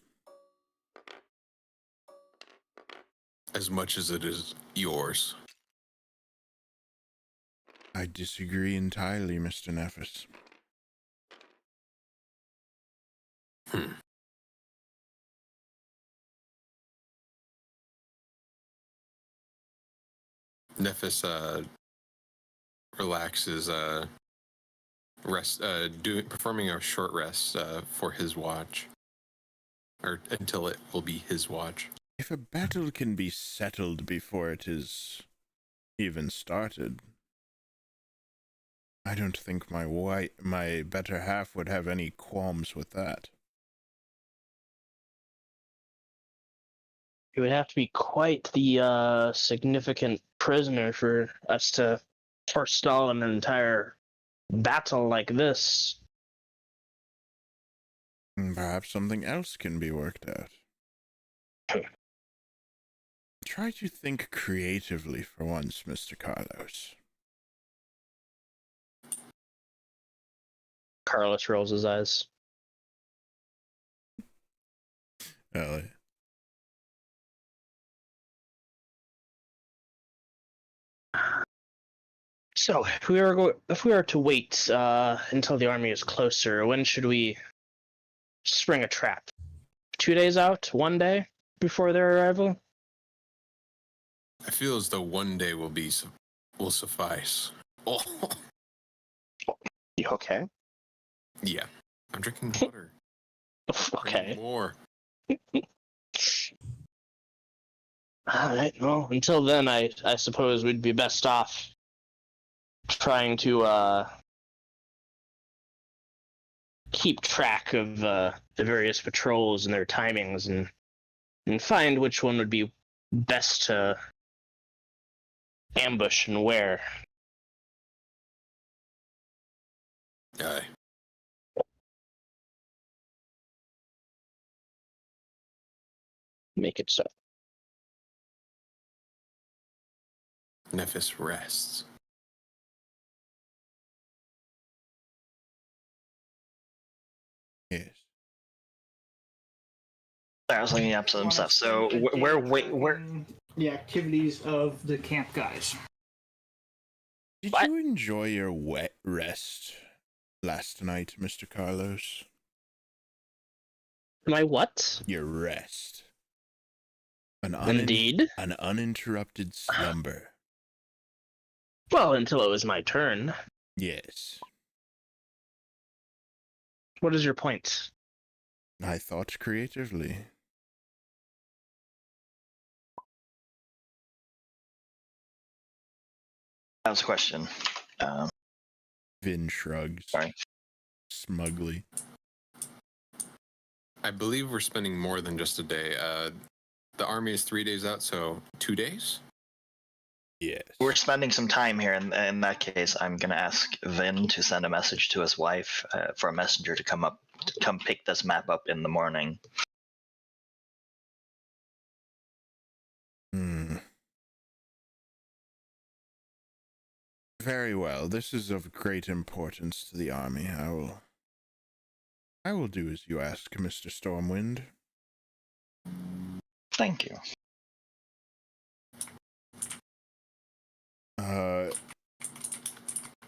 As much as it is yours. I disagree entirely, Mr. Nephis. Nephis relaxes, performing a short rest for his watch, or until it will be his watch. If a battle can be settled before it is even started, I don't think my better half would have any qualms with that. It would have to be quite the significant prisoner for us to forestall an entire battle like this. Perhaps something else can be worked out. Try to think creatively for once, Mr. Carlos. Carlos rolls his eyes. Ellie. So, if we are to wait until the army is closer, when should we spring a trap? 2 days out? 1 day before their arrival? I feel as though 1 day will suffice. Oh, You okay? yeah. I'm drinking water. Okay. More. Alright, well, until then, I suppose we'd be best off trying to keep track of the various patrols and their timings and find which one would be best to ambush and where. Aye. Make it so. Nephis rests. Yes. I was looking up some stuff. So where the activities of the camp guys. Did What? you enjoy your wet rest last night, Mr. Carlos? My what? Your rest. Indeed. An uninterrupted slumber. Well, until it was my turn. Yes. What is your point? I thought creatively. that was a question? Vin shrugs. Sorry. smugly. I believe we're spending more than just a day. The army is 3 days out, so 2 days? Yes. We're spending some time here. In that case, I'm going to ask Vin to send a message to his wife for a messenger to come pick this map up in the morning. Very well. This is of great importance to the army. I will do as you ask, Mr. Stormwind. Thank you. Well,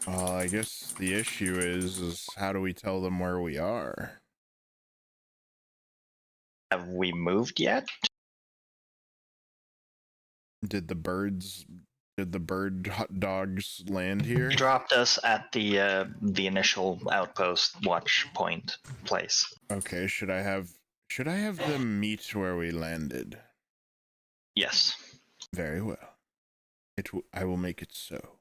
I guess the issue is how do we tell them where we are? Have we moved yet? Did the bird hot dogs land here? Dropped us at the initial outpost watch point place. Okay, should I have them meet where we landed? Yes. Very well. I will make it so.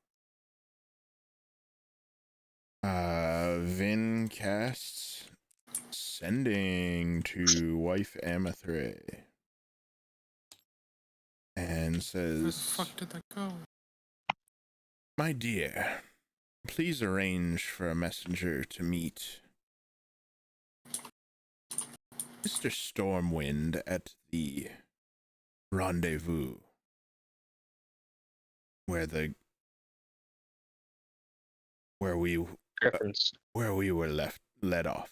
Vin casts sending to wife Amethre and says, Where the fuck did that go? "My dear, please arrange for a messenger to meet Mr. Stormwind at the rendezvous where we were led off."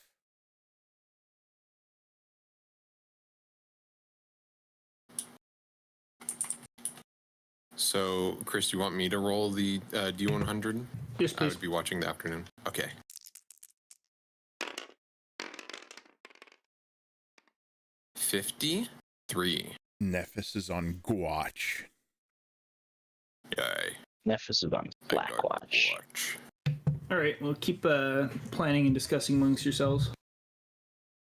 So, Chris, you want me to roll the D100? Yes, I please. would be watching the afternoon. Okay. 53. Nephis is on Gwatch. Yay. Nephis is on I got Blackwatch. watch. All right, well, keep planning and discussing amongst yourselves.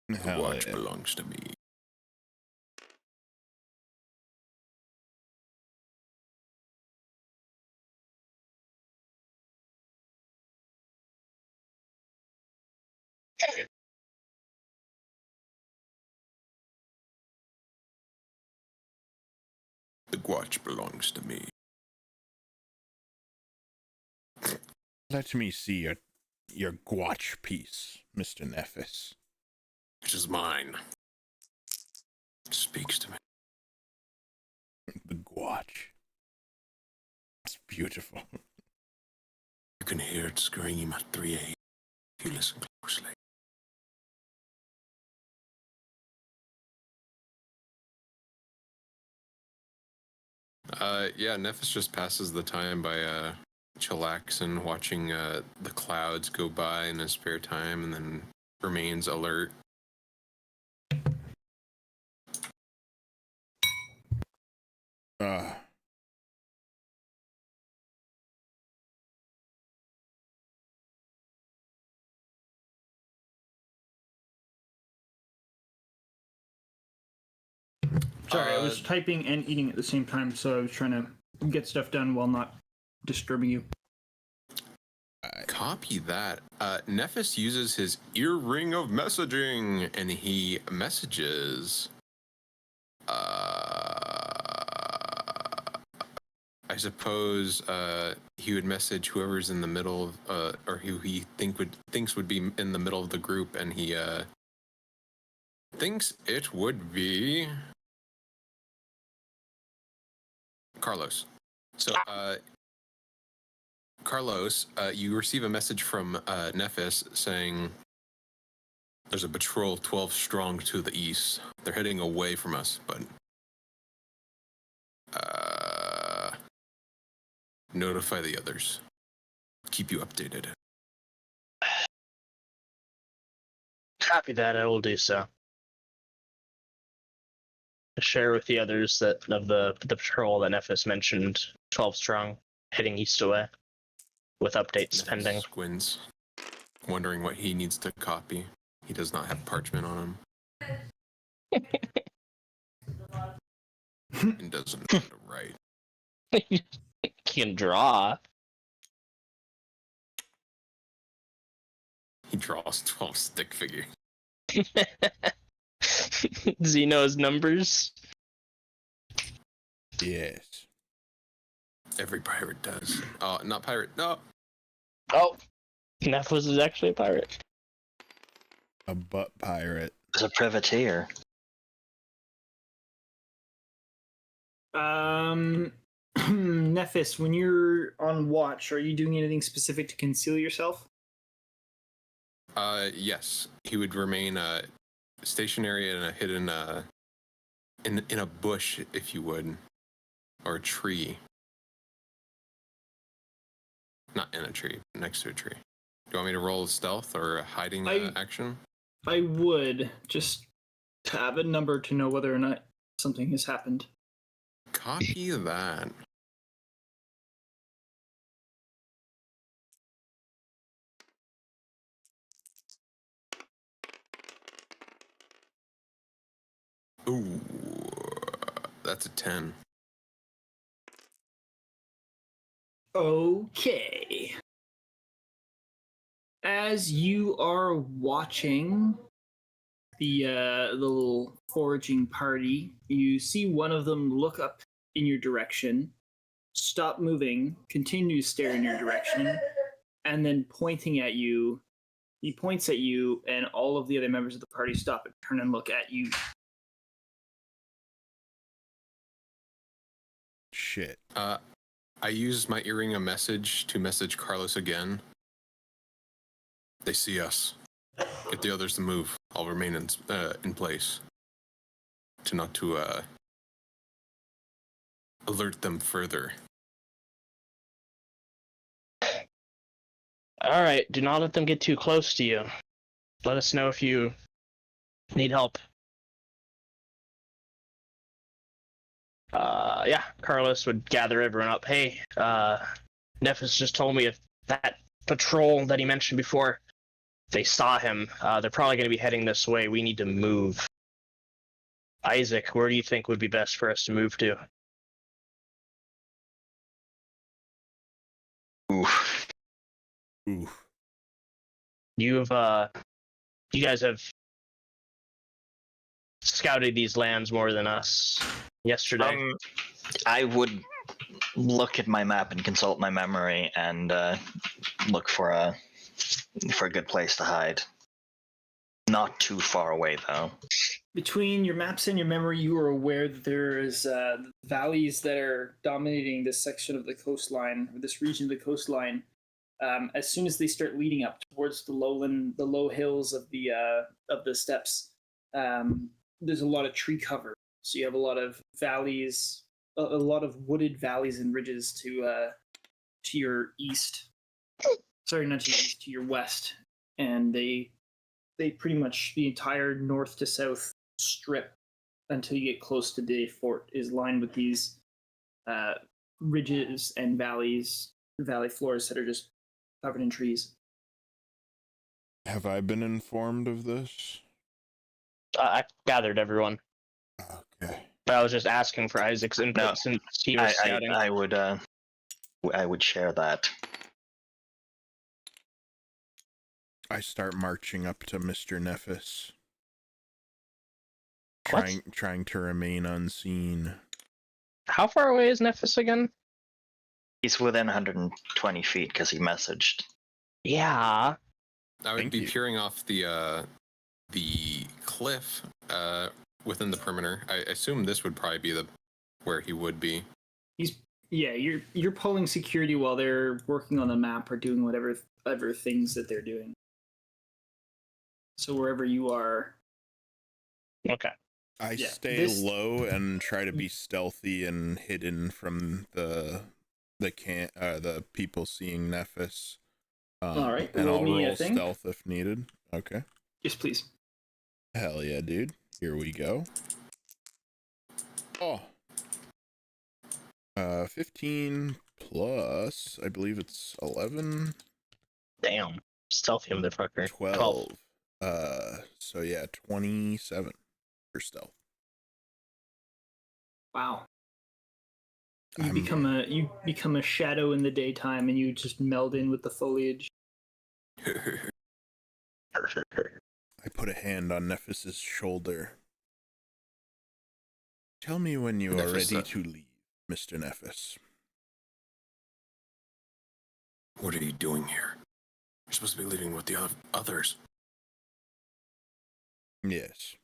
The Hell watch yeah. belongs to me. The watch belongs to me. Let me see your Gwatch piece, Mr. Nephis. Which is mine. It speaks to me. The Gwatch. It's beautiful. You can hear it scream at 3 a.m. if you listen closely. Yeah, Nephis just passes the time by chillaxing, watching the clouds go by in his spare time, and then remains alert. Sorry, I was typing and eating at the same time, so I was trying to get stuff done while not disturbing you. Copy that. Nephis uses his earring of messaging, and he messages. I suppose he would message whoever's in the middle of, or who he thinks would be in the middle of the group, and he thinks it would be Carlos. So, Carlos, you receive a message from Nephis saying there's a patrol 12 strong to the east. They're heading away from us, but notify the others. Keep you updated. Copy that, I will do so. Share with the others that of the patrol that Nephis mentioned, 12 strong, heading east away, with updates Nephis pending. squints, wondering what he needs to copy. He does not have parchment on him. And doesn't know how to write. Can draw. He draws 12 stick figure. Does he know his numbers? Yes. Every pirate does. Oh, not pirate. No. Oh, Nephis is actually a pirate. A butt pirate. It's a privateer. Nephis, when you're on watch, are you doing anything specific to conceal yourself? Yes. He would remain stationary in a hidden in a bush, if you would, or a tree. Not in a tree, next to a tree. Do you want me to roll stealth or a hiding action? I would just have a number to know whether or not something has happened. Copy that. Ooh, that's a 10. Okay. As you are watching the little foraging party, you see one of them look up in your direction, stop moving, continue to stare in your direction, and then pointing at you. He points at you, and all of the other members of the party stop and turn and look at you. Shit. I use my earring a message to message Carlos again. They see us. Get the others to move. I'll remain in place. Not to alert them further. All right, do not let them get too close to you. Let us know if you need help. Yeah, Carlos would gather everyone up. Hey, Nephis just told me if that patrol that he mentioned before, if they saw him, they're probably going to be heading this way. We need to move. Isaac, where do you think would be best for us to move to? Oof. Oof. You guys have scouted these lands more than us yesterday. I would look at my map and consult my memory and look for a good place to hide. Not too far away, though. Between your maps and your memory, you are aware that there is valleys that are dominating this section of the coastline, or this region of the coastline. As soon as they start leading up towards the low hills of the steppes, there's a lot of tree cover. So you have a lot of valleys, a lot of wooded valleys and ridges to your east. Sorry, not to your east, to your west, and they pretty much the entire north to south strip until you get close to the fort is lined with these ridges and valley floors that are just covered in trees. Have I been informed of this? I gathered everyone. Okay. But I was just asking for Isaac's input since he was scouting. I would share that. I start marching up to Mr. Nephis. What? Trying to remain unseen. How far away is Nephis again? He's within 120 feet because he messaged. Yeah. I would Thank be you. peering off the cliff within the perimeter. I assume this would probably be where he would be. You're pulling security while they're working on the map or doing whatever things that they're doing. So wherever you are. Okay. I stay low and try to be stealthy and hidden from the people seeing Nephis. All right, and roll I'll me a roll thing. stealth if needed. Okay. Yes, please. Hell yeah, dude. Here we go. Oh. 15 plus, I believe it's 11. Damn. Stealthy motherfucker. 12. So yeah, 27 for stealth. Wow. You become a shadow in the daytime, and you just meld in with the foliage. I put a hand on Nephis's shoulder. Tell me when you are Nephis, ready to leave, Mr. Nephis. What are you doing here? You're supposed to be leaving with the others. Yes.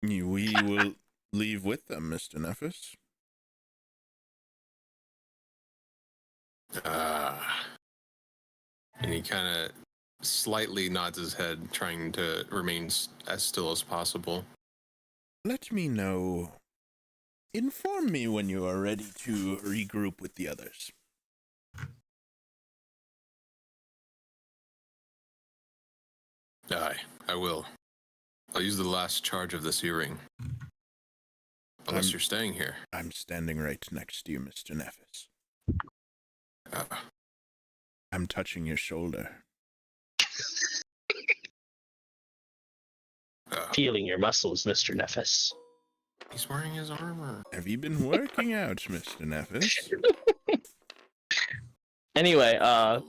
We will leave with them, Mr. Nephis. And he kind of slightly nods his head, trying to remain as still as possible. Let me know. Inform me when you are ready to regroup with the others. Aye, I will. I'll use the last charge of this earring. Unless you're staying here. I'm standing right next to you, Mr. Nephis. I'm touching your shoulder. Feeling your muscles, Mr. Nephis. He's wearing his armor. Have you been working out, Mr. Nephis? Anyway,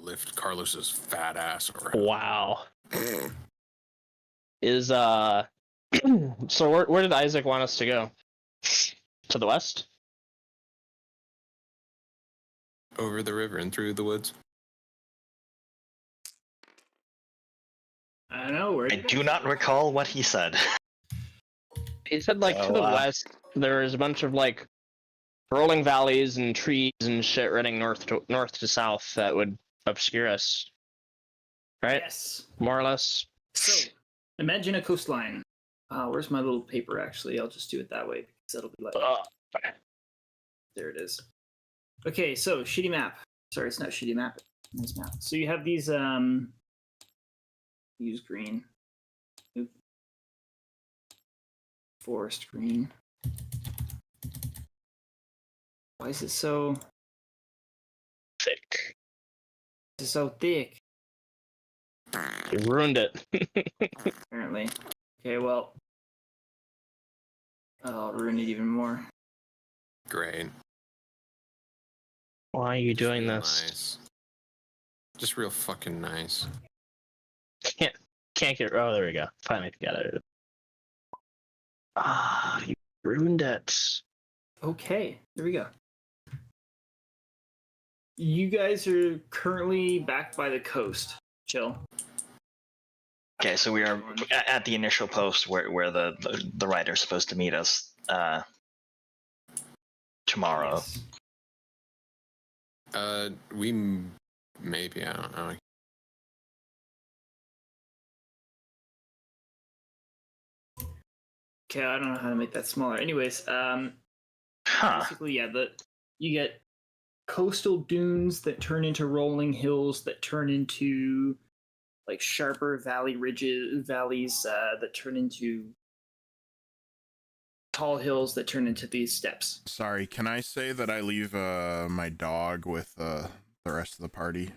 Lift Carlos's fat ass around. wow. Is so where did Isaac want us to go? To the west? Over the river and through the woods. I don't know. Where I do not recall what he said. He said to the west there is a bunch of like rolling valleys and trees and shit running north to south that would obscure us. Right? Yes. More or less. So, imagine a coastline. Where's my little paper, actually? I'll just do it that way, because that'll be like... There it is. Okay, so, shitty map. Sorry, it's not shitty map. Nice map. So you have these, use green. Oop. Forest green. Why is it so... Thick. It's so thick? You ruined it. Apparently. Okay, well... I'll ruin it even more. Great. Why are you doing Real this? Nice. Just real fucking nice. Can't get. Oh, there we go. Finally got it. Ah, you ruined it. Okay, there we go. You guys are currently back by the coast. Chill. Okay, so we are at the initial post where the rider's supposed to meet us tomorrow. Yes. Maybe, I don't know. Okay, I don't know how to make that smaller. Anyways, basically, yeah, you get coastal dunes that turn into rolling hills that turn into like sharper valleys that turn into tall hills that turn into these steps. Sorry, can I say that I leave my dog with the rest of the party?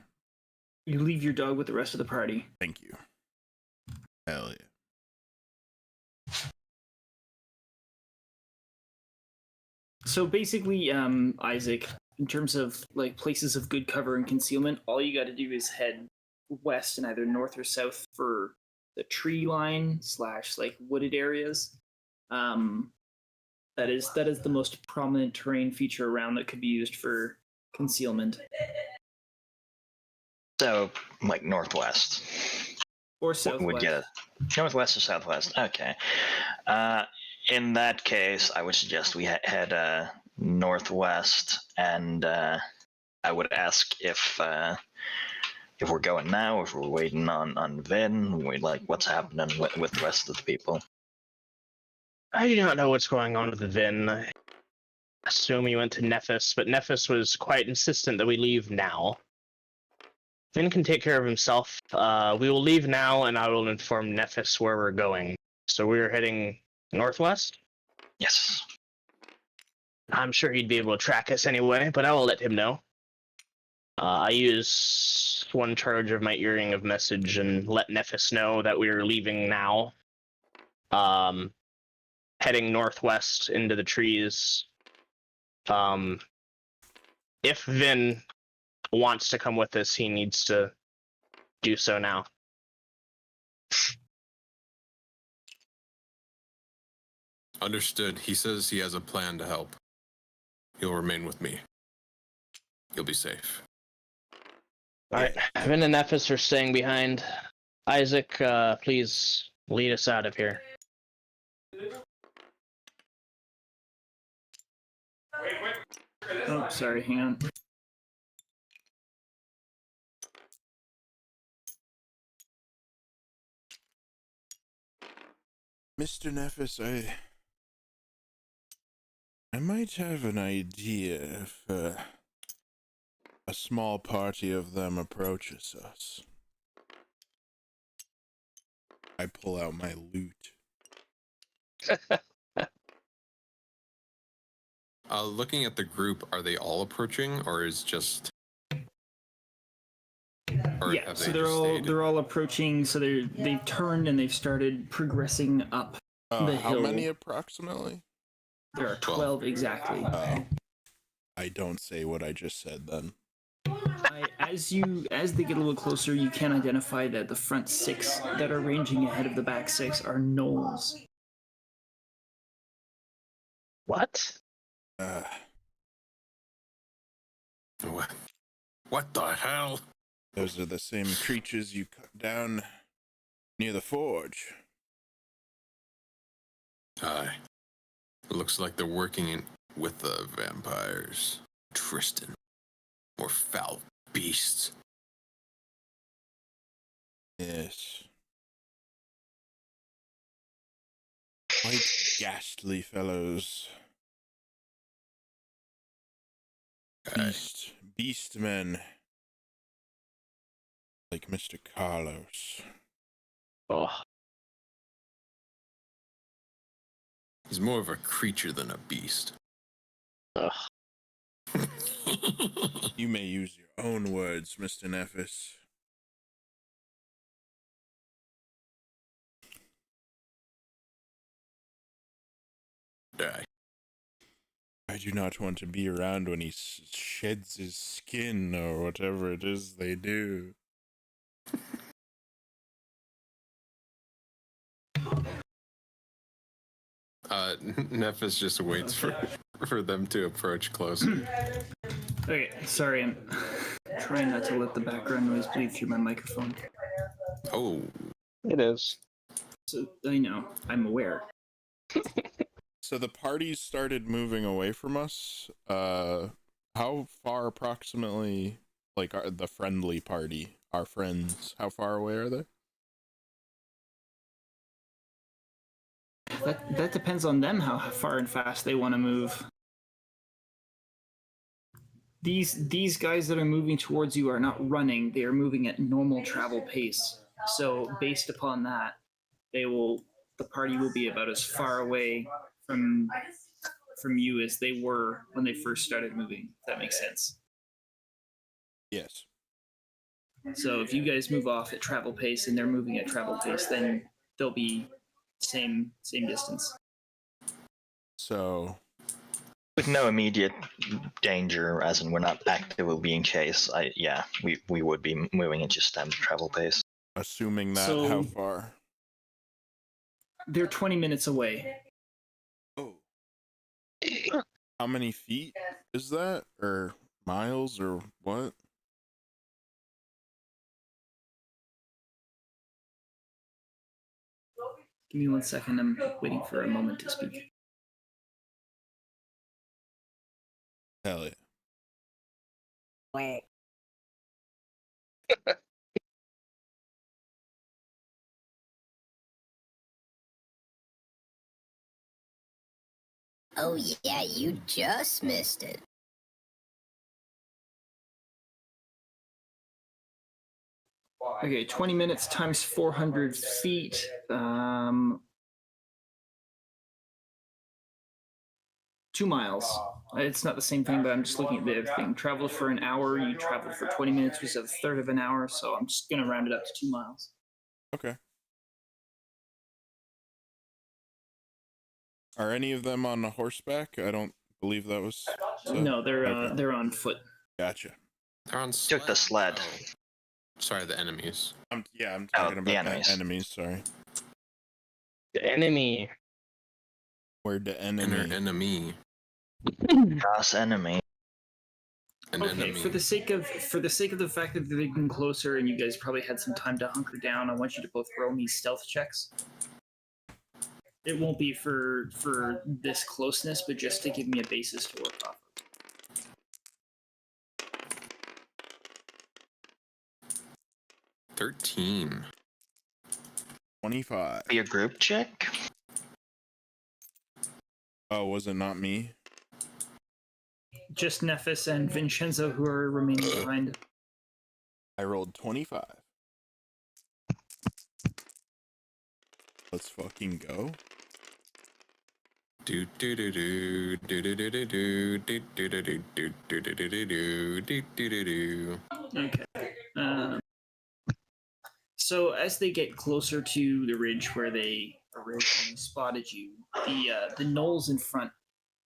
You leave your dog with the rest of the party. Thank you. Hell yeah. So basically, Isaac, in terms of like places of good cover and concealment, all you got to do is head west and either north or south for the tree line / like wooded areas. That is the most prominent terrain feature around that could be used for concealment. So, like northwest. Or southwest. Would get it. Northwest or southwest. Okay. In that case, I would suggest we head northwest, and I would ask if we're going now, if we're waiting on Vin, what's happening with the rest of the people. I do not know what's going on with the Vin. I assume he went to Nephis, but Nephis was quite insistent that we leave now. Vin can take care of himself. We will leave now, and I will inform Nephis where we're going. So we're heading northwest? Yes. I'm sure he'd be able to track us anyway, but I will let him know. I use one charge of my earring of message and let Nephis know that we're leaving now. Heading northwest into the trees. If Vin wants to come with us, he needs to do so now. Understood. He says he has a plan to help. He'll remain with me. He'll be safe. All right, Vin and Nephis are staying behind. Isaac, please lead us out of here. Oh, sorry, hang on. Mr. Nephis, I might have an idea if a small party of them approaches us. I pull out my loot. Looking at the group, are they all approaching, or is just? Or Yeah, have so they they're just all stayed? they're all approaching. So they've turned and they've started progressing up the How hill. many approximately? There are 12 exactly. I don't say what I just said then. As they get a little closer, you can identify that the front 6 that are ranging ahead of the back 6 are gnolls. What? What the hell? Those are the same creatures you cut down near the forge. Aye. It looks like they're working with the vampires. Tristan. More foul beasts. Yes. Quite ghastly fellows. Aye. Beast men. Like Mr. Carlos. Oh, He's more of a creature than a beast. ugh. You may use your own words, Mr. Nephis. Die. I do not want to be around when he sheds his skin or whatever it is they do. Nephis just waits for them to approach closer. Okay, sorry, I'm trying not to let the background noise bleed through my microphone. Oh, It is. So I know, I'm aware. So the parties started moving away from us. How far approximately, like the friendly party, our friends, how far away are they? That depends on them how far and fast they want to move. These guys that are moving towards you are not running; they are moving at normal travel pace. So based upon that, the party will be about as far away from you as they were when they first started moving. If that makes sense. Yes. So if you guys move off at travel pace and they're moving at travel pace, then they'll be same distance. So With no immediate danger, as in we're not actively being chased, we would be moving at just standard travel pace. assuming that, So- how far? They're 20 minutes away. Oh. How many feet is that? Or miles or what? Give me 1 second. I'm waiting for a moment to speak. Hell yeah. Where? Oh yeah, you just missed it. Okay, 20 minutes times 400 feet. 2 miles. It's not the same thing, but I'm just looking at the other thing. Travel for an hour, you travel for 20 minutes, which is a third of an hour, so I'm just going to round it up to 2 miles. Okay. Are any of them on horseback? I don't believe that was. No, they're okay. they're on foot. Gotcha. they're on Took the sled. Oh. Sorry, the enemies. I'm talking Oh, about the enemies. enemies. Sorry. The enemy. Word to Inner enemy. enemy. Cross enemy. An Okay, enemy. for the sake of the fact that they're getting closer and you guys probably had some time to hunker down, I want you to both roll me stealth checks. It won't be for this closeness, but just to give me a basis to work off of. 13. 25. Be a group check. Oh, was it not me? Just Nephis and Vinshenzo who are remaining behind. I rolled 25. Let's fucking go. Do do do do do do do do do do do do do do do do do do do do. Okay. So as they get closer to the ridge where they originally spotted you, the knolls in front,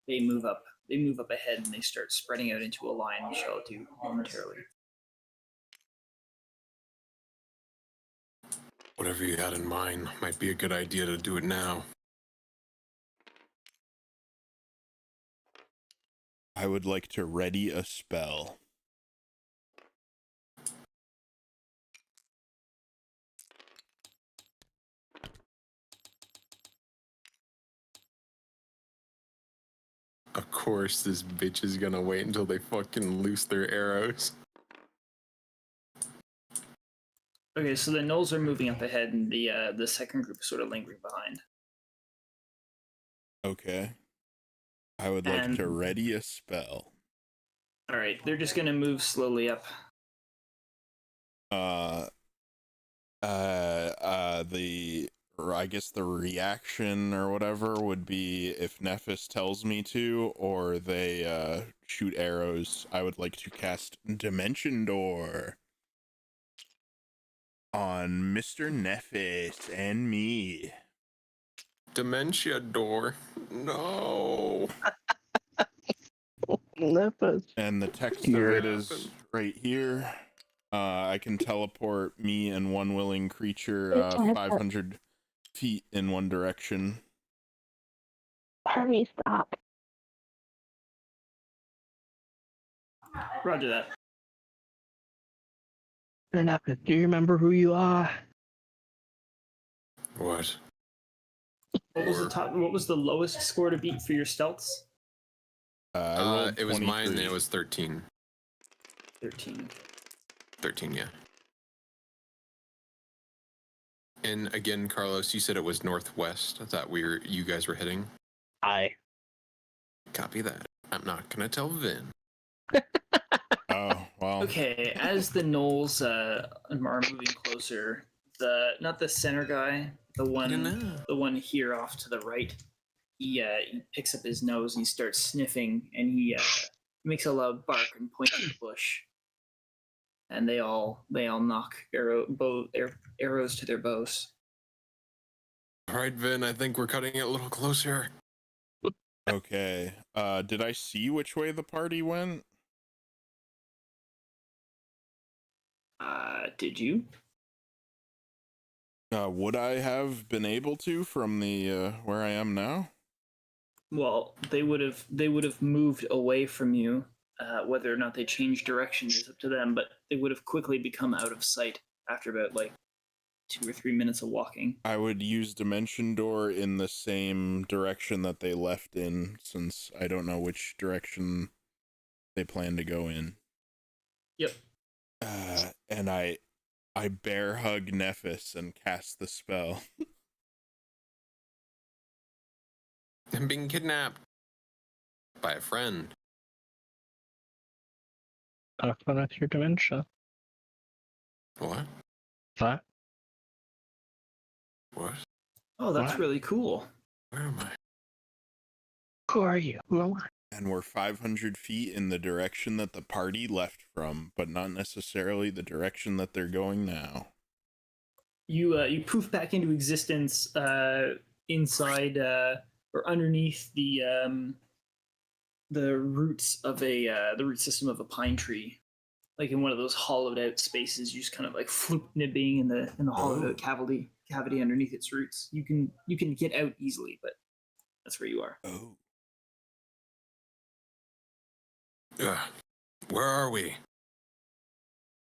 they move up ahead and they start spreading out into a line, which I'll do momentarily. Whatever you had in mind might be a good idea to do it now. I would like to ready a spell. Of course, this bitch is gonna wait until they fucking loose their arrows. Okay, so the gnolls are moving up ahead, and the second group is sort of lingering behind. Okay. I would like And- to ready a spell. All right, they're just gonna move slowly up. I guess the reaction or whatever would be if Nephis tells me to, or they shoot arrows. I would like to cast Dimension Door on Mr. Nephis and me. Dementia door. No. Nephis. And the text Here. of it is right here. I can teleport me and one willing creature 500 feet in one direction. Hurry, stop. Roger that. Nephis, do you remember who you are? What? What was the top? What was the lowest score to beat for your stealths? I rolled It was mine. 23. It was 13. 13. 13, yeah. And again, Carlos, you said it was northwest that you guys were hitting. Aye. Copy that. I'm not gonna tell Vin. Oh, well. Okay, as the gnolls are moving closer, not the center guy, the one here off to the right, he picks up his nose and he starts sniffing, and he makes a loud bark and points at the bush. And they all knock arrows to their bows. All right, Vin, I think we're cutting it a little closer. Okay. Did I see which way the party went? Did you? Would I have been able to from the where I am now? Well, they would have moved away from you. Whether or not they change direction is up to them, but they would have quickly become out of sight after about 2 or 3 minutes of walking. I would use Dimension Door in the same direction that they left in, since I don't know which direction they plan to go in. Yep. And I bear hug Nephis and cast the spell. I'm being kidnapped by a friend. Have fun with your dementia. What? What? What? Oh, that's What? really cool. Where am I? Who are you? Who am I? And we're 500 feet in the direction that the party left from, but not necessarily the direction that they're going now. You poof back into existence inside or underneath the roots of the root system of a pine tree, like in one of those hollowed out spaces. You just kind of floop nibbing in the hollowed out cavity underneath its roots. You can get out easily, but That's where you are. Oh. Where are we?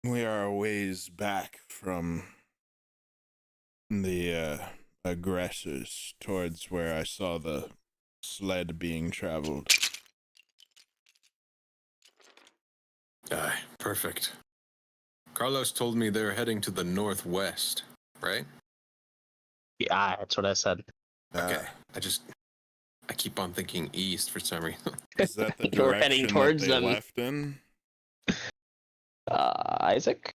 We are a ways back from the aggressors towards where I saw the sled being traveled. Perfect. Carlos told me they're heading to the northwest, right? Yeah, that's what I said. Okay. I keep on thinking east for some reason. Is that the You're heading direction towards that they them. left in? Isaac?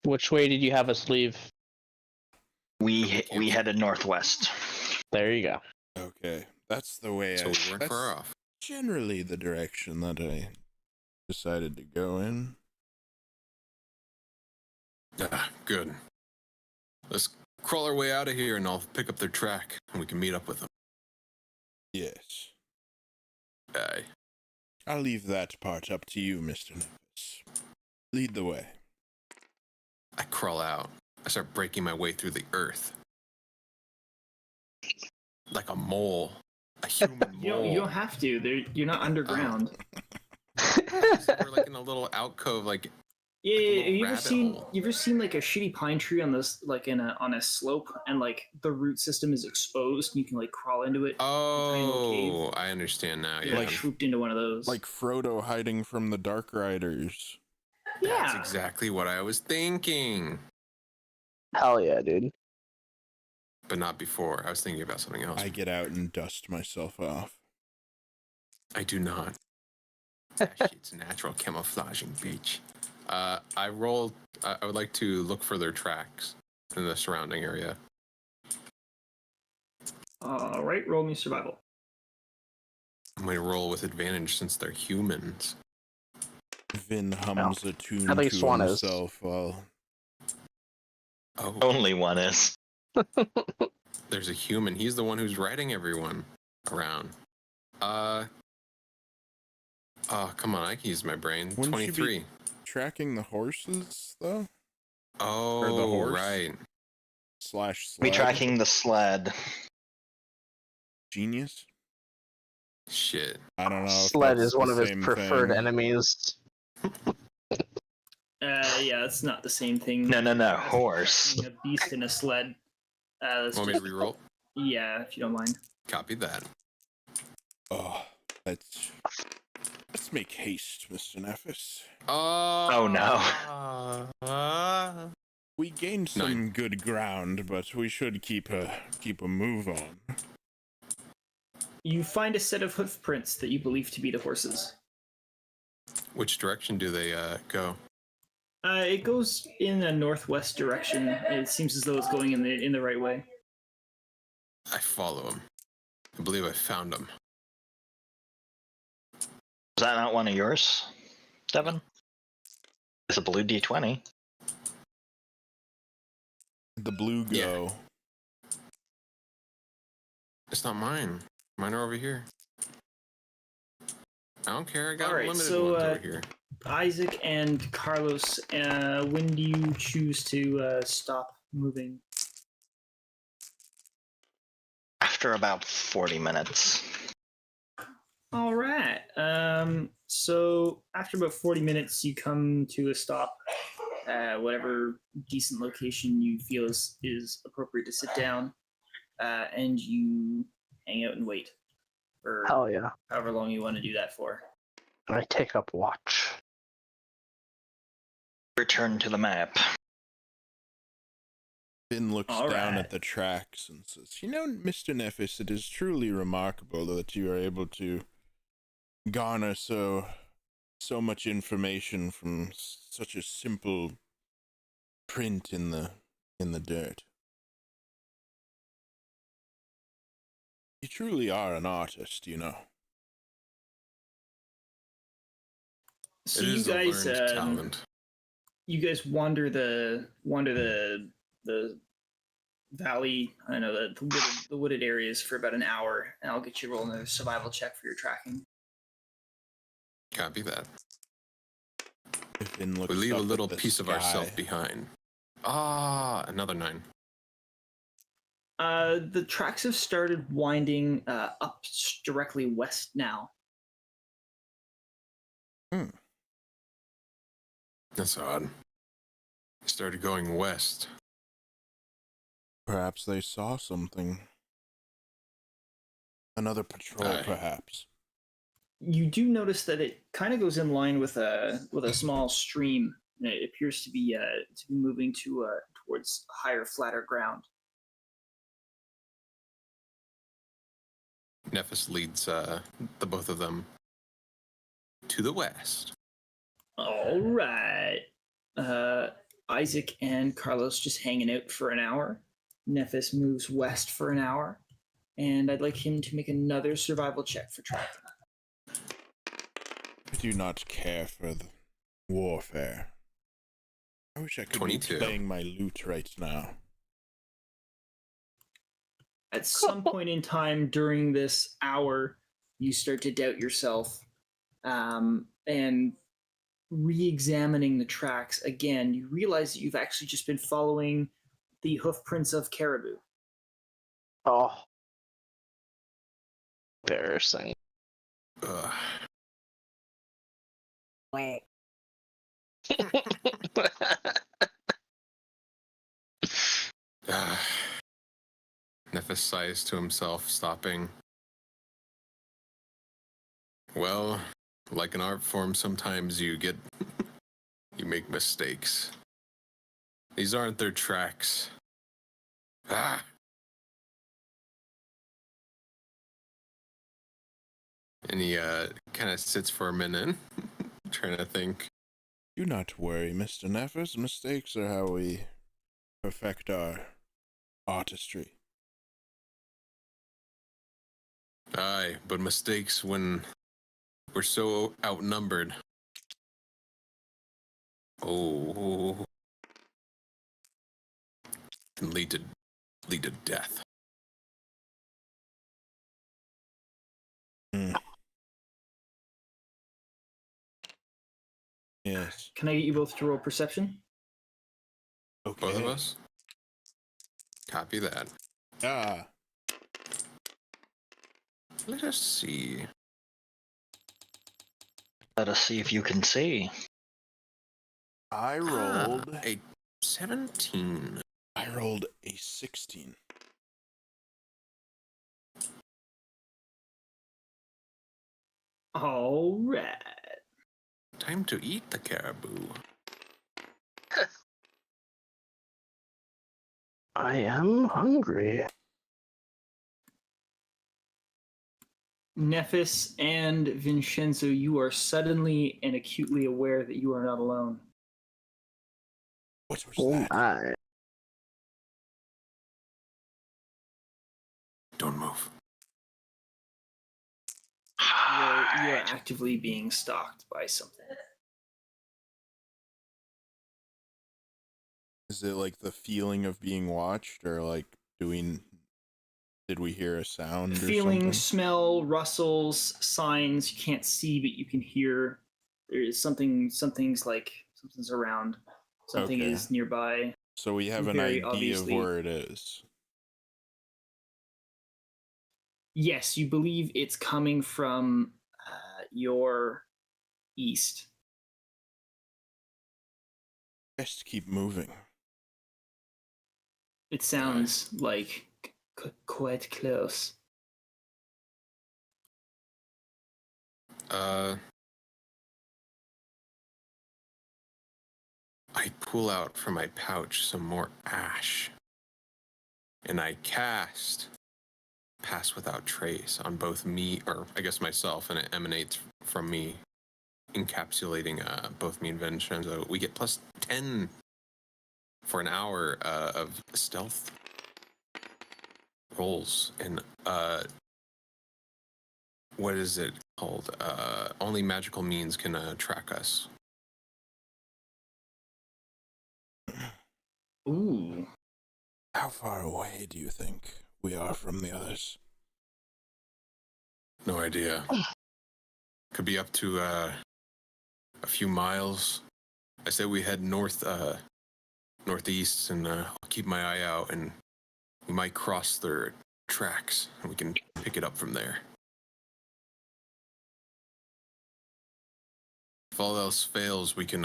Which way did you have us leave? We headed northwest. There you go. Okay, that's the way. So we weren't that's far off. generally the direction that I decided to go in. Good. Let's crawl our way out of here and I'll pick up their track and we can meet up with them. Yes. Aye. I'll leave that part up to you, Mr. Nephis. Lead the way. I crawl out. I start breaking my way through the earth. Like a mole. A human mole. You don't have to. You're not underground. We're like in a little alcove, like Yeah, like a have little you ever rabbit seen hole. like a shitty pine tree on this on a slope and like the root system is exposed and you can like crawl into it? Oh, I understand now. You Yeah, like swooped into one of those. Like Frodo hiding from the Dark Riders. that's yeah. exactly what I was thinking. Hell yeah, dude. But not before. I was thinking about something else. I get out and dust myself off. I do not. Actually, it's natural camouflaging beach. I would like to look for their tracks in the surrounding area. All right, roll me survival. I'm going to roll with advantage since they're humans. Vin hums a tune I think to Swan is. himself while... Oh, Only one is. there's a human. He's the one who's riding everyone around. Oh, come on. I can use my brain. Wouldn't you be 23. tracking the horses, though? Oh, or the horse? right. Slash sled? We tracking the sled. Genius? Shit. I don't know. if Sled that's is one the of his same preferred thing. enemies. Yeah, it's not the same thing. No. Horse. A beast in a sled. Let's Want me to reroll? yeah, if you don't mind. Copy that. Oh, let's make haste, Mr. Nephis. Oh, no. We gained some good ground, but we should keep a move on. You find a set of hoofprints that you believe to be the horses. Which direction do they go? It goes in a northwest direction. It seems as though it's going in the right way. I follow them. I believe I found them. Was that not one of yours, Devon? It's a blue D20. The blue go. Yeah. It's not mine. Mine are over here. I don't care. I got Alright, limited so, ones over here. Isaac and Carlos, when do you choose to stop moving? After about 40 minutes. All right. So after about 40 minutes, you come to a stop. Whatever decent location you feel is appropriate to sit down, and you hang out and wait for Hell yeah. however long you want to do that for. I take up watch. Return to the map. Finn looks All down right. at the tracks and says, "You know, Mr. Nephis, it is truly remarkable that you are able to garner so much information from such a simple print in the dirt. You truly are an artist, you know." So It you is a guys, learned talent. you guys wander the valley. I don't know the wooded areas for about an hour, and I'll get you rolling a survival check for your tracking. Copy that. Finn looks We leave a up at little the piece of sky. ourselves behind. Another 9. The tracks have started winding up directly west now. That's odd. Started going west. Perhaps they saw something. Another patrol, Aye. perhaps. You do notice that it kind of goes in line with a small stream. And it appears to be moving towards higher, flatter ground. Nephis leads the both of them to the west. All right. Isaac and Carlos just hanging out for an hour. Nephis moves west for an hour. And I'd like him to make another survival check for tracking. I do not care for the warfare. I wish I could 22. be playing my lute right now. At some point in time during this hour, you start to doubt yourself, and re-examining the tracks again, you realize that you've actually just been following the hoof prints of caribou. Oh. Embarrassing. Ugh. Wait. Nephis sighs to himself, stopping. Well, like an art form, sometimes you make mistakes. These aren't their tracks. And he kind of sits for a minute, trying to think. Do not worry, Mr. Nephis. Mistakes are how we perfect our artistry. Aye, but mistakes when we're so outnumbered. Oh, can lead to death. Yes. Can I get you both to roll perception? Okay. Both of us? Copy that. Ah. Let us see. Let us see if you can see. I rolled a 17. I rolled a 16. All right. Time to eat the caribou. I am hungry. Nephis and Vinshenzo, you are suddenly and acutely aware that you are not alone. What was Oh that? my. Don't move. You are actively being stalked by something. Is it like the feeling of being watched, or like did we hear a sound or Feeling, something? smell, rustles, signs you can't see but you can hear. There is something's around. Something Okay. is nearby. So we have an Very idea obviously. of where it is. Yes, you believe it's coming from your east. Just keep moving. It sounds like quite close. I pull out from my pouch some more ash, and I cast Pass Without Trace on both me, or I guess myself, and it emanates from me, encapsulating both me and Vinshenzo. We get plus 10 for an hour of stealth rolls, and what is it called? Only magical means can track us. Ooh. How far away do you think we are from the others? No idea. Could be up to a few miles. I say we head northeast, and I'll keep my eye out, and we We might cross their tracks, and we can pick it up from there. If all else fails, we can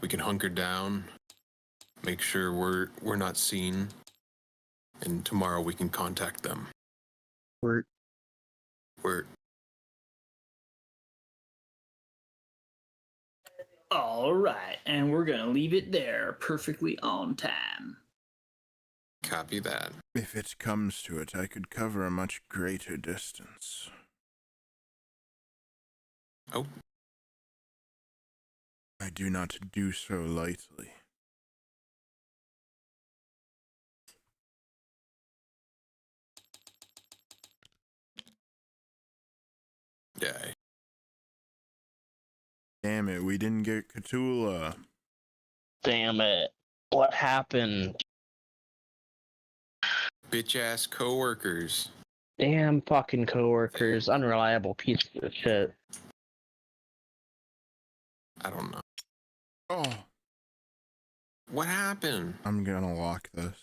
hunker down, make sure we're not seen, and tomorrow we can contact them. We're All right, and we're gonna leave it there, perfectly on time. copy that. If it comes to it, I could cover a much greater distance. Oh, I do not do so lightly. yeah. Damn it, we didn't get Khutula. damn it. What happened? Bitch ass coworkers. Damn fucking coworkers. Unreliable piece of shit. I don't know. Oh, What happened? I'm gonna lock this.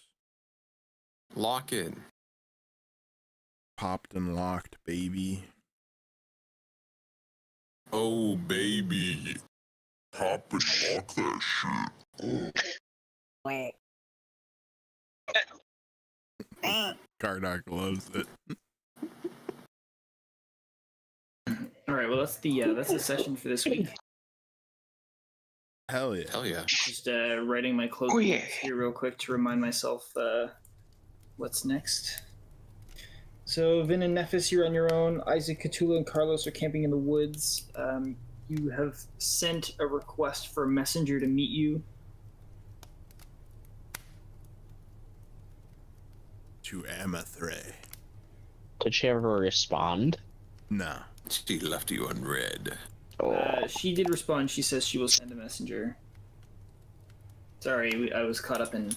Lock it. Popped and locked, baby. Oh, baby. Pop and lock that shit. Wait. Kardoc loves it. All right, well that's the session for this week. Hell yeah. Hell yeah. Just writing my closing Oh, yeah. notes here real quick to remind myself what's next. So Vin and Nephis, you're on your own. Isaac, Khutula, and Carlos are camping in the woods. You have sent a request for a messenger to meet you. To Amathray. Did she ever respond? Nah. She left you unread. She did respond. She says she will send a messenger. Sorry, I was caught up in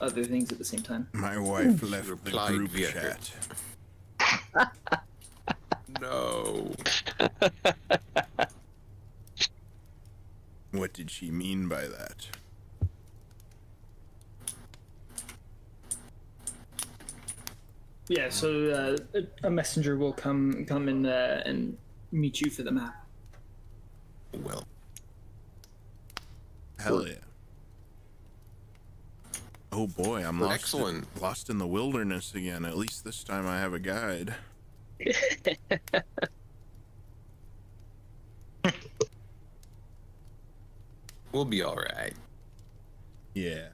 other things at the same time. My wife left the replied group via chat. No. What did she mean by that? Yeah, so a messenger will come and meet you for the map. Well, Hell yeah. Oh boy, I'm lost. excellent. Lost in the wilderness again. At least this time I have a guide. We'll be all right. Yeah.